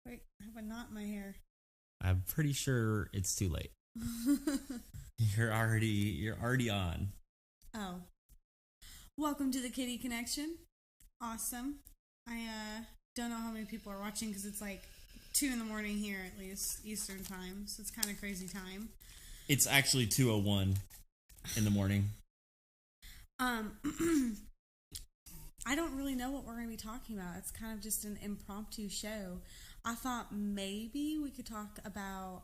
Wait, I have a knot in my hair. I'm pretty sure it's too late. You're already on. Oh. Welcome to the Catie Connection. Awesome. I don't know how many people are watching because it's like 2 in the morning here, at least Eastern time, so it's kind of crazy time. It's actually 2:01 in the morning. I don't really know what we're going to be talking about. It's kind of just an impromptu show. I thought maybe we could talk about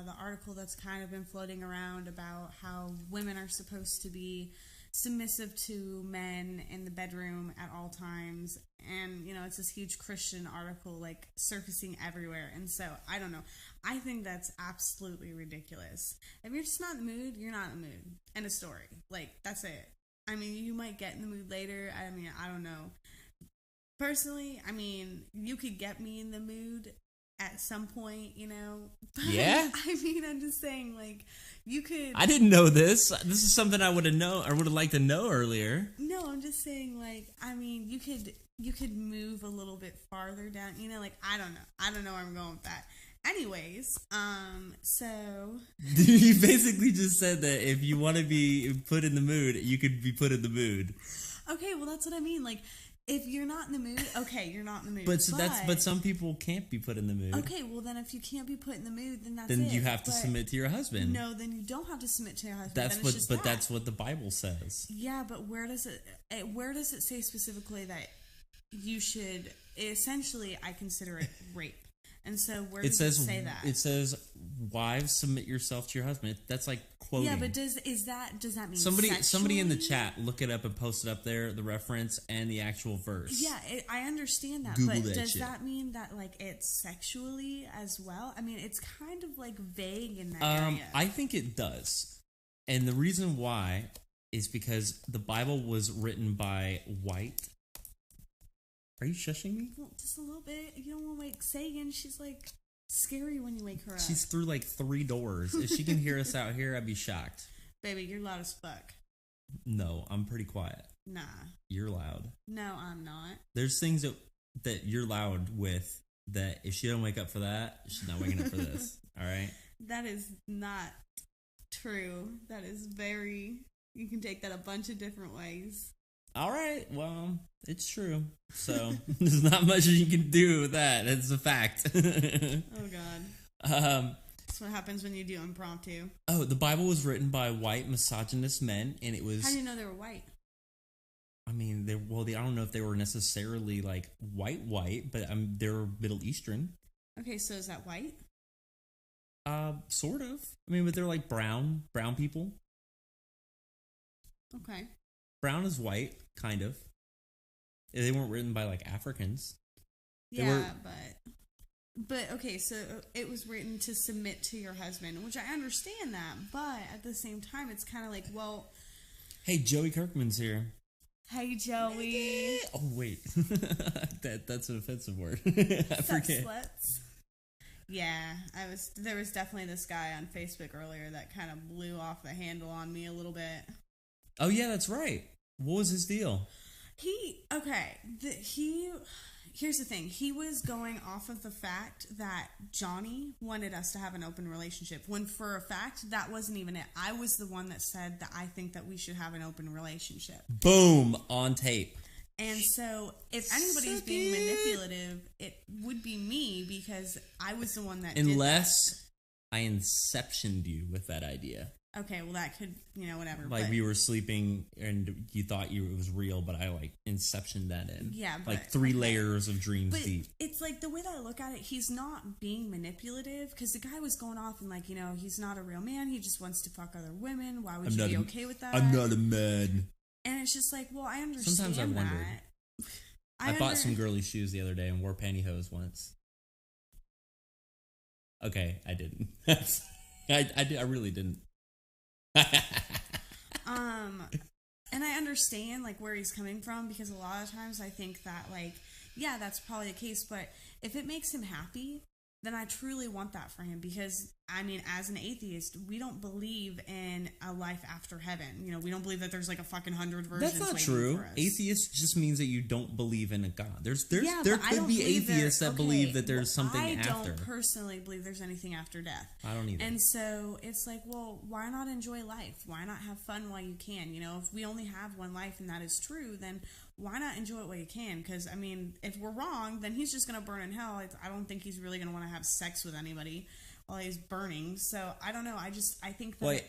the article that's kind of been floating around about how women are supposed to be submissive to men in the bedroom at all times. And, you know, it's this huge Christian article, like, surfacing everywhere. And so, I don't know. I think that's absolutely ridiculous. If you're just not in the mood, you're not in the mood. End of story. Like, that's it. I mean, you might get in the mood later. I mean, I don't know. Personally, I mean, you could get me in the mood at some point, you know? But, yeah? I mean, I'm just saying, like, you could... I didn't know this. This is something I would have known, or would have liked to know earlier. No, I'm just saying, like, I mean, you could move a little bit farther down, you know? Like, I don't know. I don't know where I'm going with that. Anyways, so... You basically just said that if you want to be put in the mood, you could be put in the mood. Okay, well, that's what I mean. Like, if you're not in the mood, okay, you're not in the mood. But some people can't be put in the mood. Okay, well, then if you can't be put in the mood, then that's then it. you have to submit to your husband. No, then you don't have to submit to your husband. That's what the Bible says. Yeah, but where does it say specifically that you should? Essentially, I consider it rape. And so where does it say that? It says, "Wives, submit yourself to your husband." That's like quoting. Yeah, but does that mean somebody in the chat look it up and post it up there, the reference and the actual verse? Yeah, I understand that, Google but that does shit. that mean that like it's sexually as well? I mean, it's kind of like vague in that area. I think it does, and the reason why is because the Bible was written by white. Are you shushing me? Well, just a little bit. You don't want to wake Sagan. She's like scary when you wake her up. She's through like 3 doors. If she can hear us out here, I'd be shocked. Baby, you're loud as fuck. No, I'm pretty quiet. Nah. You're loud. No, I'm not. There's things that you're loud with that if she don't wake up for that, she's not waking up for this. All right? That is not true. That is very... You can take that a bunch of different ways. All right, well, it's true. So there's not much you can do with that. It's a fact. Oh, God. That's what happens when you do impromptu. Oh, the Bible was written by white misogynist men, and it was... How do you know they were white? I mean, I don't know if they were necessarily like white, but they were Middle Eastern. Okay, so is that white? Sort of. I mean, but they're like brown people. Okay. Brown is white, kind of. They weren't written by like Africans. But okay, so it was written to submit to your husband, which I understand that, but at the same time, it's kind of like, well... Hey, Joey Kirkman's here. Hey, Joey. Oh, wait. That's an offensive word. I forget. Sluts. Yeah, there was definitely this guy on Facebook earlier that kind of blew off the handle on me a little bit. Oh, yeah, that's right. What was his deal? Here's the thing. He was going off of the fact that Jonny wanted us to have an open relationship, when for a fact, that wasn't even it. I was the one that said that I think that we should have an open relationship. Boom, on tape. And so, if anybody's being manipulative, it would be me, because I was the one that did that. Unless I inceptioned you with that idea. Okay, well, that could, whatever. Like, we were sleeping and you thought it was real, but I, like, inceptioned that in. Yeah, but... Like, 3 layers of dreams deep. It's like, the way that I look at it, he's not being manipulative, because the guy was going off and, like, he's not a real man. He just wants to fuck other women. Why would you be okay with that? I'm not a man. And it's just like, well, I understand. Sometimes I wondered. I bought some girly shoes the other day and wore pantyhose once. Okay, I didn't. I really didn't. And I understand like where he's coming from, because a lot of times I think that like, yeah, that's probably the case, but if it makes him happy, then I truly want that for him, because I mean, as an atheist, we don't believe in a life after heaven. You know, we don't believe that there's like a fucking 100 versions. That's not waiting true. for us. Atheist just means that you don't believe in a God. There but I could don't be believe atheists that believe that there's something after. I don't personally believe there's anything after death. I don't either. And so it's like, well, why not enjoy life? Why not have fun while you can? You know, if we only have one life and that is true, then why not enjoy it while you can? Because, I mean, if we're wrong, then he's just going to burn in hell. I don't think he's really going to want to have sex with anybody while he's burning. So, I don't know. I think that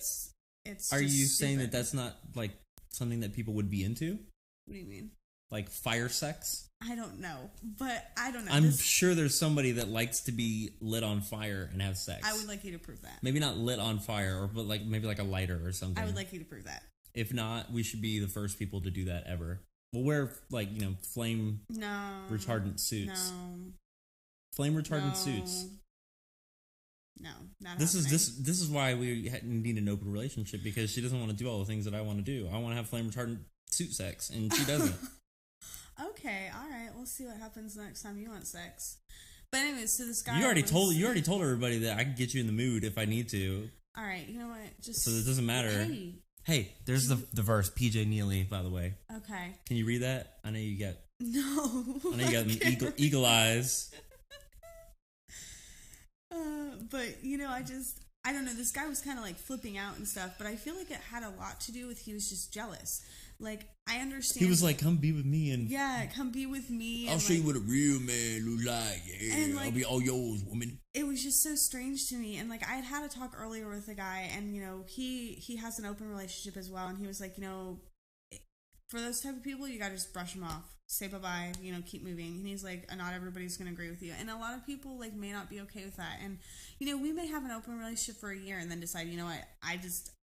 it's Are just you saying stupid. that that's not, like, something that people would be into? What do you mean? Like fire sex? I don't know. But I don't know. I'm sure there's somebody that likes to be lit on fire and have sex. I would like you to prove that. Maybe not lit on fire, but like maybe like a lighter or something. I would like you to prove that. If not, we should be the first people to do that ever. We'll wear, like, you know, flame retardant suits. No. Flame retardant suits. No, not this is why we need an open relationship, because she doesn't want to do all the things that I want to do. I want to have flame retardant suit sex, and she doesn't. Okay, all right. We'll see what happens next time you want sex. But anyways, so this guy you already told everybody that I can get you in the mood if I need to. All right, you know what? Just so it doesn't matter. Hey, there's the verse, PJ Neely, by the way. Okay. Can you read that? I know you got. No. I know you got eagle eyes. But you know, I don't know. This guy was kind of like flipping out and stuff, but I feel like it had a lot to do with he was just jealous. Like, I understand. He was like, "Come be with me," and come be with me. I'll show you what a real man looks like. Yeah, and like, I'll be all yours, woman. It was just so strange to me, and like I had a talk earlier with a guy, and you know, he has an open relationship as well, and he was like, you know, for those type of people, you gotta just brush them off, say bye bye, you know, keep moving. And he's like, not everybody's gonna agree with you, and a lot of people like may not be okay with that. And you know, we may have an open relationship for a year and then decide, you know what,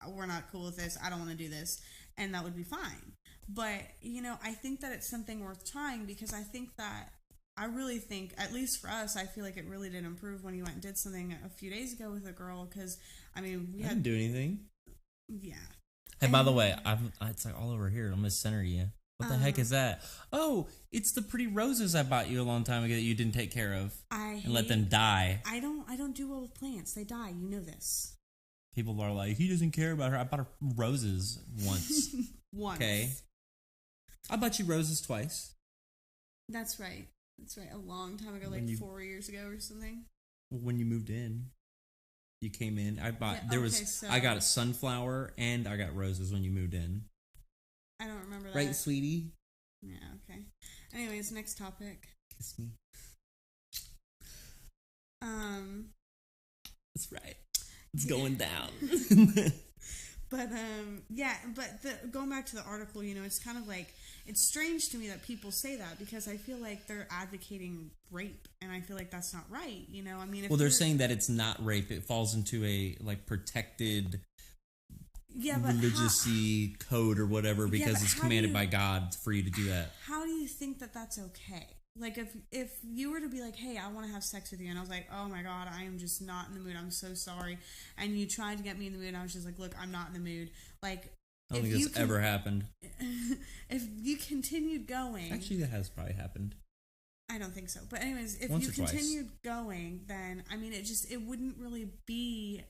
we're not cool with this. I don't want to do this, and that would be fine. But you know, I think that it's something worth trying, because I really think, at least for us, I feel like it really did improve when you went and did something a few days ago with a girl. Because I mean, I didn't do anything. Yeah. Hey, by the way, it's like all over here. I'm gonna center you. What the heck is that? Oh, it's the pretty roses I bought you a long time ago that you didn't take care of and let them die. I don't do well with plants. They die. You know this. People are like, he doesn't care about her. I bought her roses once. Once. Okay. I bought you roses twice. That's right. A long time ago, like 4 years ago or something. When you moved in. You came in. I got a sunflower and I got roses when you moved in. I don't remember that. Right, sweetie? Yeah, okay. Anyways, next topic. Kiss me. That's right. It's going down. But going back to the article, you know, it's kind of like, it's strange to me that people say that, because I feel like they're advocating rape, and I feel like that's not right. You know, I mean, they're saying that it's not rape; it falls into a like protected, religious-y code or whatever, because it's commanded by God for you to do that. How do you think that that's okay? Like, if you were to be like, hey, I want to have sex with you, and I was like, oh my God, I am just not in the mood, I'm so sorry, and you tried to get me in the mood, and I was just like, look, I'm not in the mood, like, I don't think that's ever happened. If you continued going... Actually, that has probably happened. I don't think so. But anyways, if Once you continued going, then, I mean, it wouldn't really be...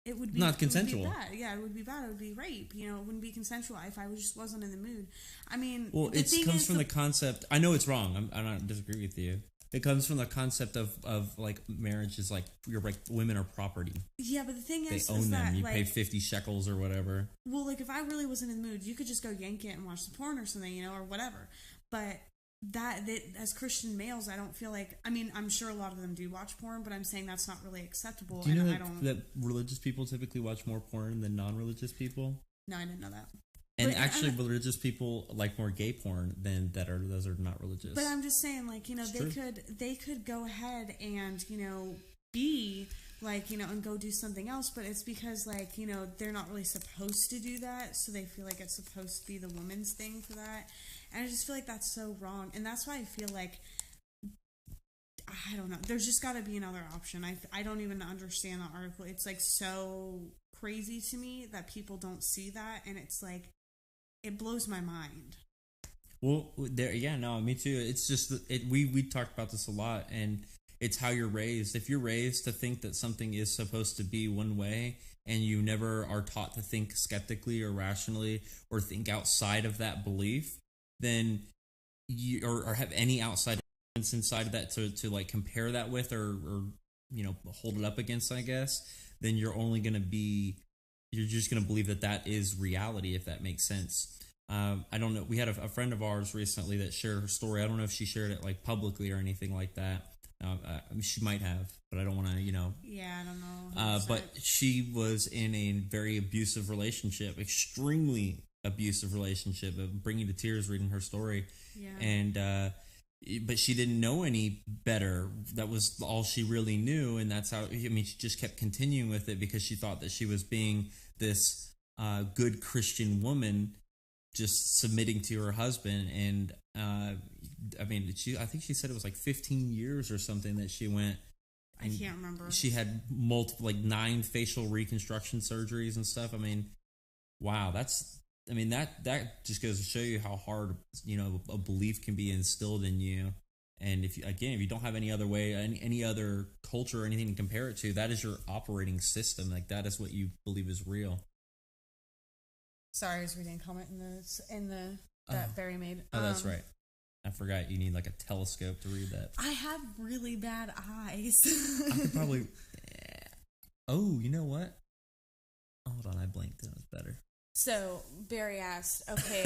It would be not consensual. It would be bad. Yeah, it would be bad. It would be rape. You know, it wouldn't be consensual if I just wasn't in the mood. I mean, well, it comes from the concept. I know it's wrong. I don't disagree with you. It comes from the concept of like marriage is like you're like women are property. Yeah, but the thing is, they own them. That, you pay 50 shekels or whatever. Well, like if I really wasn't in the mood, you could just go yank it and watch the porn or something, you know, or whatever. But that as Christian males, I don't feel like. I mean, I'm sure a lot of them do watch porn, but I'm saying that's not really acceptable. Do you know that religious people typically watch more porn than non-religious people? No, I didn't know that. And but, actually, religious people like more gay porn than those are not religious. But I'm just saying, like, you know, they could go ahead and, you know, be like, you know, and go do something else. But it's because, like, you know, they're not really supposed to do that, so they feel like it's supposed to be the woman's thing for that. And I just feel like that's so wrong, and that's why I feel like, I don't know. There's just got to be another option. I don't even understand the article. It's like so crazy to me that people don't see that, and it's like. It blows my mind. Well, me too. It's just we talked about this a lot, and It's how you're raised. If you're raised to think that something is supposed to be one way, and you never are taught to think skeptically or rationally or think outside of that belief, then you or have any outside evidence inside of that to like compare that with or hold it up against, I guess, then you're just going to believe that is reality, if that makes sense. I don't know. We had a friend of ours recently that shared her story. I don't know if she shared it like publicly or anything like that. I mean, she might have, but I don't want to, Yeah, I don't know. But she was in a very abusive relationship, extremely abusive relationship, bringing to tears reading her story. Yeah. And, but she didn't know any better. That was all she really knew. And that's how, she just kept continuing with it because she thought that she was being this good Christian woman, just submitting to her husband. And I think she said it was like 15 years or something that she went. I can't remember. She had multiple, like 9 facial reconstruction surgeries and stuff. I mean, wow, that just goes to show you how hard, a belief can be instilled in you. And if you don't have any other way, any other culture or anything to compare it to, that is your operating system. Like, that is what you believe is real. Sorry, I was reading a comment that Barry made. Oh, that's right. I forgot you need like a telescope to read that. I have really bad eyes. I could probably. Oh, you know what? Hold on, I blinked. It was better. So Barry asked, okay.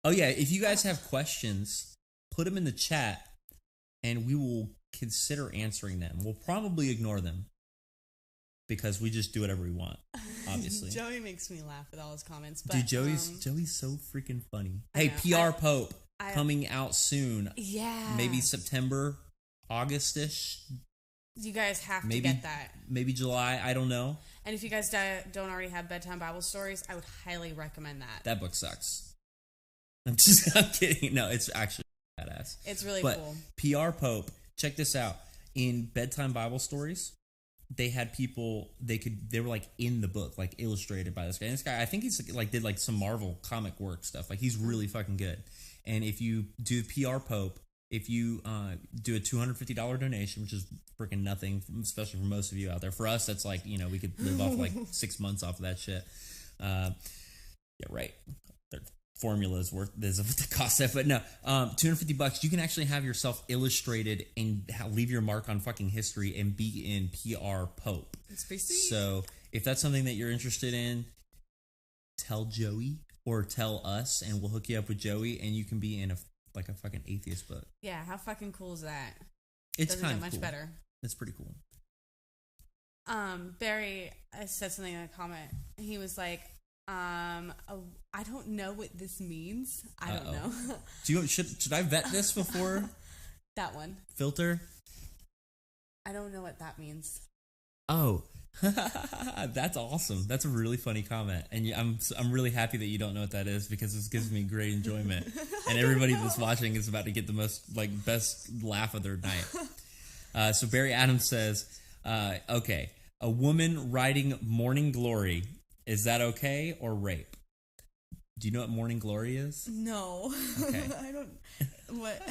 Oh yeah, if you guys have questions, put them in the chat, and we will consider answering them. We'll probably ignore them because we just do whatever we want. Obviously, Joey makes me laugh with all his comments. But, dude, Joey's so freaking funny. Hey, PR Pope coming out soon. Yeah, maybe September, August-ish. You guys have to get that. Maybe July. I don't know. And if you guys don't already have bedtime Bible stories, I would highly recommend that. That book sucks. I'm kidding. No, it's actually badass. It's really cool. PR Pope, check this out. In bedtime Bible stories, they had people they were like in the book, like illustrated by this guy. And this guy, I think he's like did like some Marvel comic work stuff. Like, he's really fucking good. And if you do PR Pope, if you do a $250 donation, which is freaking nothing, especially for most of you out there. For us, that's like, we could live off like 6 months off of that shit. Yeah, right. Their formula is what the cost of, but no, $250. You can actually have yourself illustrated and leave your mark on fucking history and be in PR Pope. It's pretty sweet. So if that's something that you're interested in, tell Joey or tell us, and we'll hook you up with Joey, and you can be in a fucking atheist book. Yeah, how fucking cool is that? It's kind of much cool. better. It's pretty cool. Barry said something in a comment. He was like, I don't know what this means. I don't know. Should I vet this before? That one. Filter? I don't know what that means. Oh. That's awesome. That's a really funny comment, and I'm really happy that you don't know what that is, because this gives me great enjoyment, and everybody that's watching is about to get the most best laugh of their night. So Barry Adams says, okay, a woman writing Morning Glory, is that okay or rape? Do you know what Morning Glory is? No. Okay. I don't. What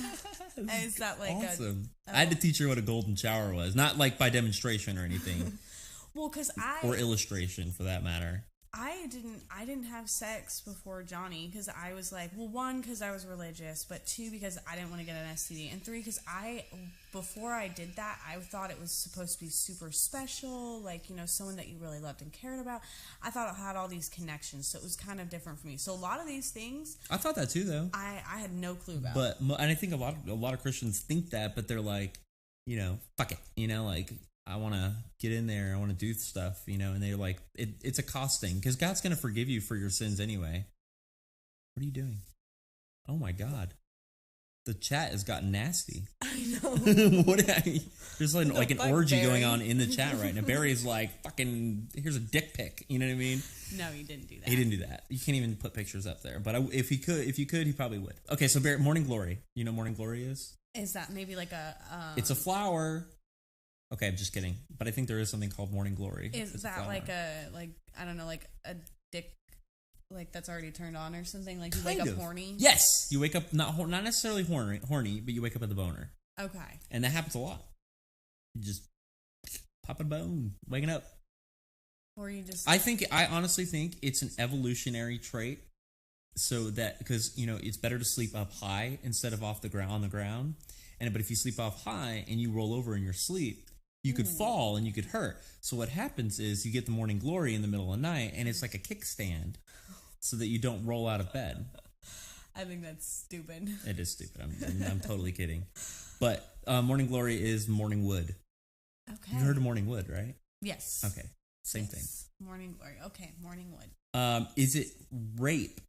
is that like? Awesome. I had to teach her what a golden shower was, not like by demonstration or anything. Well, or illustration for that matter. I didn't have sex before Jonny, because I was like, well, 1, because I was religious, but 2, because I didn't want to get an STD, and 3, because before I did that, I thought it was supposed to be super special, like, someone that you really loved and cared about. I thought it had all these connections, so it was kind of different for me. So a lot of these things, I thought that too, though. I had no clue about. But and I think a lot of Christians think that, but they're like, fuck it, like, I want to get in there, I want to do stuff, and they're like, it's a cost thing, because God's going to forgive you for your sins anyway. What are you doing? Oh my God. The chat has gotten nasty. I know. There's like an orgy Barry going on in the chat right now. Barry's like, fucking, here's a dick pic. You know what I mean? No, he didn't do that. He didn't do that. You can't even put pictures up there. But if you could, he probably would. Okay, so Barry, Morning Glory. You know what Morning Glory is? Is that maybe like a... It's a flower. Okay, I'm just kidding. But I think there is something called Morning Glory. Is that like I don't know, like a dick, like that's already turned on or something? Like you Kind wake of. up horny? Yes, you wake up not necessarily horny, but you wake up with a boner. Okay. And that happens a lot. You just pop a bone, waking up. Or you just... I honestly think it's an evolutionary trait. So that, because, you know, it's better to sleep up high instead of on the ground. But if you sleep off high and you roll over in your sleep, you could fall and you could hurt. So what happens is you get the morning glory in the middle of the night, and it's like a kickstand so that you don't roll out of bed. I think that's stupid. It is stupid. I'm totally kidding. But morning glory is morning wood. Okay. You heard of morning wood, right? Yes. Okay. Same thing. Morning glory. Okay, morning wood. Is it rape?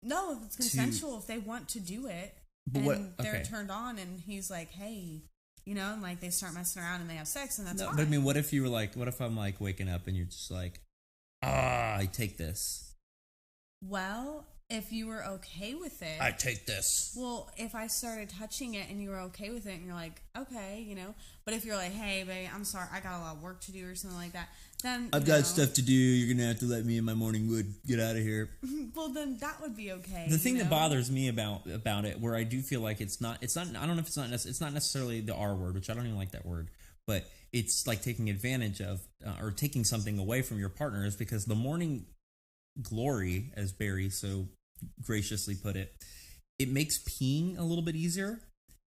No, if it's consensual, if they want to do it, and they're turned on, and he's like, hey, you know, and like they start messing around and they have sex, and that's fine. But I mean, what if you were like, what if I'm like waking up and you're just like, I take this. Well, if you were okay with it. I take this. Well, if I started touching it and you were okay with it and you're like, okay, you know. But if you're like, hey, babe, I'm sorry, I got a lot of work to do or something like that, then I've got stuff to do. You're going to have to let me in my morning wood. Get out of here. Well, then that would be okay. The thing that bothers me about it, where I do feel like it's not, I don't know if it's not necessarily the R word, which I don't even like that word, but it's like taking advantage of or taking something away from your partner, is because the morning glory, as Barry so graciously put it, it makes peeing a little bit easier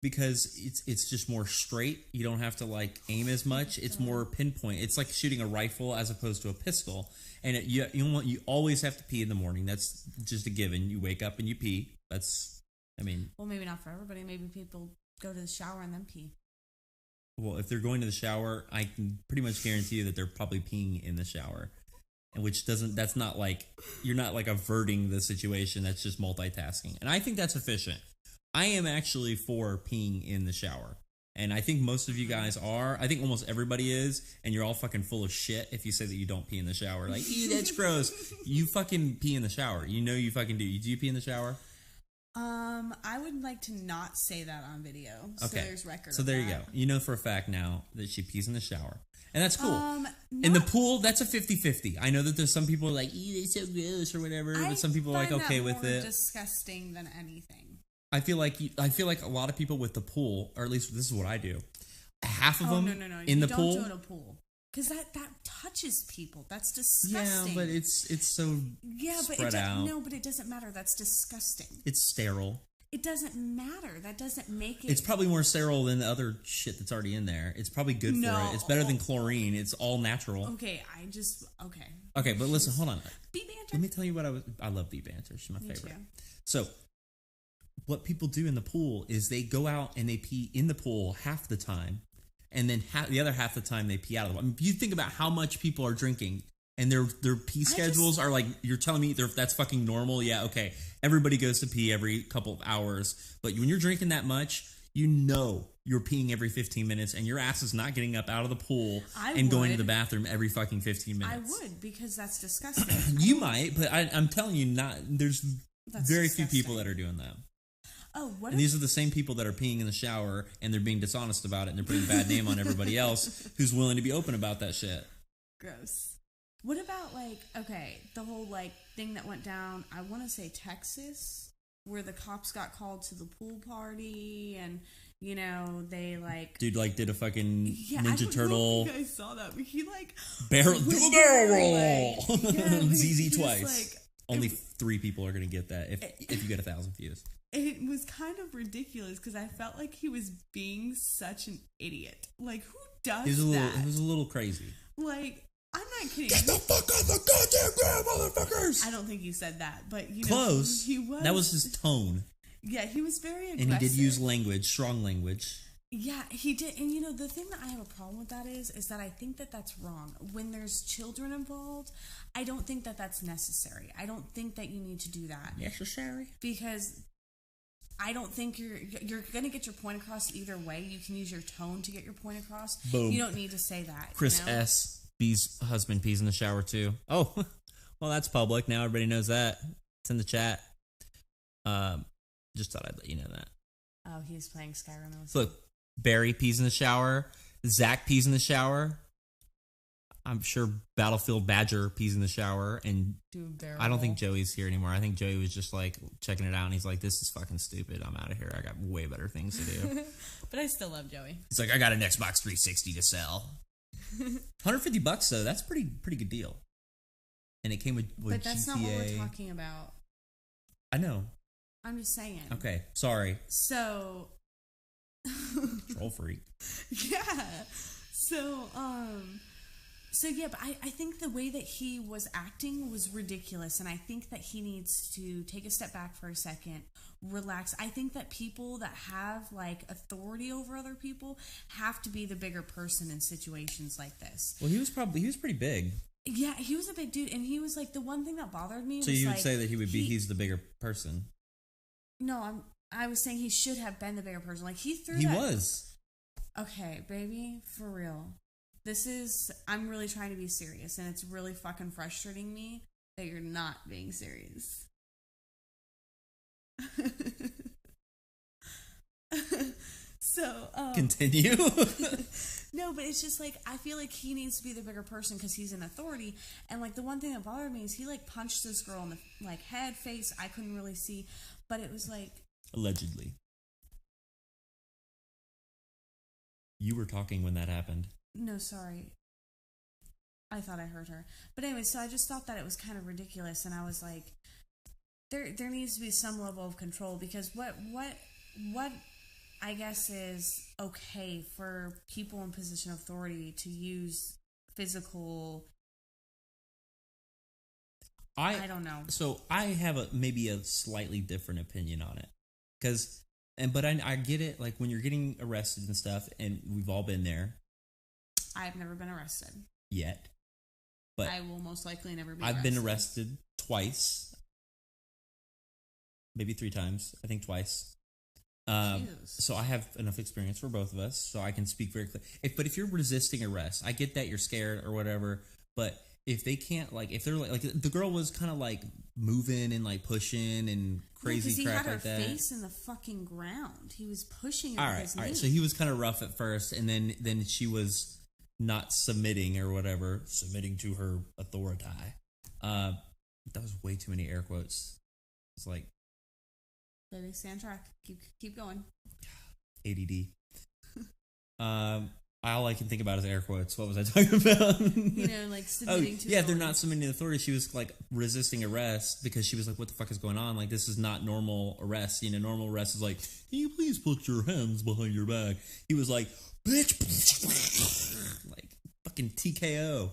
because it's just more straight. You don't have to like aim as much. It's more pinpoint. It's like shooting a rifle as opposed to a pistol. And you always have to pee in the morning. That's just a given. You wake up and you pee. Well, maybe not for everybody. Maybe people go to the shower and then pee. Well, if they're going to the shower, I can pretty much guarantee you that they're probably peeing in the shower. And that's not like, you're not like averting the situation. That's just multitasking. And I think that's efficient. I am actually for peeing in the shower. And I think most of you guys are. I think almost everybody is. And you're all fucking full of shit if you say that you don't pee in the shower. Like, ew, that's gross. You fucking pee in the shower. You know you fucking do. Do you pee in the shower? I would like to not say that on video. So Okay. there's record. So there you go. You know for a fact now that she pees in the shower. And that's cool. In No. the pool, that's a 50-50. I know that there's some people who are like, ew, it's so gross or whatever. But some people are like, okay with it. Disgusting than anything. I feel like a lot of people with the pool, or at least this is what I do. Half of them no. in the You pool. don't do it in a pool. Because that touches people. That's disgusting. Yeah, but it's so spread out. No, but it doesn't matter. That's disgusting. It's sterile. It doesn't matter. That doesn't make it... It's probably more sterile than the other shit that's already in there. It's probably good for it. It's better than chlorine. It's all natural. Okay, Okay, but listen, hold on. Bee banter? Let me tell you what I love bee banter. She's my favorite. Too. So, what people do in the pool is they go out and they pee in the pool half the time, and then the other half the time they pee out of the pool. I mean, you think about how much people are drinking, and their pee schedules are like, you're telling me that's fucking normal? Yeah, okay. Everybody goes to pee every couple of hours, but when you're drinking that much, you know you're peeing every 15 minutes, and your ass is not getting up out of the pool going to the bathroom every fucking 15 minutes. I would, because that's disgusting. You might, but I'm telling you, there's very few people that are doing that. And these are the same people that are peeing in the shower, and they're being dishonest about it, and they're putting a bad name on everybody else who's willing to be open about that shit. Gross. What about, like, okay, the whole, like, thing that went down, I want to say Texas, where the cops got called to the pool party, and, you know, they, like... Dude, like, did a fucking Ninja Turtle... I don't know if you guys saw that, but he, like... Do a barrel roll! Yeah, ZZ twice. Like, only 3 people are going to get that if you get 1,000 views. It was kind of ridiculous, because I felt like he was being such an idiot. Like, who does that? It was a little crazy. Like... I'm not kidding. Get the fuck on the goddamn ground, motherfuckers! I don't think he said that, but you know, close. He was. That was his tone. Yeah, he was very aggressive. And he did use strong language. Yeah, he did. And you know, the thing that I have a problem with that is that I think that that's wrong. When there's children involved, I don't think that that's necessary. I don't think that you need to do that. Necessary? Because I don't think you're going to get your point across either way. You can use your tone to get your point across. Boom. You don't need to say that. Chris S. B's husband pees in the shower too. Oh, well, that's public. Now everybody knows that. It's in the chat. Just thought I'd let you know that. Oh, he's playing Skyrim. Look, Barry pees in the shower. Zach pees in the shower. I'm sure Battlefield Badger pees in the shower, and I don't think Joey's here anymore. I think Joey was just like checking it out, and he's like, "This is fucking stupid. I'm out of here. I got way better things to do." But I still love Joey. He's like, "I got an Xbox 360 to sell." $150 though. That's pretty good deal. And it came with but that's GTA. Not what we're talking about. I know. I'm just saying. Okay, sorry. So. Troll freak. Yeah. So yeah, but I think the way that he was acting was ridiculous, and I think that he needs to take a step back for a second, relax. I think that people that have like authority over other people have to be the bigger person in situations like this. Well, he was pretty big. Yeah, he was a big dude, and he was like the one thing that bothered me. So was you would like, say that he's the bigger person? No, I was saying he should have been the bigger person. Like he was. Okay, baby, for real. I'm really trying to be serious, and it's really fucking frustrating me that you're not being serious. So, continue. No, but it's just like, I feel like he needs to be the bigger person because he's an authority. And like, the one thing that bothered me is he like punched this girl in the like head, face. I couldn't really see, but it was like. Allegedly. You were talking when that happened. No, sorry. I thought I heard her. But anyway, so I just thought that it was kind of ridiculous, and I was like, there needs to be some level of control, because what I guess is okay for people in position of authority to use physical. I don't know. So I have maybe a slightly different opinion on it, but I get it. Like when you're getting arrested and stuff, and we've all been there. I've never been arrested yet, but I will most likely never be. I've been arrested twice, maybe 3 times. I think twice. So I have enough experience for both of us, so I can speak very clearly. But if you're resisting arrest, I get that you're scared or whatever. But if they can't, like, if they're like the girl was kind of like moving and like pushing and crazy crap like that. He had her face in the fucking ground. He was pushing her. All right. So he was kind of rough at first, and then she was not submitting or whatever, submitting to her authority. That was way too many air quotes. It's like. Baby, stay on track. Keep going. ADD. All I can think about is air quotes. What was I talking about? Like submitting to. Yeah, they're not submitting to authority. She was like resisting arrest because she was like, "What the fuck is going on? Like, this is not normal arrest. Normal arrest is like, can you please put your hands behind your back?" He was like, "Bitch," like fucking TKO.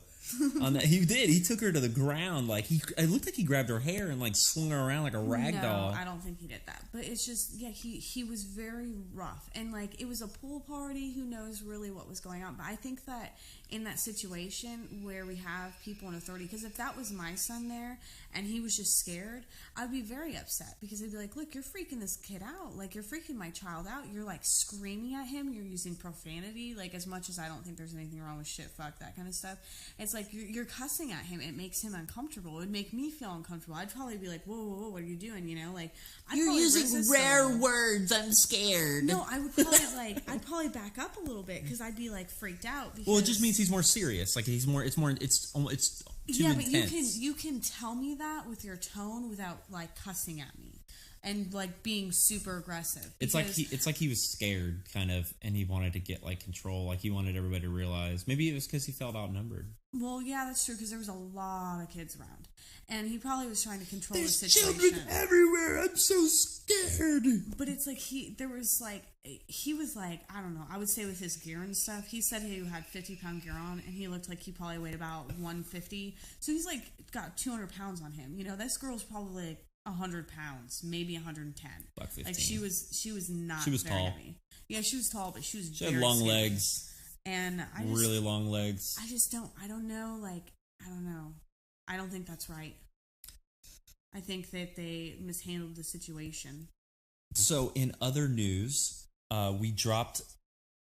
On that, he did. He took her to the ground. Like it looked like he grabbed her hair and like swung her around like a rag doll. I don't think he did that. But it's just, yeah, he was very rough, and like it was a pool party. Who knows really what was going on? But I think that in that situation where we have people in authority, because if that was my son there and he was just scared, I'd be very upset, because I'd be like, look, you're freaking this kid out. Like, you're freaking my child out. You're like screaming at him. You're using profanity. Like, as much as I don't think there's anything wrong with shit, fuck, that kind of stuff. It's like you're cussing at him. It makes him uncomfortable. It would make me feel uncomfortable. I'd probably be like, whoa, what are you doing? Like, you're using rare words. I'm scared. No, I would probably I'd probably back up a little bit, because I'd be like freaked out. Because, well, it just means he's more serious. Like it's too intense. But you can tell me that with your tone without like cussing at me and like being super aggressive. It's like he was scared, kind of, and he wanted to get like control. Like he wanted everybody to realize. Maybe it was because he felt outnumbered. Well, yeah, that's true, because there was a lot of kids around, and he probably was trying to control There's the situation. Children everywhere. I'm so scared. But it's like he was like, I don't know, I would say with his gear and stuff, he said he had 50-pound gear on, and he looked like he probably weighed about 150. So he's like got 200 pounds on him. This girl's probably like 100 pounds, maybe 110. Like she was not. She was very tall. Heavy. Yeah, she was tall, but she was. She had long skinny. legs. And really long legs. I don't know. Like, I don't know. I don't think that's right. I think that they mishandled the situation. So, in other news, we dropped.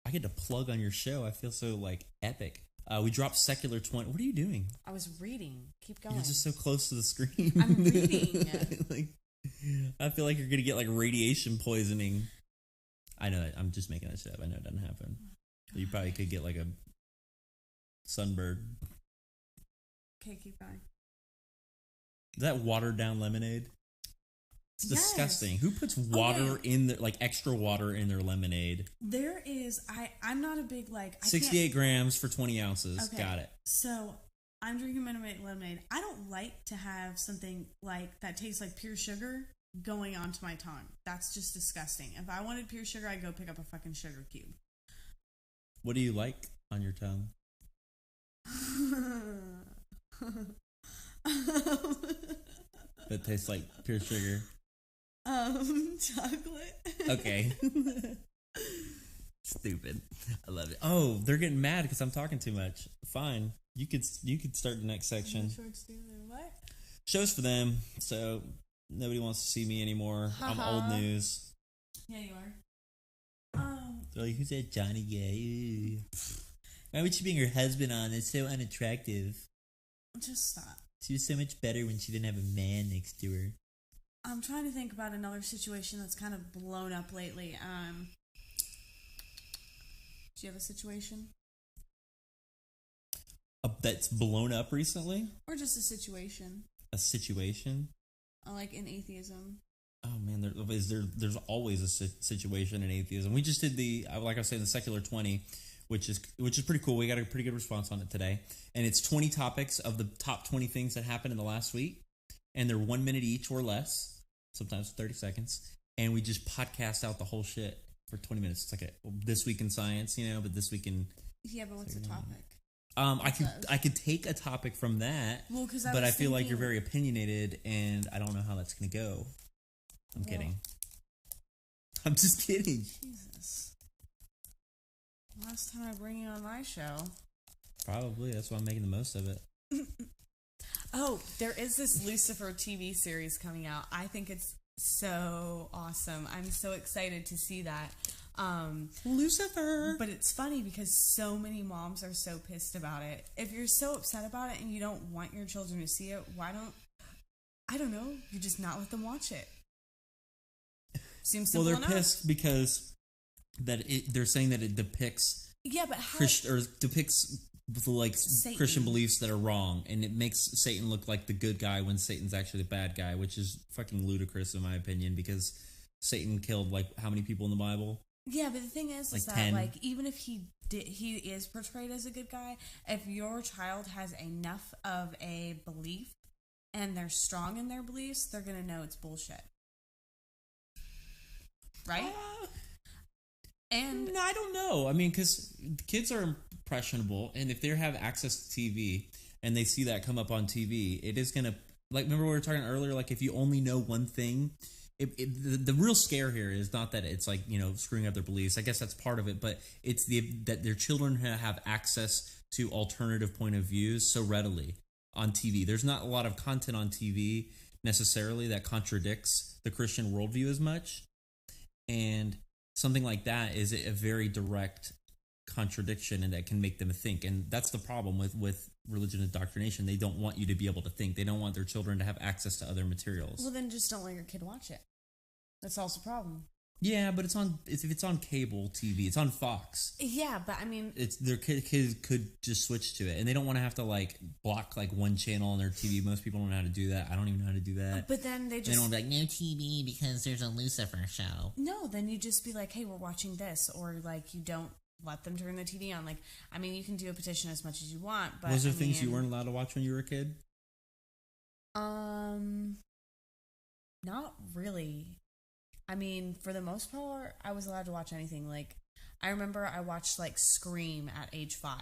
I get to plug on your show. I feel so like epic. We dropped Secular 20. What are you doing? I was reading. Keep going. You're just so close to the screen. I'm reading. Like, I feel like you're gonna get like radiation poisoning. I know that. I'm just making that shit up. I know it doesn't happen. You probably could get like a sunbird. Okay, keep going. Is that watered down lemonade? It's disgusting. Yes. Who puts water in their, like, extra water in their lemonade? There is, I'm not a big, like... 68 grams for 20 ounces. Okay. Got it. So, I'm drinking Minute Lemonade. I don't like to have something like that tastes like pure sugar going onto my tongue. That's just disgusting. If I wanted pure sugar, I'd go pick up a fucking sugar cube. What do you like on your tongue? That tastes like pure sugar. Chocolate. Okay. Stupid. I love it. Oh, they're getting mad because I'm talking too much. Fine. You could start the next section. What? Shows for them, so nobody wants to see me anymore. I'm old news. Yeah, you are. They're like, who's that Jonny guy? Why would she bring her husband on? It's so unattractive. Just stop. She was so much better when she didn't have a man next to her. I'm trying to think about another situation that's kind of blown up lately. Do you have a situation? That's blown up recently? Or just a situation? A situation? Like in atheism. Oh man, there's always a situation in atheism. We just did like I was saying, the Secular 20, which is pretty cool. We got a pretty good response on it today, and it's 20 topics of the top 20 things that happened in the last week, and they're 1 minute each or less, sometimes 30 seconds, and we just podcast out the whole shit for 20 minutes. It's like this week in science, but this week in but what's the topic? I could take a topic from that, but I feel like you're very opinionated, and I don't know how that's gonna go. I'm kidding. I'm just kidding. Jesus. Last time I bring you on my show. Probably. That's why I'm making the most of it. Oh, there is this Lucifer TV series coming out. I think it's so awesome. I'm so excited to see that. Lucifer. But it's funny because so many moms are so pissed about it. If you're so upset about it and you don't want your children to see it, why don't... I don't know. You just not let them watch it. Seems simple enough. Well, they're pissed because they're saying that it depicts but how depicts like Satan. Christian beliefs that are wrong, and it makes Satan look like the good guy when Satan's actually the bad guy, which is fucking ludicrous in my opinion, because Satan killed like how many people in the Bible? Yeah, but the thing is that 10. like even if he is portrayed as a good guy, if your child has enough of a belief and they're strong in their beliefs, they're gonna know it's bullshit. Right? And I don't know. I mean, because kids are impressionable, and if they have access to TV and they see that come up on TV, it is gonna, like, remember we were talking earlier, like if you only know one thing, the real scare here is not that it's like screwing up their beliefs. I guess that's part of it, but it's that their children have access to alternative point of views so readily on TV. There's not a lot of content on TV necessarily that contradicts the Christian worldview as much. And something like that is a very direct contradiction, and that can make them think. And that's the problem with religion indoctrination. They don't want you to be able to think. They don't want their children to have access to other materials. Well, then just don't let your kid watch it. That solves the problem. Yeah, but if it's on cable TV, it's on Fox. Yeah, but I mean, it's their kid could just switch to it, and they don't want to have to like block like one channel on their TV. Most people don't know how to do that. I don't even know how to do that. But then they don't be like, no TV because there's a Lucifer show. No, then you just be like, hey, we're watching this, or like you don't let them turn the TV on. Like, I mean, you can do a petition as much as you want, but was there things you weren't allowed to watch when you were a kid? Not really. I mean, for the most part, I was allowed to watch anything. Like, I remember I watched, like, Scream at age 5.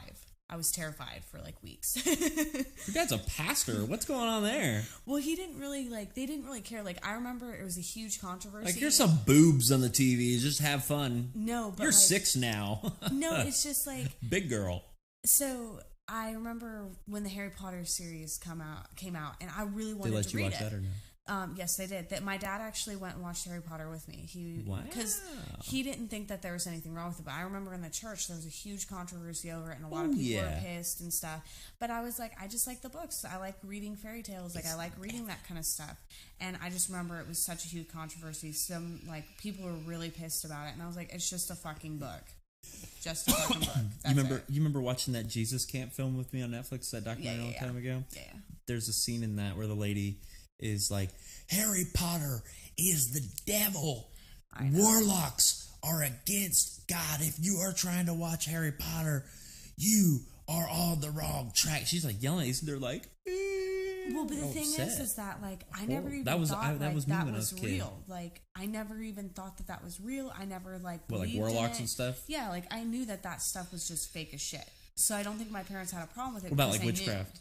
I was terrified for, like, weeks. Your dad's a pastor. What's going on there? Well, he didn't really, like, they didn't really care. Like, I remember it was a huge controversy. Like, here's some boobs on the TV. Just have fun. No, but you're like, 6 now. No, it's just, like... Big girl. So, I remember when the Harry Potter series came out, and I really wanted to read it. They let you watch that or no? Yes, they did. That my dad actually went and watched Harry Potter with me. Because he didn't think that there was anything wrong with it. But I remember in the church there was a huge controversy over it, and a lot of people were pissed and stuff. But I was like, I just like the books. I like reading fairy tales. Like I like reading that kind of stuff. And I just remember it was such a huge controversy. Some like people were really pissed about it, and I was like, it's just a fucking book. just a fucking book. You remember watching that Jesus Camp film with me on Netflix, that documentary a long time ago? Yeah. There's a scene in that where the lady is like, Harry Potter is the devil. Warlocks are against God. If you are trying to watch Harry Potter, you are on the wrong track. She's like yelling at these, and they're like, well, but the thing is that like I never even thought that was real. Like I never even thought that was real. I never like believed like warlocks in it. and stuff. Yeah, like I knew that stuff was just fake as shit. So I don't think my parents had a problem with it. What about like witchcraft?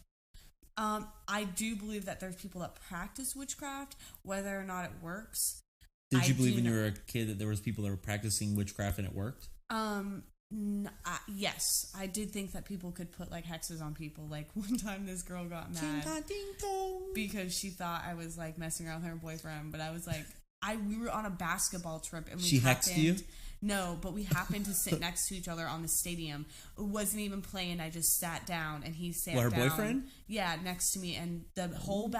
I do believe that there's people that practice witchcraft, whether or not it works. Did you believe when you were a kid that there was people that were practicing witchcraft and it worked? Yes, I did think that people could put like hexes on people. Like one time, this girl got mad because she thought I was like messing around with her boyfriend, but I was like, we were on a basketball trip and she hexed you. No, but we happened to sit next to each other on the stadium. It wasn't even playing. I just sat down and he sat down. Her boyfriend? Yeah, next to me. And the whole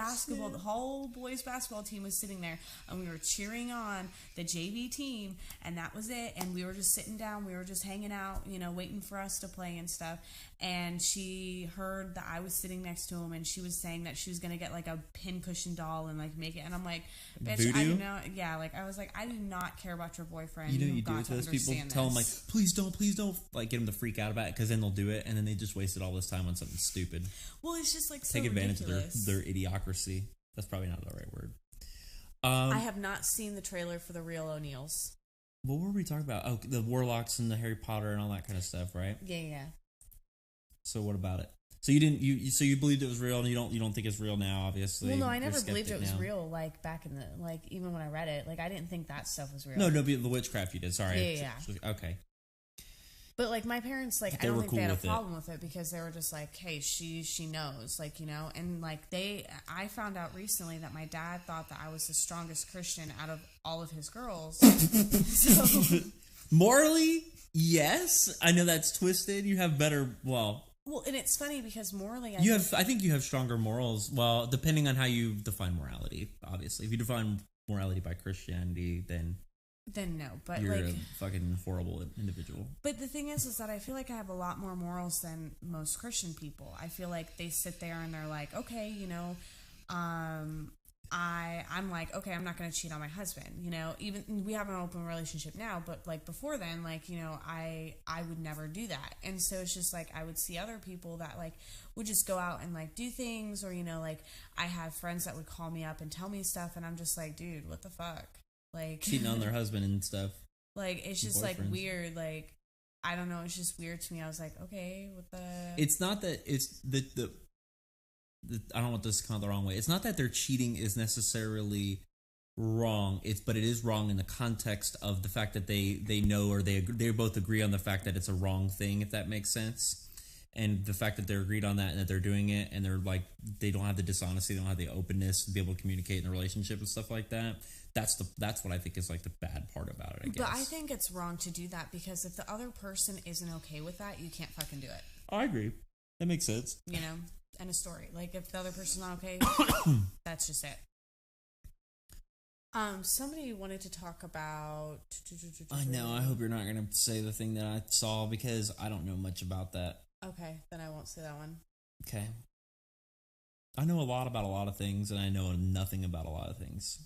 boys basketball team was sitting there. And we were cheering on the JV team. And that was it. And we were just sitting down. We were just hanging out, waiting for us to play and stuff. And she heard that I was sitting next to him. And she was saying that she was going to get like a pincushion doll and like make it. And I'm like, bitch, Voodoo? I do not. Yeah, like I was like, I do not care about your boyfriend. You do it to those people. Tell them like, please don't, like get them to freak out about it because then they'll do it, and then they just wasted all this time on something stupid. Well, it's just like take advantage of their idiocracy. That's probably not the right word. I have not seen the trailer for the Real O'Neills. What were we talking about? Oh, the warlocks and the Harry Potter and all that kind of stuff, right? Yeah. So what about it? So you didn't so you believed it was real, and you don't think it's real now, obviously. Well, no, I never believed it was real. Like back in the even when I read it, like I didn't think that stuff was real. No, the witchcraft you did. Sorry. Yeah. Okay. But like my parents, like I don't think they had a problem with it because they were just like, hey, she knows, like and like I found out recently that my dad thought that I was the strongest Christian out of all of his girls. So morally, yes, I know that's twisted. You have better Well, and it's funny because morally, I think you have stronger morals. Well, depending on how you define morality, obviously. If you define morality by Christianity, then no. But you're a fucking horrible individual. But the thing is that I feel like I have a lot more morals than most Christian people. I feel like they sit there and they're like, okay, I'm like, okay, I'm not going to cheat on my husband, even we have an open relationship now, but like before then, like, I would never do that. And so it's just like, I would see other people that like would just go out and like do things or, like I have friends that would call me up and tell me stuff. And I'm just like, dude, what the fuck? Like cheating on their husband and stuff. Like it's just like weird. Like, I don't know. It's just weird to me. I was like, okay, what the, it's not that it's I don't want this to come out the wrong way. It's not that their cheating is necessarily wrong. But it is wrong in the context of the fact that they know or they both agree on the fact that it's a wrong thing, if that makes sense. And the fact that they're agreed on that and that they're doing it and they're like they don't have the dishonesty, they don't have the openness to be able to communicate in a relationship and stuff like that. That's what I think is like the bad part about it, I guess. But I think it's wrong to do that because if the other person isn't okay with that, you can't fucking do it. I agree. That makes sense. End of story. Like if the other person's not okay, that's just it. Somebody wanted to talk about. I know. I hope you're not going to say the thing that I saw because I don't know much about that. Okay, then I won't say that one. Okay. I know a lot about a lot of things, and I know nothing about a lot of things.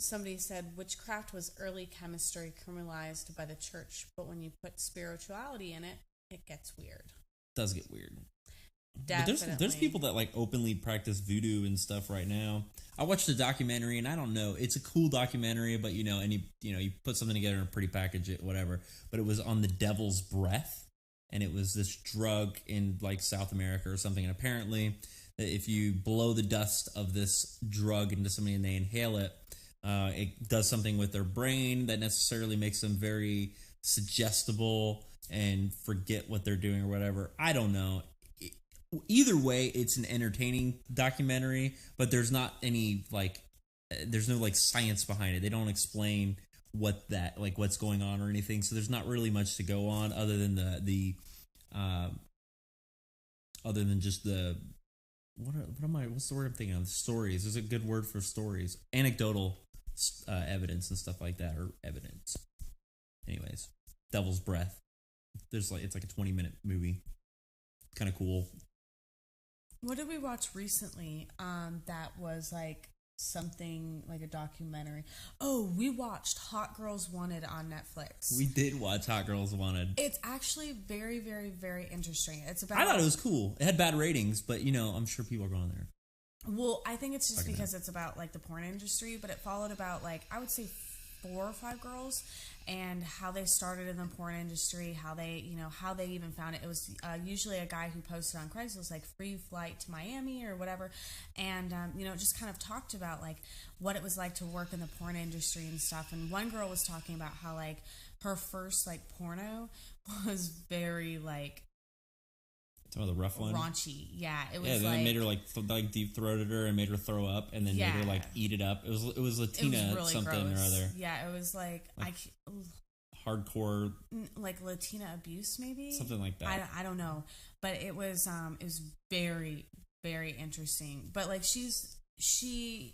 Somebody said witchcraft was early chemistry criminalized by the church, but when you put spirituality in it, it gets weird. Does get weird. Definitely. But there's people that like openly practice voodoo and stuff right now. I watched a documentary and I don't know, it's a cool documentary, but and you put something together in a pretty package, whatever. But it was on the devil's breath, and it was this drug in like South America or something. And apparently, if you blow the dust of this drug into somebody and they inhale it, it does something with their brain that necessarily makes them very suggestible and forget what they're doing or whatever. I don't know. Either way, it's an entertaining documentary, but there's not any there's no science behind it. They don't explain what's going on or anything. So there's not really much to go on other than just the what's the word I'm thinking of? Stories. There's a good word for stories. Anecdotal evidence and stuff like that, or evidence. Anyways. Devil's Breath. It's like a 20-minute movie. Kind of cool. What did we watch recently that was like something like a documentary? Oh, we watched Hot Girls Wanted on Netflix. We did watch Hot Girls Wanted. It's actually very, very, very interesting. It's about. I thought it was cool. It had bad ratings, but I'm sure people are going there. Well, I think it's just because it's about like the porn industry, but it followed about like I would say 4 or 5 girls and how they started in the porn industry, how they even found it. It was usually a guy who posted on Craigslist like free flight to Miami or whatever, and just kind of talked about like what it was like to work in the porn industry and stuff. And one girl was talking about how like her first like porno was very like some of the rough one, raunchy. Yeah, it was. Yeah, then like, they made her like deep throated her and made her throw up, and then made her like eat it up. It was Latina it was really something gross. or other. Yeah, it was like hardcore, like Latina abuse, maybe something like that. I don't know, but it was very, very interesting. But like she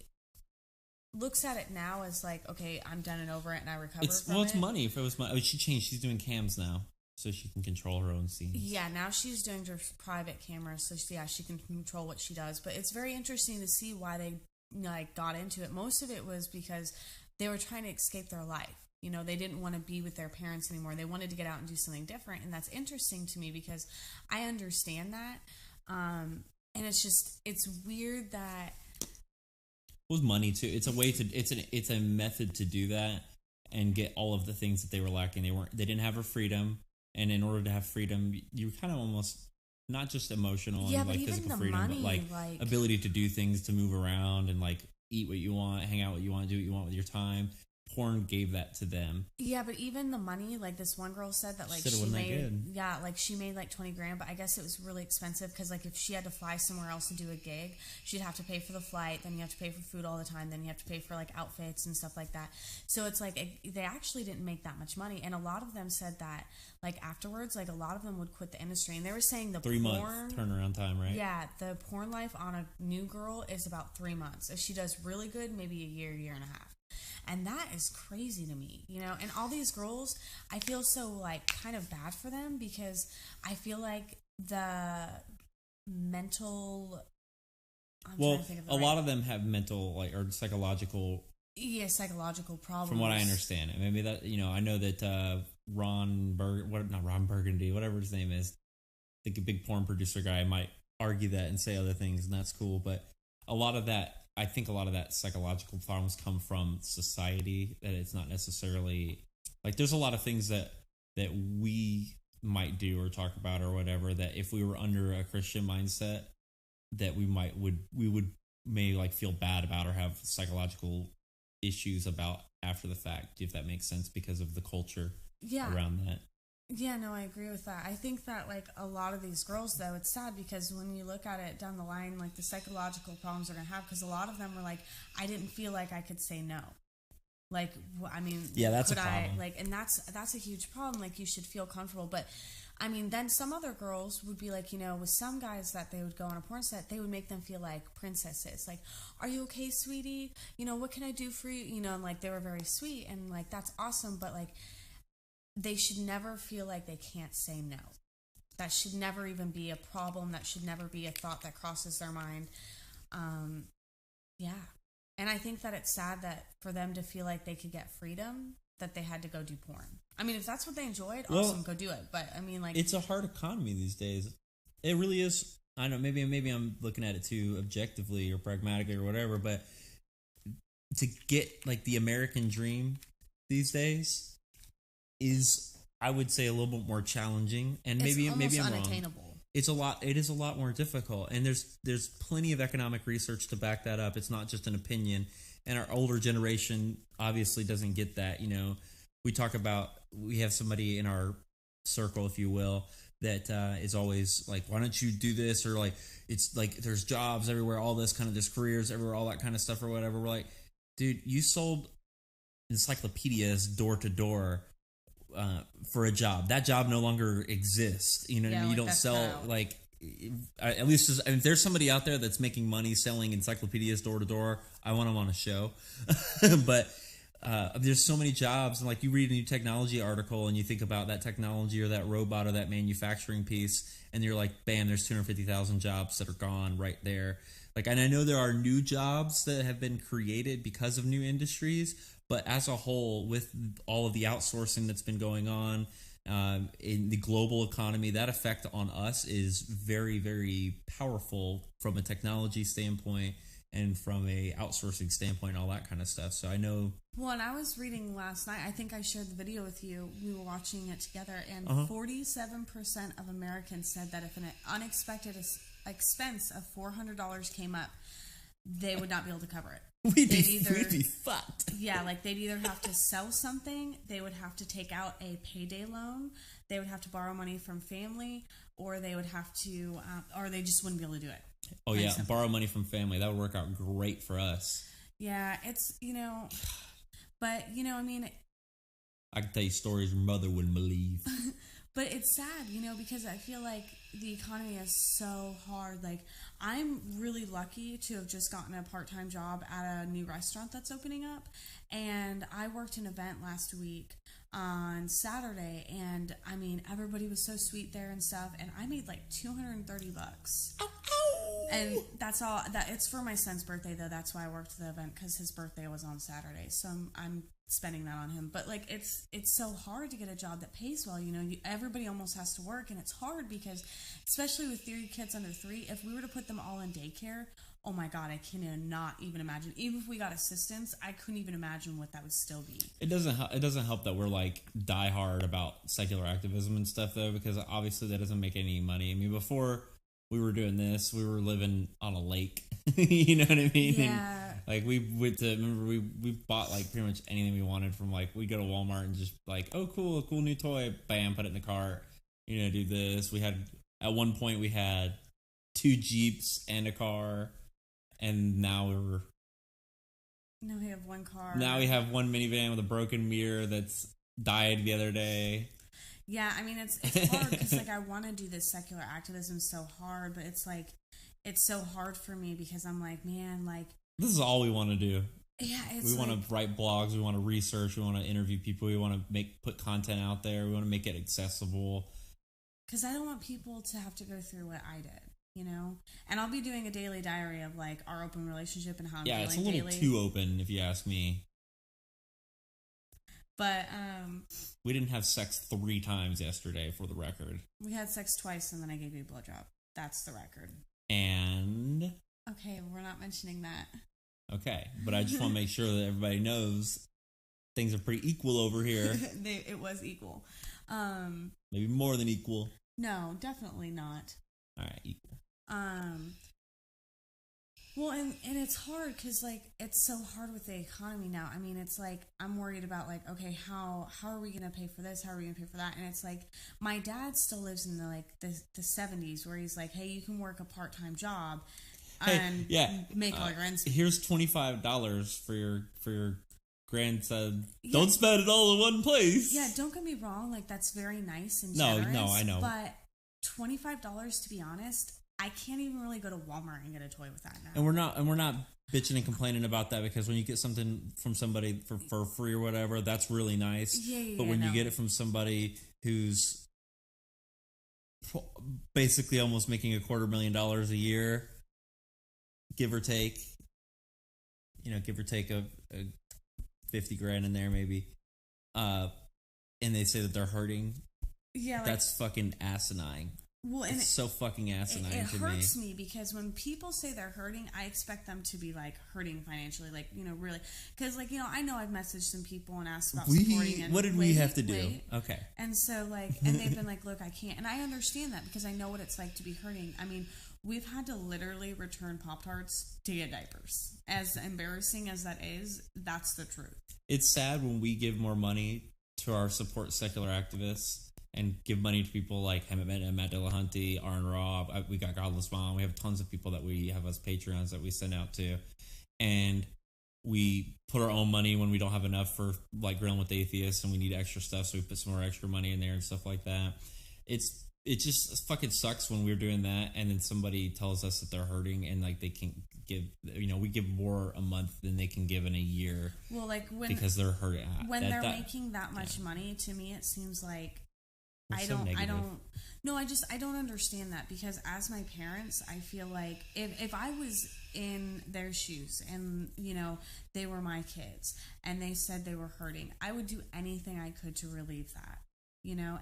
looks at it now as like, okay, I'm done and over it, and I recovered. It's money. If it was money, she changed. She's doing cams now, so she can control her own scenes. Yeah, now she's doing her private camera, so she can control what she does. But it's very interesting to see why they like got into it. Most of it was because they were trying to escape their life. They didn't want to be with their parents anymore. They wanted to get out and do something different, and that's interesting to me because I understand that. And it's weird that it was money too. It's a way to it's a method to do that and get all of the things that they were lacking. They didn't have her freedom. And in order to have freedom, you're kind of almost not just emotional and like physical freedom, but like ability to do things, to move around and like eat what you want, hang out what you want, do what you want with your time. Porn gave that to them. Yeah, but even the money, like this one girl said that like she made like 20 grand, but I guess it was really expensive because like if she had to fly somewhere else and do a gig, she'd have to pay for the flight, then you have to pay for food all the time, then you have to pay for like outfits and stuff like that. So it's like they actually didn't make that much money, and a lot of them said that like afterwards, like a lot of them would quit the industry, and they were saying the 3-month turnaround time, right? Yeah, the porn life on a new girl is about 3 months. If she does really good, maybe a year and a half. And that is crazy to me, and all these girls, I feel so like kind of bad for them because I feel like the mental, a lot of them have mental like or psychological problems. From what I understand, and maybe that I know that Ron Burgundy, whatever his name is, I think a big porn producer guy might argue that and say other things, and that's cool. But I think a lot of that psychological problems come from society. That it's not necessarily like there's a lot of things that we might do or talk about or whatever that if we were under a Christian mindset that we would maybe like feel bad about or have psychological issues about after the fact, if that makes sense, because of the culture around that. Yeah, no, I agree with that. I think that, like, a lot of these girls, though, it's sad because when you look at it down the line, like, the psychological problems they're going to have, because a lot of them were like, I didn't feel like I could say no. Like, I mean, yeah, that's a problem. And that's a huge problem. Like, you should feel comfortable. But, I mean, then some other girls would be like, with some guys that they would go on a porn set, they would make them feel like princesses. Like, are you okay, sweetie? What can I do for you? And, like, they were very sweet, and, like, that's awesome. But, like, they should never feel like they can't say no. That should never even be a problem. That should never be a thought that crosses their mind. Yeah. And I think that it's sad that for them to feel like they could get freedom, that they had to go do porn. I mean, if that's what they enjoyed, awesome, go do it. But I mean, like, it's a hard economy these days. It really is. I don't know. Maybe I'm looking at it too objectively or pragmatically or whatever. But to get like the American dream these days is, I would say, a little bit more challenging, and maybe I'm unattainable. Wrong. It is a lot more difficult, and there's plenty of economic research to back that up. It's not just an opinion, and our older generation obviously doesn't get that. We have somebody in our circle, if you will, that is always like, why don't you do this? Or like, it's like there's jobs everywhere, all this kind of just careers everywhere, all that kind of stuff or whatever. We're like, dude, you sold encyclopedias door to door for a job. That job no longer exists. You know what I mean? You don't sell like, at least if there's somebody out there that's making money selling encyclopedias door to door, I want them on a show. But there's so many jobs, and like you read a new technology article and you think about that technology or that robot or that manufacturing piece, and you're like, bam, there's 250,000 jobs that are gone right there. Like, and I know there are new jobs that have been created because of new industries, but as a whole, with all of the outsourcing that's been going on in the global economy, that effect on us is very, very powerful from a technology standpoint and from a outsourcing standpoint, all that kind of stuff. So I know. Well, and I was reading last night, I think I shared the video with you. We were watching it together, and 47% of Americans said that if an unexpected expense of $400 came up, they would not be able to cover it. We'd be fucked. Yeah, like they'd either have to sell something, they would have to take out a payday loan, they would have to borrow money from family, or they would have to, or they just wouldn't be able to do it. Oh, yeah, borrow money from family. That would work out great for us. Yeah, it's, but, I mean. I can tell you stories your mother wouldn't believe. But it's sad, because I feel like the economy is so hard. Like, I'm really lucky to have just gotten a part-time job at a new restaurant that's opening up. And I worked an event last week on Saturday, and I mean, everybody was so sweet there and stuff, and I made like $230. And that's all. It's for my son's birthday, though. That's why I worked the event, because his birthday was on Saturday. So I'm spending that on him. But like, it's so hard to get a job that pays well. Everybody almost has to work, and it's hard because, especially with 3 kids under 3, if we were to put them all in daycare, oh my God, I cannot even imagine. Even if we got assistance, I couldn't even imagine what that would still be. It doesn't help that we're like diehard about secular activism and stuff, though, because obviously that doesn't make any money. I mean, before we were doing this, we were living on a lake. You know what I mean? Yeah. And, like, we went to, remember, we bought like pretty much anything we wanted from, like, we'd go to Walmart and just like, oh, cool, a cool new toy, bam, put it in the cart, do this. At one point we had 2 Jeeps and a car, and now we have 1 car. Now we have 1 minivan with a broken mirror that's died the other day. Yeah, I mean, it's hard because, like, I want to do this secular activism so hard, but it's, like, it's so hard for me because I'm like, man, like. This is all we want to do. Yeah, we want to write blogs, we want to research, we want to interview people, we want to put content out there, we want to make it accessible. Because I don't want people to have to go through what I did, And I'll be doing a daily diary of, like, our open relationship and how I'm feeling daily. Yeah, it's a little too open, if you ask me. But, we didn't have sex 3 times yesterday, for the record. We had sex twice, and then I gave you a blowjob. That's the record. And? Okay, we're not mentioning that. Okay, but I just want to make sure that everybody knows things are pretty equal over here. It was equal. Maybe more than equal. No, definitely not. All right, equal. Well, and it's hard because, like, it's so hard with the economy now. I mean, it's like, I'm worried about, like, okay, how are we going to pay for this? How are we going to pay for that? And it's like, my dad still lives in the 70s where he's like, hey, you can work a part-time job and make all your ends. Here's $25 for your grandson. Yeah. Don't spend it all in one place. Yeah, don't get me wrong. Like, that's very nice and generous. No, I know. But $25, to be honest, I can't even really go to Walmart and get a toy with that now. And we're not bitching and complaining about that, because when you get something from somebody for free or whatever, that's really nice. Yeah, but when you get it from somebody who's basically almost making $250,000 a year, give or take a 50 grand in there maybe, and they say that they're hurting, that's fucking asinine. Well, and it's so fucking asinine to me. It hurts me because when people say they're hurting, I expect them to be, like, hurting financially, like, really. Because, like, I know I've messaged some people and asked about supporting. And what did we have to do? Okay. And so, like, and they've been like, look, I can't. And I understand that because I know what it's like to be hurting. I mean, we've had to literally return Pop-Tarts to get diapers. As embarrassing as that is, that's the truth. It's sad when we give more money to our support secular activists and give money to people like Matt Dillahunty, Aaron Robb. We got Godless Mom. We have tons of people that we have as Patreons that we send out to. And we put our own money when we don't have enough for, like, Grilling with Atheists, and we need extra stuff, so we put some more extra money in there and stuff like that. It just fucking sucks when we're doing that, and then somebody tells us that they're hurting and, like, they give, we give more a month than they can give in a year. Well, like because they're hurting. When they're making that much money, to me, it seems like I don't understand that, because as my parents, I feel like if I was in their shoes and, they were my kids and they said they were hurting, I would do anything I could to relieve that,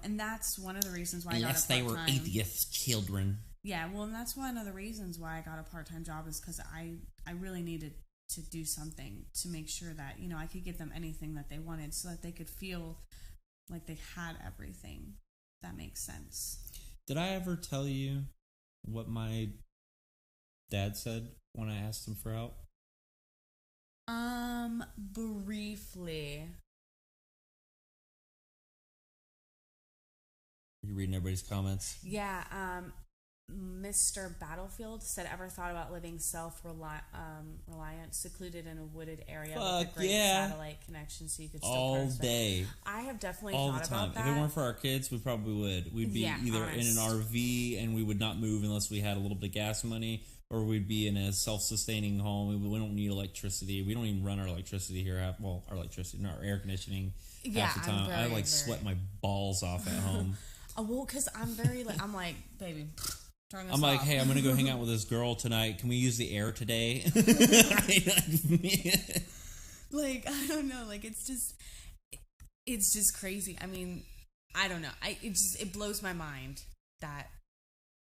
and that's one of the reasons why unless I got a part-time. They were atheist children. Yeah, well, and that's one of the reasons why I got a part-time job, is because I really needed to do something to make sure that, I could give them anything that they wanted so that they could feel like they had everything. That makes sense. Did I ever tell you what my dad said when I asked him for help? Briefly. You reading everybody's comments? Yeah, Mr. Battlefield said, ever thought about living self-reliant, secluded in a wooded area with a great satellite connection so you could still all day. I have definitely all thought the time. about that. If it weren't for our kids, we probably would. We'd be either in an RV and we would not move unless we had a little bit of gas money, or we'd be in a self-sustaining home. We don't need electricity. We don't even run our electricity here. Our electricity, not our air conditioning. Half the time, I sweat my balls off at home. Well, because I'm very I'm like, baby, turn this I'm like, off. hey, I'm gonna go hang out with this girl tonight. Can we use the air today? Like, I don't know. Like, it's just crazy. I mean, I don't know. It blows my mind that,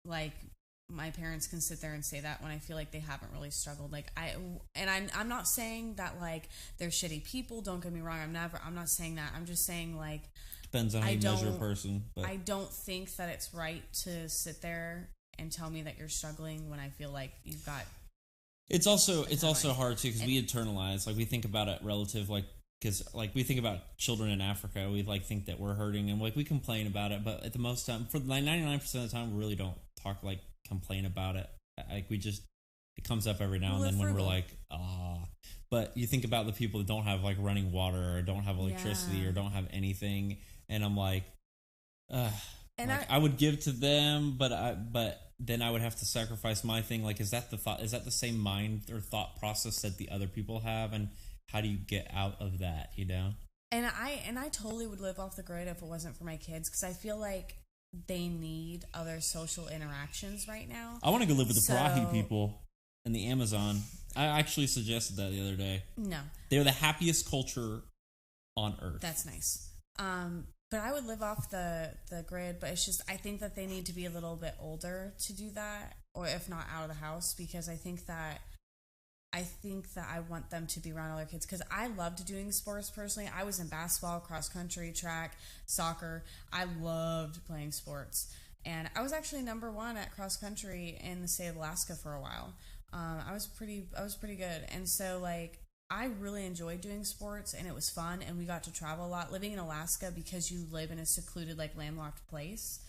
like, my parents can sit there and say that when I feel like they haven't really struggled. Like, I'm not saying that, like, they're shitty people. Don't get me wrong. I'm not saying that. I'm just saying, like, depends on how you measure a person. But I don't think that it's right to sit there and tell me that you're struggling when I feel like you've got. It's also hard too, because we internalize, like, we think about it relative, like, because, like, we think about children in Africa, we, like, think that we're hurting, and, like, we complain about it, but at the most time, for 99% of the time, we really don't complain about it. Like, it comes up every now and then when we're like, but you think about the people that don't have, like, running water, or don't have electricity, or don't have anything, and I'm like, I would give to them, but then I would have to sacrifice my thing. Like, is that the same mind or thought process that the other people have, and how do you get out of that, And I totally would live off the grid if it wasn't for my kids, because I feel like they need other social interactions right now. I want to go live with the Parahi people in the Amazon. I actually suggested that the other day. No. They're the happiest culture on earth. That's nice. But I would live off the grid, but it's just, I think that they need to be a little bit older to do that, or if not out of the house, because I think that I want them to be around other kids, because I loved doing sports personally. I was in basketball, cross country, track, soccer. I loved playing sports, and I was actually number 1 at cross country in the state of Alaska for a while. I was pretty good, and so, like, I really enjoyed doing sports, and it was fun, and we got to travel a lot. Living in Alaska, because you live in a secluded, like, landlocked place,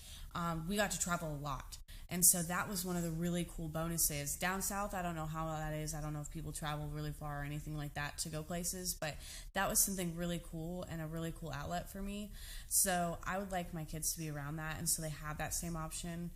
we got to travel a lot. And so that was one of the really cool bonuses. Down south, I don't know how that is. I don't know if people travel really far or anything like that to go places, but that was something really cool and a really cool outlet for me. So I would like my kids to be around that, and so they have that same option.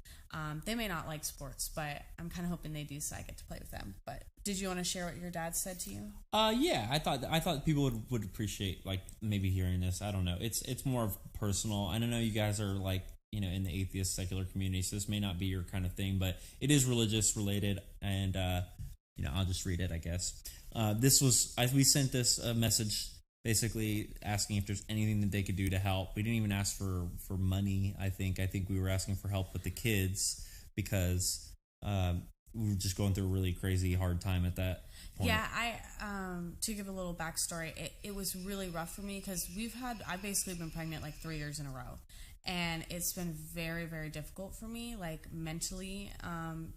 They may not like sports, but I'm kind of hoping they do, so I get to play with them. But did you want to share what your dad said to you? Yeah, I thought people would appreciate, like, maybe hearing this. I don't know. It's more of personal. I don't know, you guys are, like, in the atheist secular community, so this may not be your kind of thing, but it is religious related, and I'll just read it, I guess. We sent this message basically asking if there's anything that they could do to help. We didn't even ask for money. I think we were asking for help with the kids, because we were just going through a really crazy hard time at that point. Yeah, to give a little backstory, it was really rough for me, because I've basically been pregnant like 3 years in a row. And it's been very, very difficult for me, like, mentally,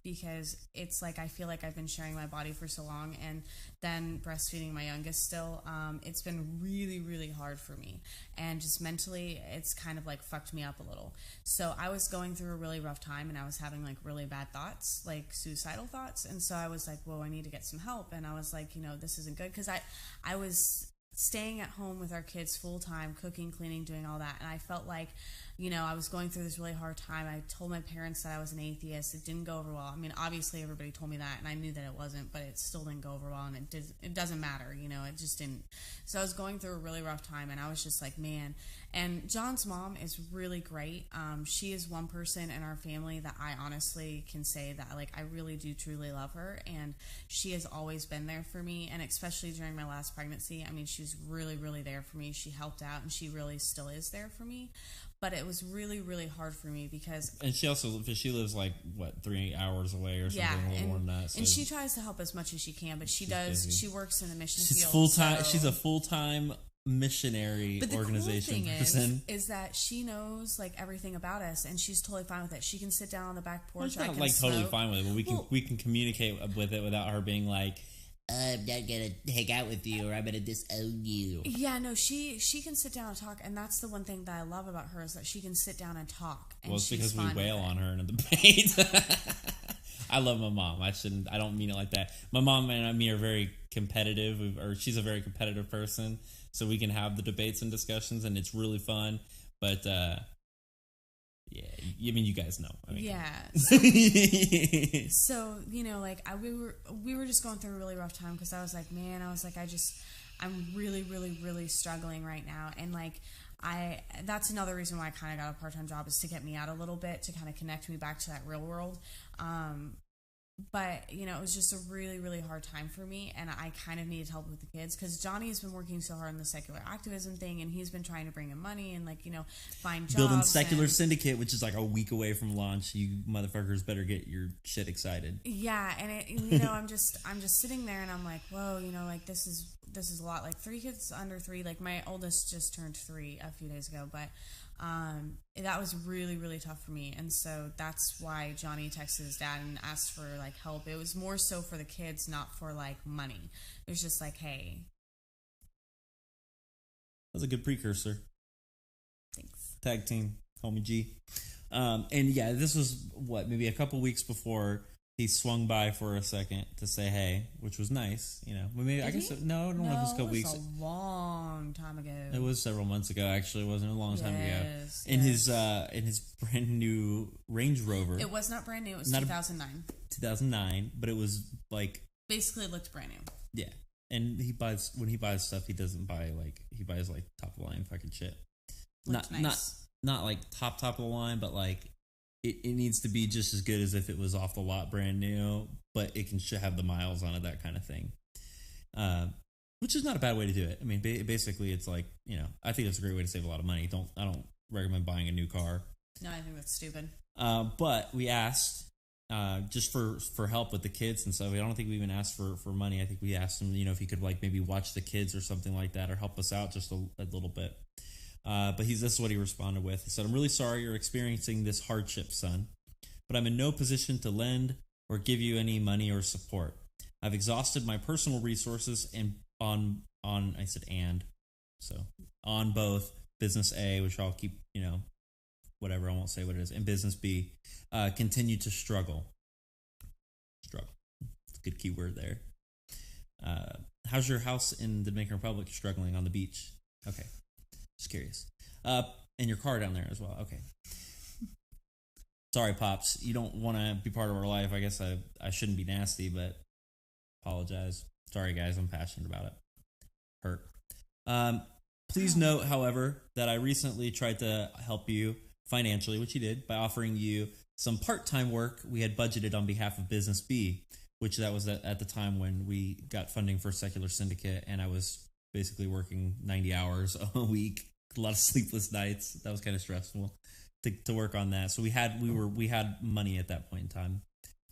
because it's like I feel like I've been sharing my body for so long, and then breastfeeding my youngest still. It's been really, really hard for me, and just mentally, it's kind of like fucked me up a little. So I was going through a really rough time, and I was having, like, really bad thoughts, like suicidal thoughts, and so I was like, well, I need to get some help. And I was like, this isn't good, because I was staying at home with our kids full time, cooking, cleaning, doing all that. And I felt like, I was going through this really hard time. I told my parents that I was an atheist. It didn't go over well. I mean, obviously everybody told me that, and I knew that it wasn't, but it still didn't go over well, and it doesn't matter, it just didn't. So I was going through a really rough time, and I was just like, man. And John's mom is really great. She is one person in our family that I honestly can say that, like, I really do truly love her, and she has always been there for me, and especially during my last pregnancy. I mean, she was really, really there for me. She helped out, and she really still is there for me. But it was really, really hard for me because... And she lives like, 3 hours away or something, a little more than that. So. And she tries to help as much as she can, but she works in the mission field. Full-time. She's a full-time missionary organization person. Is that she knows, like, everything about us, and she's totally fine with it. She can sit down on the back porch. Well, she's not, totally fine with it, but we can communicate with it without her being like... I'm not gonna hang out with you, or I'm gonna disown you. Yeah, no, she can sit down and talk, and that's the one thing that I love about her is that she can sit down and talk. And it's because we wail on her in the debate. I love my mom. I don't mean it like that. My mom and me are very competitive, or she's a very competitive person, so we can have the debates and discussions, and it's really fun. But yeah, I mean, you guys know. I mean, yeah. So we were just going through a really rough time because I was like, I'm really, really, really struggling right now, and that's another reason why I kind of got a part-time job, is to get me out a little bit, to kind of connect me back to that real world. But, it was just a really, really hard time for me, and I kind of needed help with the kids because Jonny has been working so hard on the secular activism thing, and he's been trying to bring in money and, find jobs. Building Secular Syndicate, which is a week away from launch. You motherfuckers better get your shit excited. Yeah, and I'm just sitting there, and I'm like, whoa, this is a lot. 3 kids under 3. My oldest just turned 3 a few days ago, but that was really, really tough for me, and so that's why Jonny texted his dad and asked for help. It was more so for the kids, not for money. It was just hey. That's a good precursor. Thanks. Tag team, homie G. And yeah, this was maybe a couple weeks before he swung by for a second to say hey, which was nice, Maybe I don't know if it was a couple weeks. It was a long time ago. It was several months ago, actually. It wasn't a long time ago. Yes. In his brand new Range Rover. It was not brand new. It was 2009. 2009, but it was basically it looked brand new. Yeah, and when he buys stuff, he doesn't buy he buys top of the line fucking shit. Looked nice. Not top of the line, but it needs to be just as good as if it was off the lot brand new, but it should have the miles on it, that kind of thing. Which is not a bad way to do it. I mean, basically, it's I think it's a great way to save a lot of money. I don't recommend buying a new car. No, I think that's stupid. But we asked just for help with the kids and stuff. I don't think we even asked for money. I think we asked him, if he could maybe watch the kids or something like that, or help us out just a little bit. But this is what he responded with. He said, "I'm really sorry you're experiencing this hardship, son, but I'm in no position to lend or give you any money or support. I've exhausted my personal resources and on both business A, which I'll keep, whatever, I won't say what it is, and business B, continue to struggle. Struggle. It's a good keyword there. How's your house in the Dominican Republic struggling on the beach? Okay. Just curious. And your car down there as well. Okay. Sorry, Pops. You don't want to be part of our life. I guess I shouldn't be nasty, but apologize. Sorry, guys. I'm passionate about it. Hurt. Please note, however, that I recently tried to help you financially, which you did, by offering you some part-time work we had budgeted on behalf of Business B, which that was at the time when we got funding for Secular Syndicate, and I was basically working 90 hours a week, a lot of sleepless nights. That was kind of stressful to work on that. So we had money at that point in time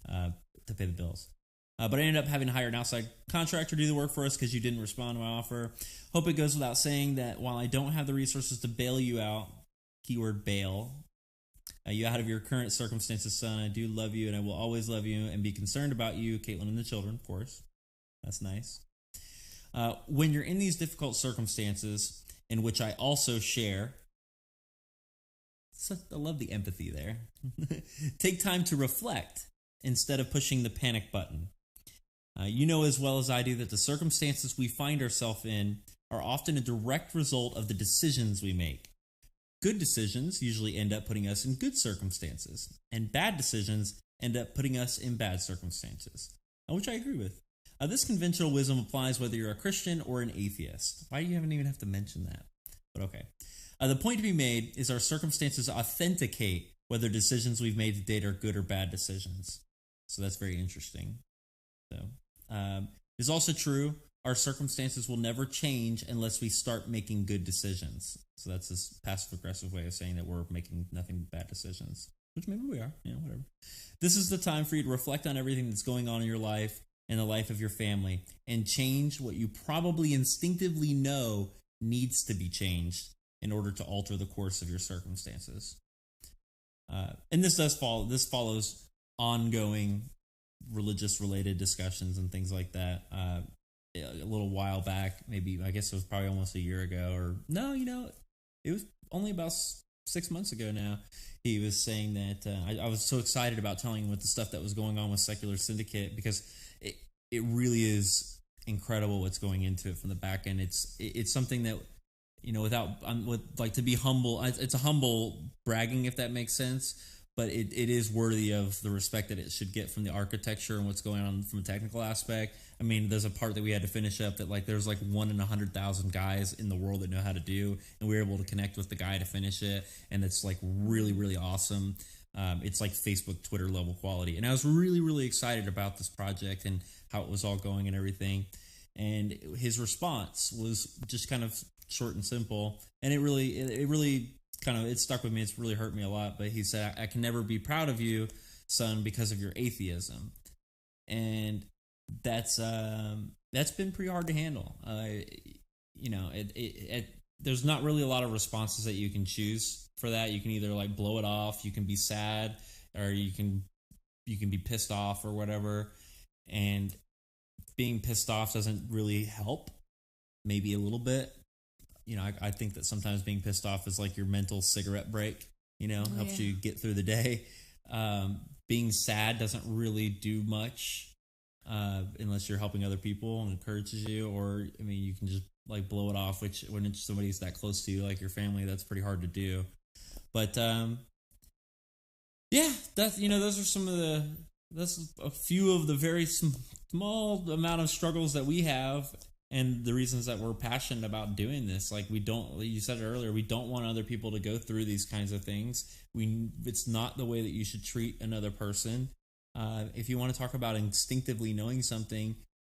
to pay the bills. But I ended up having to hire an outside contractor to do the work for us because you didn't respond to my offer. Hope it goes without saying that while I don't have the resources to bail you out, keyword bail, you out of your current circumstances, son, I do love you and I will always love you and be concerned about you, Caitlin and the children, of course. That's nice. When you're in these difficult circumstances, in which I also share, I love the empathy there, take time to reflect instead of pushing the panic button. You know as well as I do that the circumstances we find ourselves in are often a direct result of the decisions we make. Good decisions usually end up putting us in good circumstances, and bad decisions end up putting us in bad circumstances, which I agree with. This conventional wisdom applies whether you're a Christian or an atheist. Why do you even have to mention that? But okay. The point to be made is our circumstances authenticate whether decisions we've made to date are good or bad decisions. So that's very interesting. So it's also true our circumstances will never change unless we start making good decisions. So that's this passive-aggressive way of saying that we're making nothing but bad decisions, which maybe we are, whatever. This is the time for you to reflect on everything that's going on in your life and the life of your family and change what you probably instinctively know needs to be changed in order to alter the course of your circumstances. And this follows ongoing religious-related discussions and things like that. A little while back, maybe, I guess it was probably almost a year ago, or no, it was only about 6 months ago now. He was saying that I was so excited about telling him what the stuff that was going on with Secular Syndicate, because it really is incredible what's going into it from the back end. It's something that, to be humble, it's a humble bragging, if that makes sense, but it is worthy of the respect that it should get from the architecture and what's going on from a technical aspect. I mean, there's a part that we had to finish up that there's 1 in 100,000 guys in the world that know how to do, and we were able to connect with the guy to finish it, and it's really, really awesome. It's like Facebook, Twitter level quality, and I was really, really excited about this project and how it was all going and everything. And his response was just kind of short and simple, and it really it stuck with me. It's really hurt me a lot. But he said, "I can never be proud of you, son, because of your atheism," and that's been pretty hard to handle. There's not really a lot of responses that you can choose for that. You can either blow it off, you can be sad, or you can be pissed off or whatever. And being pissed off doesn't really help. Maybe a little bit. I think that sometimes being pissed off is like your mental cigarette break. Helps you get through the day. Being sad doesn't really do much. Unless you're helping other people and encourages you, or you can just blow it off, which when it's somebody's that close to you, like your family, that's pretty hard to do. But that's a few of the very small amount of struggles that we have, and the reasons that we're passionate about doing this. You said it earlier, we don't want other people to go through these kinds of things. It's not the way that you should treat another person. If you want to talk about instinctively knowing something,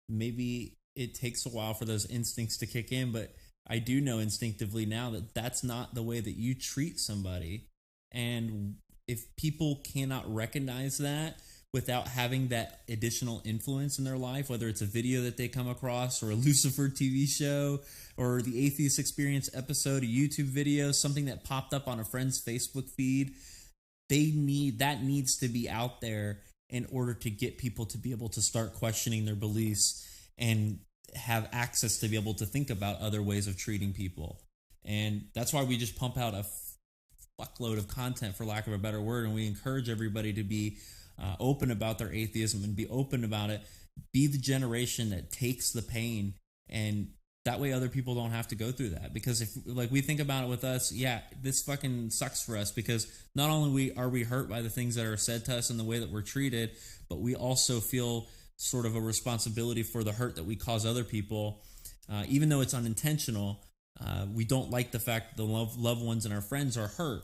maybe it takes a while for those instincts to kick in, but I do know instinctively now that that's not the way that you treat somebody. And if people cannot recognize that without having that additional influence in their life, whether it's a video that they come across or a Lucifer TV show or the Atheist Experience episode, a YouTube video, something that popped up on a friend's Facebook feed, that needs to be out there in order to get people to be able to start questioning their beliefs and have access to be able to think about other ways of treating people. And that's why we just pump out a fuckload of content, for lack of a better word, and we encourage everybody to be open about their atheism and be open about it. Be the generation that takes the pain, and that way other people don't have to go through that. Because if we think about it with us, this fucking sucks for us, because not only are we hurt by the things that are said to us and the way that we're treated, but we also feel sort of a responsibility for the hurt that we cause other people, even though it's unintentional. We don't like the fact that the loved ones and our friends are hurt.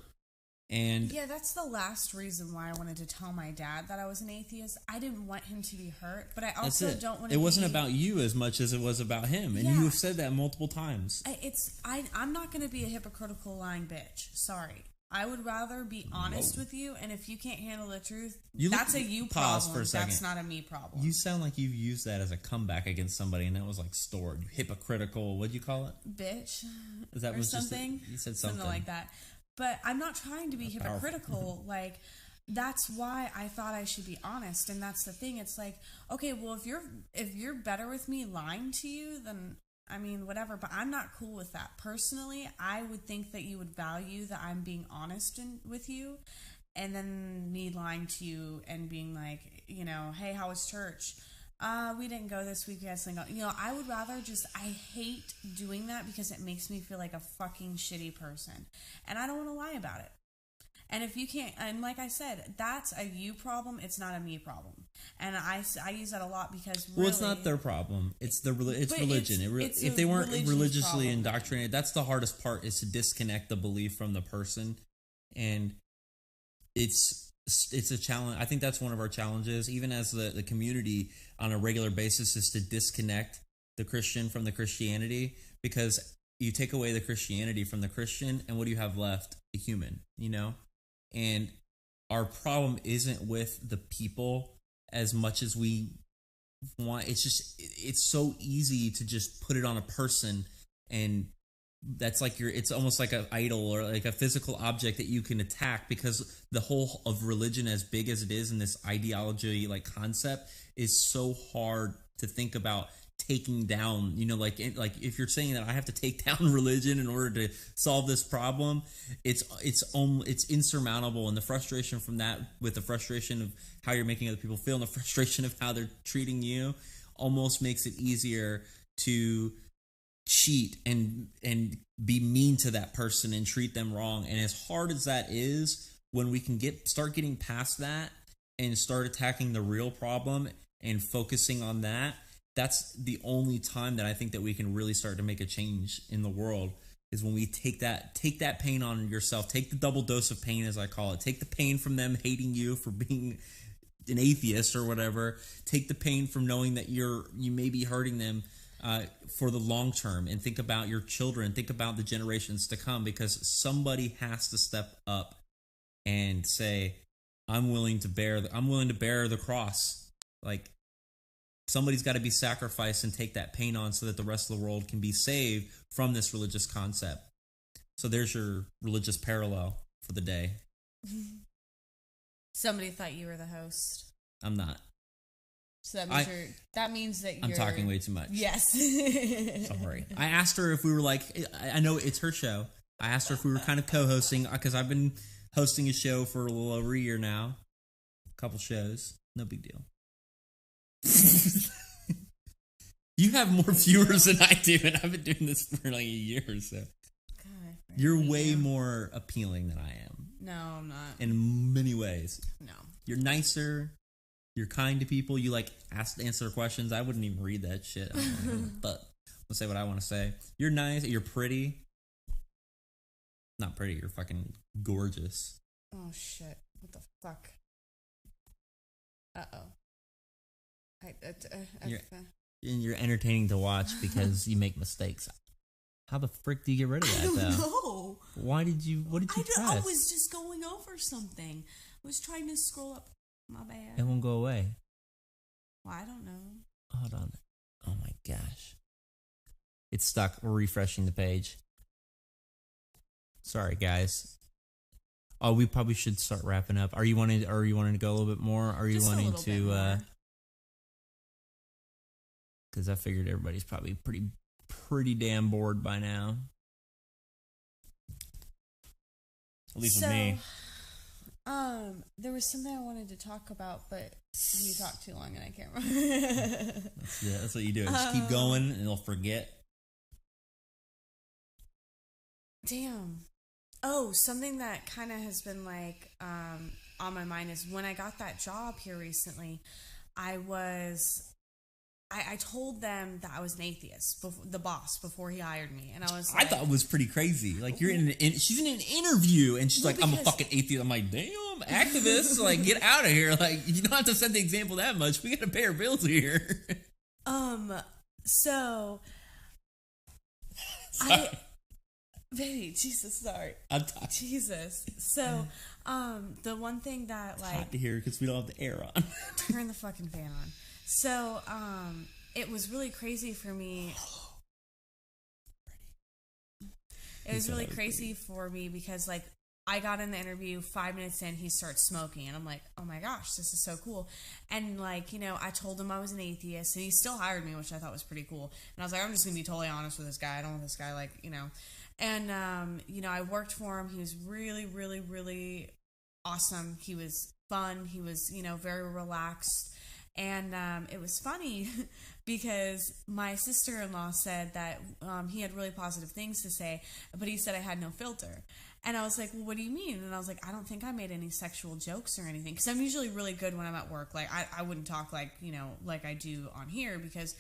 And that's the last reason why I wanted to tell my dad that I was an atheist. I didn't want him to be hurt, but I also don't want to. It wasn't about you as much as it was about him, and you have said that multiple times. I'm not going to be a hypocritical lying bitch. Sorry. I would rather be honest with you, and if you can't handle the truth, that's a you problem. For a second. That's not a me problem. You sound like you've used that as a comeback against somebody, and that was stored. Hypocritical. What'd you call it? Bitch. Is that or was something? You said something like that. But I'm not trying to be hypocritical. That's why I thought I should be honest, and that's the thing. It's okay, well, if you're better with me lying to you, then whatever. But I'm not cool with that. Personally, I would think that you would value that I'm being honest with you, and then me lying to you and being hey, how was church? We didn't go this week. We had something going. You know, I would rather I hate doing that because it makes me feel like a fucking shitty person. And I don't want to lie about it. And if you can't, and like I said, that's a you problem. It's not a me problem. And I use that a lot because really, well, it's not their problem. It's religion. If they weren't religiously problem. Indoctrinated, that's the hardest part, is to disconnect the belief from the person. And it's a challenge. I think that's one of our challenges, even as the community on a regular basis, is to disconnect the Christian from the Christianity, because you take away the Christianity from the Christian, and what do you have left? A human, you know? And our problem isn't with the people as much as we want. It's so easy to just put it on a person, and that's like it's almost like an idol or like a physical object that you can attack, because the whole of religion, as big as it is, and this ideology like concept, is so hard to think about taking down. You know, like if you're saying that I have to take down religion in order to solve this problem, it's insurmountable. And the frustration from that, with the frustration of how you're making other people feel, and the frustration of how they're treating you, almost makes it easier to cheat and be mean to that person and treat them wrong. And as hard as that is, when we can start getting past that and start attacking the real problem and focusing on that, that's the only time that I think that we can really start to make a change in the world, is when we take that pain on yourself, take the double dose of pain, as I call it. Take the pain from them hating you for being an atheist or whatever. Take the pain from knowing that you may be hurting them for the long term, and think about your children, think about the generations to come, because somebody has to step up and say, I'm willing to bear the cross. Like, somebody's got to be sacrificed and take that pain on so that the rest of the world can be saved from this religious concept. So there's your religious parallel for the day. Somebody thought you were the host. I'm not. So that means that I'm talking way too much. Yes. Sorry. I asked her if we were I know it's her show. I asked her if we were kind of co-hosting, because I've been hosting a show for a little over a year now. A couple shows. No big deal. You have more viewers than I do, and I've been doing this for like a year or so. God, you're way more appealing than I am. No, I'm not. In many ways. No. You're nicer. You're kind to people. You answer questions. I wouldn't even read that shit. But I'll say what I want to say. You're nice. You're pretty. Not pretty. You're fucking gorgeous. Oh shit! What the fuck? Uh-oh. You're entertaining to watch because you make mistakes. How the frick do you get rid of that, though? I don't know. What did you press? I was just going over something. I was trying to scroll up. My bad. It won't go away. Well, I don't know. Hold on. Oh my gosh. It's stuck. We're refreshing the page. Sorry, guys. Oh, we probably should start wrapping up. Are you wanting to go a little bit more? Are you just wanting to because I figured everybody's probably pretty damn bored by now. At least with me. There was something I wanted to talk about, but you talked too long and I can't remember. That's what you do. Just keep going and they'll forget. Damn. Oh, something that kind of has been on my mind is when I got that job here recently, I told them that I was an atheist, the boss, before he hired me, and I was like, I thought it was pretty crazy. Like, she's in an interview, and she's like, I'm a fucking atheist. I'm like, damn, activist, like, get out of here. Like, you don't have to set the example that much. We got to pay our bills here. So, baby, Jesus, sorry. I'm talking. Jesus. So, the one thing that, it's hot to hear because we don't have the air on. Turn the fucking fan on. So, it was really crazy for me. It was really crazy for me because, like, I got in the interview 5 minutes in, he starts smoking, and I'm like, oh my gosh, this is so cool. And, like, you know, I told him I was an atheist, and he still hired me, which I thought was pretty cool. And I was like, I'm just going to be totally honest with this guy. I don't want this guy, like, you know. And, you know, I worked for him. He was really, really, really awesome. He was fun. He was, you know, very relaxed. And it was funny because my sister-in-law said that he had really positive things to say, but he said I had no filter. And I was like, well, what do you mean? And I was like, I don't think I made any sexual jokes or anything. Because I'm usually really good when I'm at work. Like, I wouldn't talk like, like I do on here because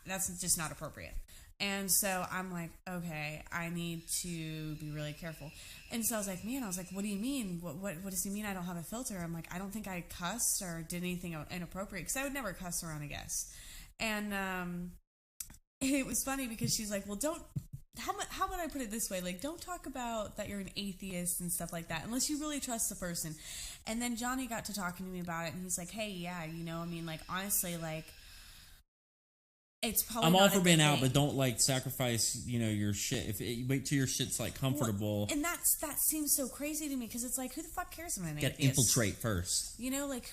that's just not appropriate. And so I'm like, okay, I need to be really careful. And so I was like, what do you mean? What does he mean I don't have a filter? I'm like, I don't think I cussed or did anything inappropriate. Because I would never cuss around a guest. And it was funny because she's like, well, how would I put it this way? Like, don't talk about that you're an atheist and stuff like that unless you really trust the person. And then Jonny got to talking to me about it, and he's like, hey, yeah, like, honestly, like, it's probably I'm all not for a being good out, thing. but don't, like, sacrifice, your shit. Wait till your shit's, like, comfortable. Well, and that seems so crazy to me because it's like, who the fuck cares if I'm an Get atheist? infiltrate first. Like,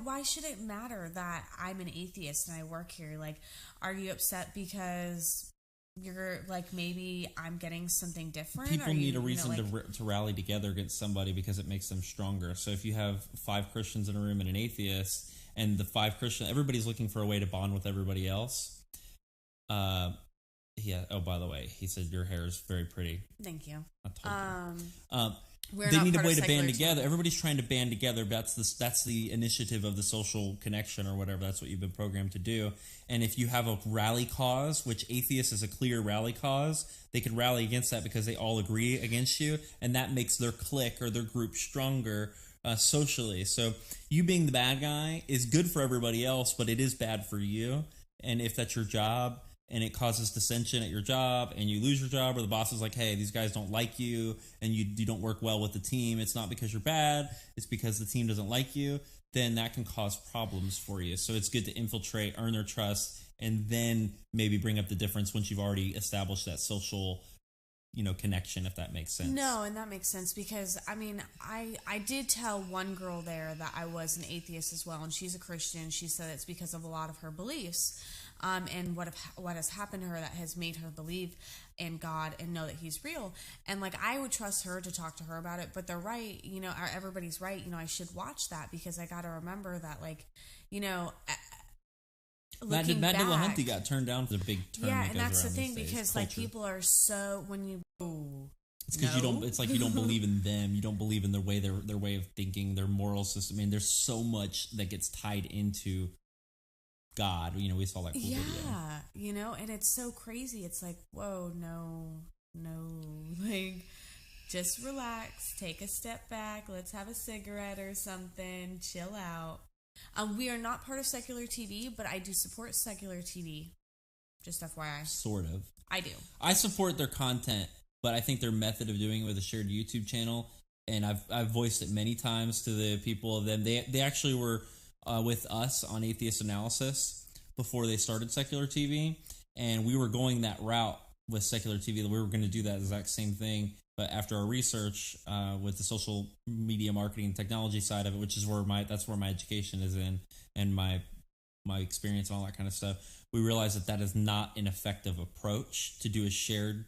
why should it matter that I'm an atheist and I work here? Like, are you upset because you're like, maybe I'm getting something different? People need a reason to rally together against somebody because it makes them stronger. So if you have 5 Christians in a room and an atheist, and the 5 Christians, everybody's looking for a way to bond with everybody else. Yeah. Oh, by the way, he said your hair is very pretty. Thank you. I told you. They need a way to band together. Everybody's trying to band together. That's the initiative of the social connection or whatever. That's what you've been programmed to do. And if you have a rally cause, which atheists is a clear rally cause, they could rally against that because they all agree against you, and that makes their clique or their group stronger socially. So you being the bad guy is good for everybody else, but it is bad for you. And if that's your job, and it causes dissension at your job, and you lose your job, or the boss is like, hey, these guys don't like you, and you don't work well with the team, it's not because you're bad, it's because the team doesn't like you, then that can cause problems for you. So it's good to infiltrate, earn their trust, and then maybe bring up the difference once you've already established that social connection, if that makes sense. No, and that makes sense because, I did tell one girl there that I was an atheist as well, and she's a Christian. She said it's because of a lot of her beliefs. And what has happened to her that has made her believe in God and know that He's real. And like, I would trust her to talk to her about it, but they're right, everybody's right. I should watch that because I got to remember that, like, Matt Dillahunty got turned down for the big term. Yeah, and that's the thing because like people are so it's because you don't. It's like you don't believe in them. You don't believe in their way of thinking, their moral system. There's so much that gets tied into God. We saw that cool video. Yeah, and it's so crazy. It's like, whoa, no, like, just relax, take a step back, let's have a cigarette or something, chill out. We are not part of secular TV, but I do support secular TV. Just FYI. Sort of. I do. I support their content, but I think their method of doing it with a shared YouTube channel, and I've voiced it many times to the people of them. They actually were with us on Atheist Analysis before they started secular TV, and we were going that route with secular TV. We were going to do that exact same thing, but after our research with the social media marketing and technology side of it, which is where that's where my education is in, and my experience and all that kind of stuff, we realized that is not an effective approach to do a shared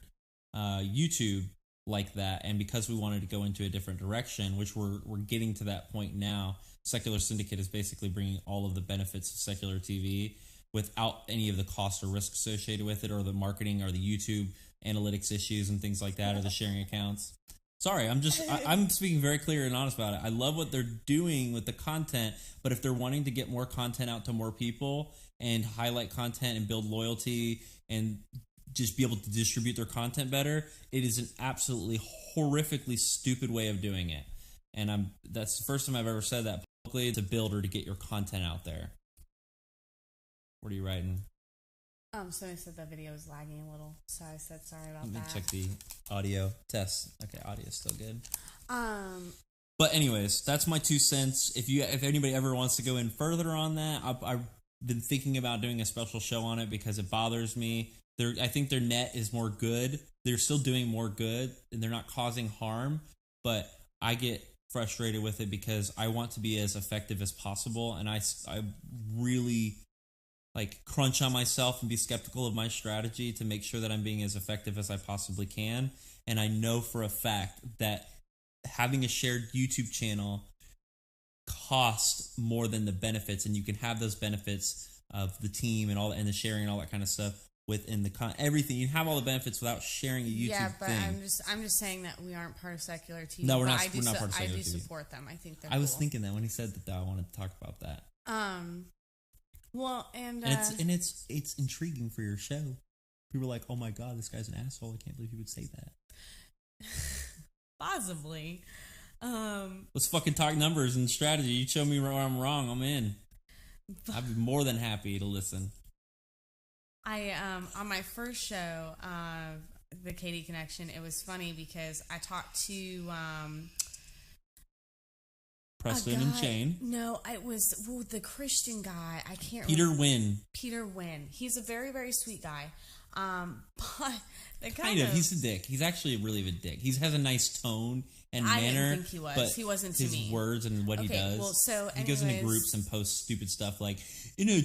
YouTube like that. And because we wanted to go into a different direction, which we're getting to that point now, Secular Syndicate is basically bringing all of the benefits of secular TV without any of the cost or risk associated with it, or the marketing, or the YouTube analytics issues and things like that, or the sharing accounts. Sorry, I'm speaking very clear and honest about it. I love what they're doing with the content, but if they're wanting to get more content out to more people and highlight content and build loyalty and just be able to distribute their content better, it is an absolutely horrifically stupid way of doing it. And that's the first time I've ever said that publicly, to build or to get your content out there. What are you writing? Somebody said the video was lagging a little, so I said sorry about that. Let me check the audio test. Okay, audio's still good. But anyways, that's my 2 cents. If anybody ever wants to go in further on that, I've been thinking about doing a special show on it because it bothers me. I think their net is more good. They're still doing more good, and they're not causing harm. But I get frustrated with it because I want to be as effective as possible, and I really crunch on myself and be skeptical of my strategy to make sure that I'm being as effective as I possibly can. And I know for a fact that having a shared YouTube channel cost more than the benefits, and you can have those benefits of the team and all and the sharing and all that kind of stuff within the everything. You have all the benefits without sharing a YouTube thing. I'm just saying that we aren't part of secular TV. No, we're not part of secular TV. I do support them. I think they're I was thinking that when he said that, I wanted to talk about that. Well, and it's intriguing for your show. People are like, "Oh my god, this guy's an asshole. I can't believe he would say that." Possibly. Let's fucking talk numbers and strategy. You show me where I'm wrong, I'm in. I'd be more than happy to listen. I on my first show, the Catie Connection, it was funny because I talked to Preston and Shane. No, it was the Christian guy. I can't remember. Peter Wynn. He's a very, very sweet guy. But the kind of he's a dick. He's actually really a dick. He has a nice tone and manner. I didn't think he was. But he wasn't to his me. His words and what he does. Well, so he goes into groups and posts stupid stuff like in a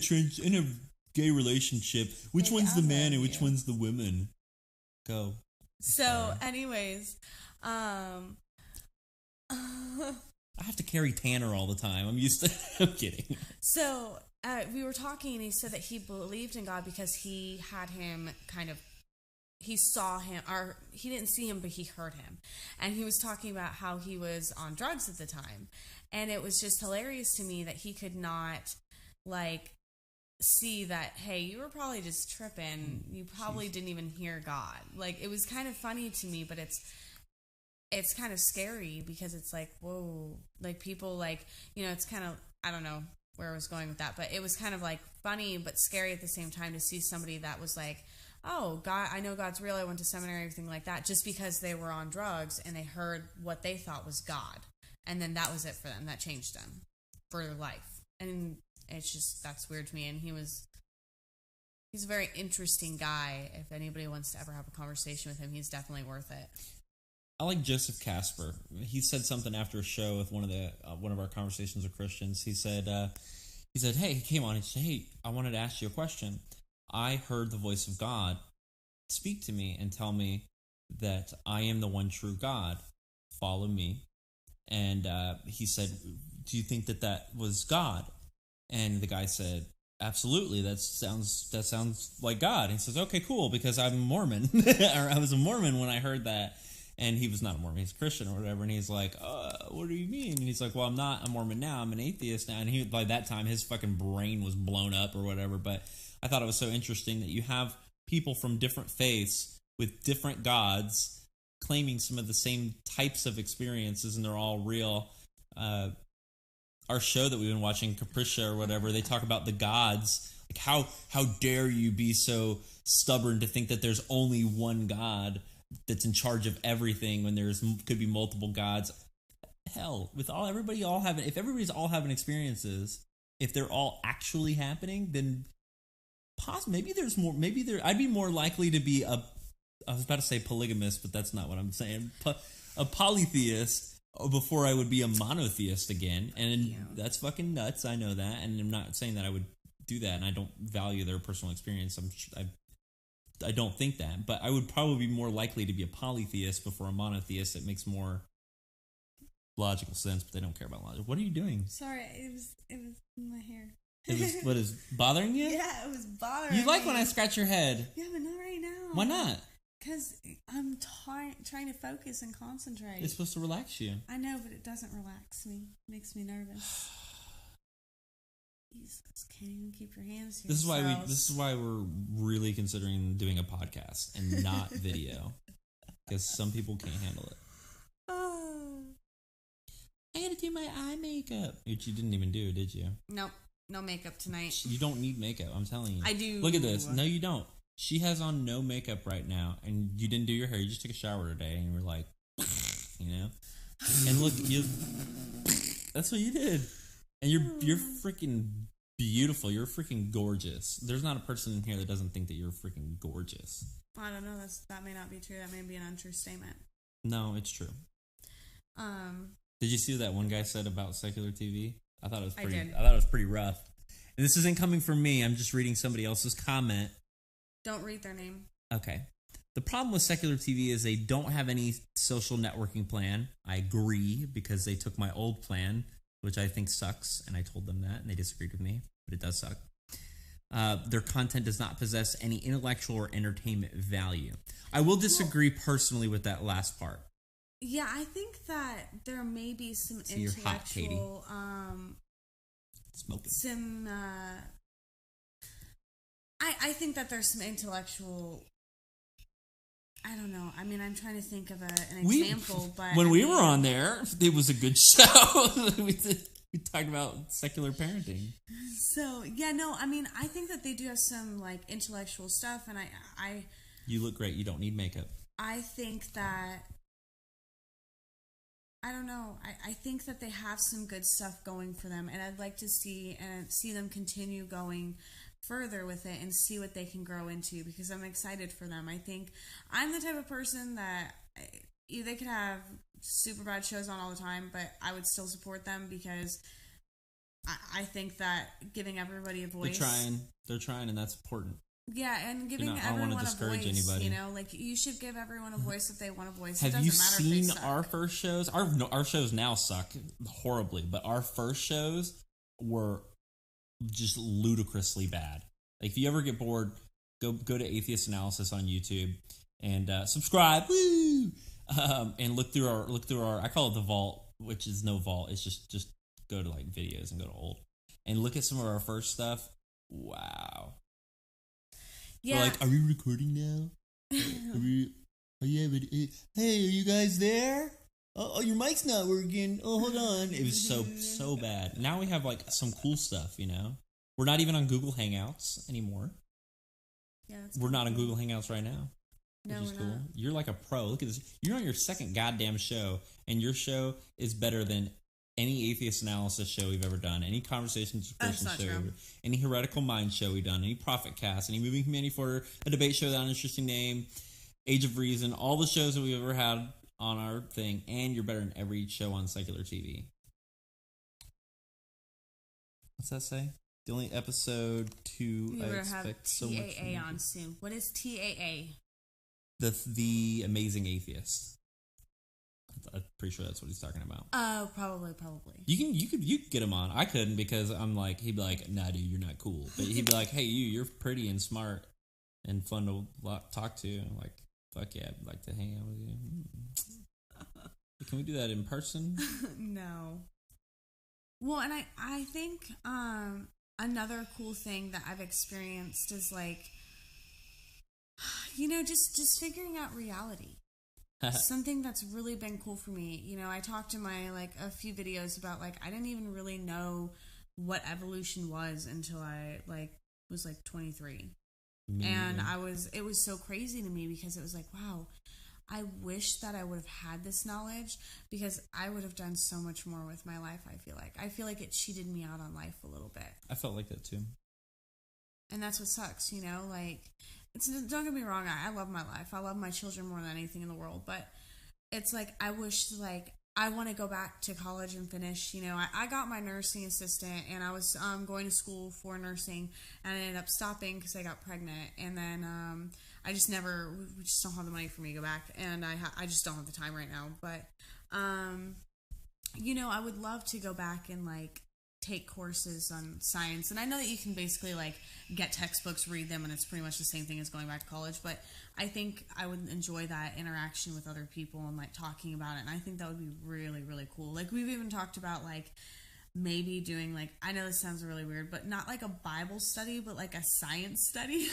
gay relationship, which one's the man and which one's the woman? Go. So, anyways, I have to carry Tanner all the time. I'm used to. I'm kidding. So we were talking, and he said that he believed in God because he had him he saw him, or he didn't see him, but he heard him. And he was talking about how he was on drugs at the time. And it was just hilarious to me that he could not, see that, hey, you were probably just tripping. You probably didn't even hear God. It was kind of funny to me, but it's kind of scary because it's like, whoa, people it's kind of, I don't know where I was going with that, but it was kind of funny but scary at the same time to see somebody that was like, oh, God, I know God's real. I went to seminary, everything like that, just because they were on drugs and they heard what they thought was God. And then that was it for them. That changed them for their life. And it's just, that's weird to me. And he's a very interesting guy. If anybody wants to ever have a conversation with him, he's definitely worth it. I like Joseph Casper. He said something after a show with one of our conversations with Christians. He said, hey, he came on and said, hey, I wanted to ask you a question. I heard the voice of God speak to me and tell me that I am the one true God. Follow me. And he said, do you think that was God? And the guy said, absolutely. That sounds like God. And he says, okay, cool, because I'm a Mormon. Or I was a Mormon when I heard that. And he was not a Mormon, he's a Christian or whatever. And he's like, what do you mean? And he's like, well, I'm not a Mormon now, I'm an atheist now. And he, by that time, his fucking brain was blown up or whatever. But I thought it was so interesting that you have people from different faiths with different gods claiming some of the same types of experiences, and they're all real. Our show that we've been watching, Capricia or whatever, they talk about the gods. Like, how dare you be so stubborn to think that there's only one God that's in charge of everything when could be multiple gods. Hell, if everybody's all having experiences, if they're all actually happening, then maybe there's more. I'd be more likely to be I was about to say polygamist, but that's not what I'm saying. A polytheist before I would be a monotheist again, and that's fucking nuts. I know that, and I'm not saying that I would do that, and I don't value their personal experience. I don't think that, but I would probably be more likely to be a polytheist before a monotheist. It makes more logical sense, but they don't care about logic. What are you doing? Sorry, it was in my hair. What is bothering you? Yeah, it was bothering me. You like when I scratch your head? Yeah, but not right now. Why not? Because I'm trying to focus and concentrate. It's supposed to relax you. I know, but it doesn't relax me. It makes me nervous. Jesus, can't even keep your hands to yourselves. This is why we're really considering doing a podcast and not video, because some people can't handle it. I had to do my eye makeup, which you didn't even do, did you? Nope, no makeup tonight. You don't need makeup, I'm telling you. I do. Look at this. No, you don't. She has on no makeup right now, and you didn't do your hair. You just took a shower today, and you were like, And look, that's what you did. And you're freaking beautiful. You're freaking gorgeous. There's not a person in here that doesn't think that you're freaking gorgeous. I don't know. That may not be true. That may be an untrue statement. No, it's true. Did you see what that one guy said about secular TV? I thought it was pretty rough. And this isn't coming from me. I'm just reading somebody else's comment. Don't read their name. Okay. The problem with secular TV is they don't have any social networking plan. I agree, because they took my old plan which I think sucks, and I told them that, and they disagreed with me, but it does suck. Their content does not possess any intellectual or entertainment value. I will disagree personally with that last part. Yeah, I think that there may be some So you're hot, Catie. intellectual, Smoking. I think that there's some intellectual. I don't know. I mean, I'm trying to think of an example, but when we were on there, it was a good show. we talked about secular parenting. So yeah, no. I mean, I think that they do have some like intellectual stuff, and I You look great. You don't need makeup. I think that. I don't know. I think that they have some good stuff going for them, and I'd like to see them continue going further with it and see what they can grow into, because I'm excited for them. I think I'm the type of person that they could have super bad shows on all the time, but I would still support them because I think that giving everybody a voice. They're trying, and that's important. Yeah, and giving I don't everyone want to discourage a voice, anybody. You know, like you should give everyone a voice if they want a voice. Have it doesn't you matter seen if they suck. our first shows? Our shows now suck horribly, but our first shows were just ludicrously bad. Like, if you ever get bored, go to Atheist Analysis on YouTube and subscribe. Woo! And look through our. I call it the vault, which is no vault. It's just go to like videos and go to old and look at some of our first stuff. Wow. Yeah. We're like, are we recording now? Oh yeah, but hey, are you guys there? Oh, your mic's not working. Oh, hold on. It was so bad. Now we have like some cool stuff, you know. We're not even on Google Hangouts anymore. Yeah, we're not on Google Hangouts right now. No, which is we're cool. not. You're like a pro. Look at this. You're on your second goddamn show, and your show is better than any Atheist Analysis show we've ever done, any Conversations with Christians show, any Heretical Mind show we've done, any Prophet Cast, any Moving Humanity for a debate show without an interesting name, Age of Reason, all the shows that we've ever had on our thing, and you're better than every show on secular TV. What's that say? The only episode 2 We I will expect have so much. TAA on soon. What is TAA? The Amazing Atheist. I'm pretty sure that's what he's talking about. Oh, probably. You could get him on. I couldn't because I'm like, he'd be like, nah, dude, you're not cool. But he'd be like, hey, you're pretty and smart and fun to talk to. I'm like, fuck yeah, I'd like to hang out with you. Can we do that in person? No. Well, and I think another cool thing that I've experienced is like, you know, just figuring out reality. Something that's really been cool for me. You know, I talked in my like a few videos about like I didn't even really know what evolution was until I was 23. And it was so crazy to me because it was like, wow, I wish that I would have had this knowledge because I would have done so much more with my life. I feel like it cheated me out on life a little bit. I felt like that too. And that's what sucks, you know, like don't get me wrong, I love my life. I love my children more than anything in the world, but it's like I wish like I want to go back to college and finish. You know, I got my nursing assistant and I was going to school for nursing and I ended up stopping because I got pregnant, and then we just don't have the money for me to go back, and I just don't have the time right now. But you know, I would love to go back and like take courses on science, and I know that you can basically like get textbooks, read them, and it's pretty much the same thing as going back to college, but I think I would enjoy that interaction with other people and like talking about it, and I think that would be really, really cool. Like we've even talked about like maybe doing like, I know this sounds really weird, but not like a Bible study, but like a science study.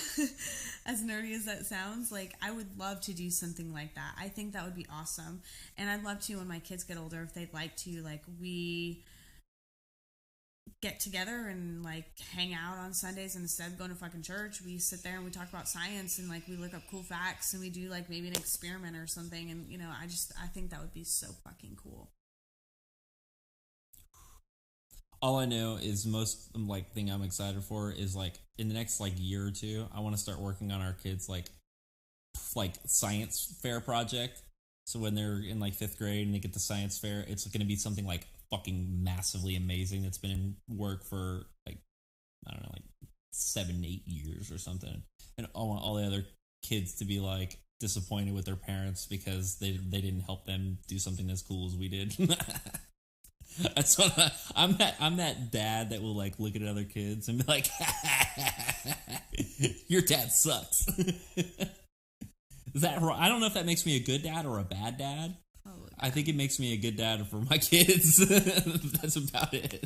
As nerdy as that sounds, like I would love to do something like that. I think that would be awesome, and I'd love to when my kids get older, if they'd like to, like we get together and like hang out on Sundays, and instead of going to fucking church, we sit there and we talk about science and like we look up cool facts and we do like maybe an experiment or something. And you know, I think that would be so fucking cool. All I know is most like thing I'm excited for is like in the next like year or two, I want to start working on our kids like science fair project. So when they're in like 5th grade and they get the science fair, it's going to be something like fucking massively amazing that's been in work for like, I don't know, like 7-8 years or something. And I want all the other kids to be like disappointed with their parents because they didn't help them do something as cool as we did. That's what I'm that dad that will like look at other kids and be like, "Your dad sucks." Is that wrong? I don't know if that makes me a good dad or a bad dad. I think it makes me a good dad for my kids. That's about it.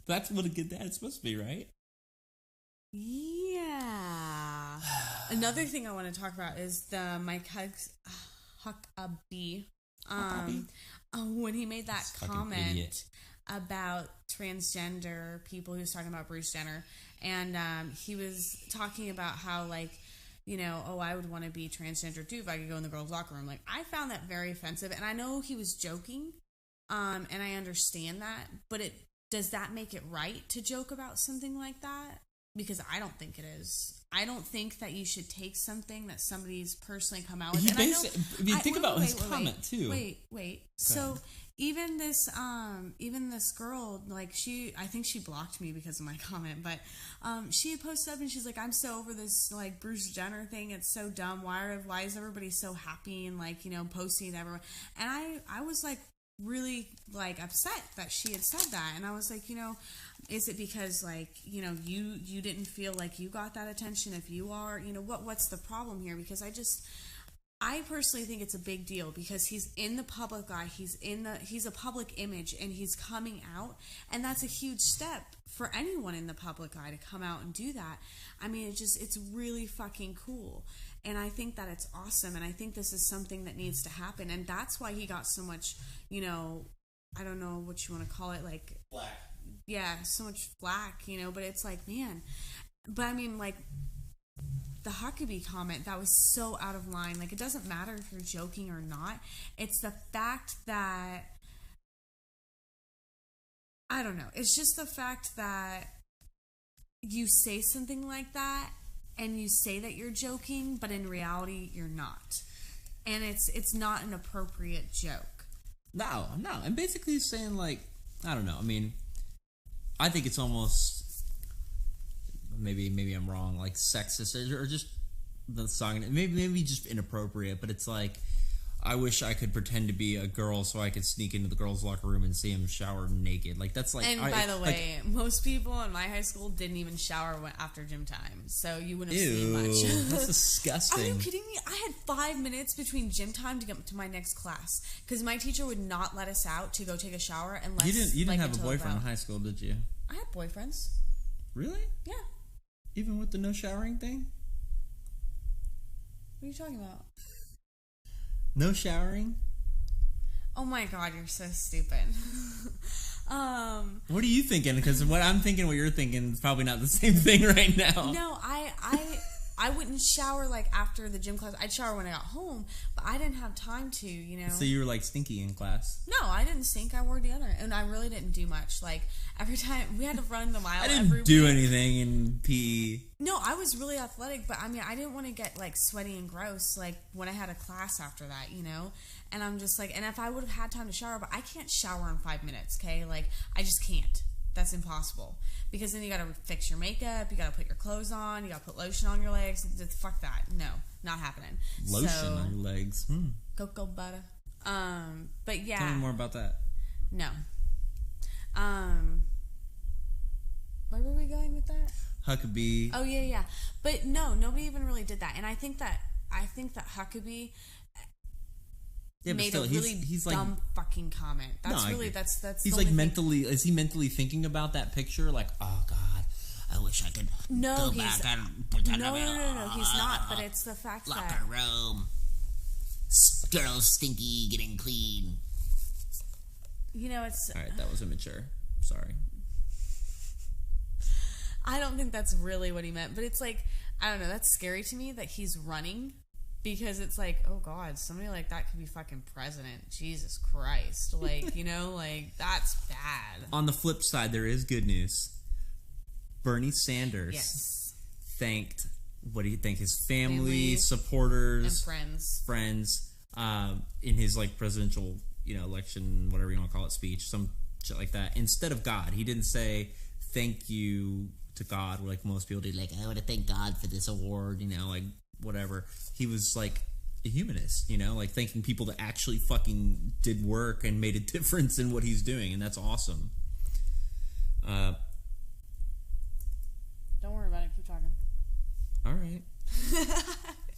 That's what a good dad's supposed to be, right? Yeah. Another thing I want to talk about is the Mike Huckabee. When he made that comment about transgender people, he was talking about Bruce Jenner, and he was talking about how, like, you know, oh, I would want to be transgender too if I could go in the girls' locker room. Like, I found that very offensive, and I know he was joking, and I understand that, but does that make it right to joke about something like that? Because I don't think it is. I don't think that you should take something that somebody's personally come out with. Think about his comment too. Wait. So even this girl, like, I think she blocked me because of my comment, but she had posted up and she's like, I'm so over this, like, Bruce Jenner thing. It's so dumb. Why is everybody so happy and, like, you know, posting it everywhere? And I was like really, like, upset that she had said that, and I was like, you know, is it because, like, you know, you didn't feel like you got that attention? If you are, you know, what's the problem here? Because I personally think it's a big deal because he's in the public eye, he's a public image, and he's coming out, and that's a huge step for anyone in the public eye to come out and do that. I mean, it's really fucking cool, and I think that it's awesome, and I think this is something that needs to happen, and that's why he got so much, you know, I don't know what you want to call it, like, black. Yeah, so much flack, you know, but it's like, man, but I mean, like, the Huckabee comment, that was so out of line. Like, it doesn't matter if you're joking or not. It's the fact that, I don't know, it's just the fact that you say something like that and you say that you're joking, but in reality, you're not. And it's not an appropriate joke. No. And basically he's saying, like, I don't know. I mean, I think it's almost, maybe I'm wrong, like sexist or just the song, maybe just inappropriate, but it's like, I wish I could pretend to be a girl so I could sneak into the girls' locker room and see him shower naked. Like, that's like... And by the way, most people in my high school didn't even shower after gym time, so you wouldn't have seen much. That's disgusting. Are you kidding me? I had 5 minutes between gym time to get to my next class, because my teacher would not let us out to go take a shower unless... You didn't have a boyfriend in high school, did you? I had boyfriends. Really? Yeah. Even with the no showering thing? What are you talking about? No showering? Oh my god, you're so stupid. What are you thinking? Because what I'm thinking, what you're thinking is probably not the same thing right now. No, I wouldn't shower, like, after the gym class. I'd shower when I got home, but I didn't have time to, you know. So you were, like, stinky in class? No, I didn't stink. I wore deodorant, and I really didn't do much. Like, every time we had to run the mile every week. I didn't do anything in PE. No, I was really athletic, but I mean, I didn't want to get, like, sweaty and gross, like, when I had a class after that, you know? And I'm just like, and if I would have had time to shower, but I can't shower in 5 minutes, okay? Like, I just can't. That's impossible. Because then you gotta fix your makeup, you gotta put your clothes on, you gotta put lotion on your legs. Fuck that. No, not happening. Lotion on your legs. Cocoa butter. But yeah. Tell me more about that. No. Where were we going with that? Huckabee. Oh yeah. But no, nobody even really did that. And I think that Huckabee made a really he's dumb, like, fucking comment. That's he's like mentally, is he mentally thinking about that picture? Like, oh god, I wish I could go back and pretend no, he's not. But it's the fact that locker room, girls stinky, getting clean. You know, it's all right. That was immature. Sorry. I don't think that's really what he meant, but it's like, I don't know. That's scary to me that he's running. Because it's like, oh god, somebody like that could be fucking president. Jesus Christ. Like, you know, like, that's bad. On the flip side, there is good news. Bernie Sanders thanked, what do you think, his family, supporters, and friends, in his, like, presidential, you know, election, whatever you want to call it, speech, some shit like that. Instead of God, he didn't say thank you to God, like most people do. Like, I want to thank God for this award, you know, like, whatever. He was like, a humanist, you know, like thanking people that actually fucking did work and made a difference in what he's doing, and that's awesome. Don't worry about it. Keep talking. All right.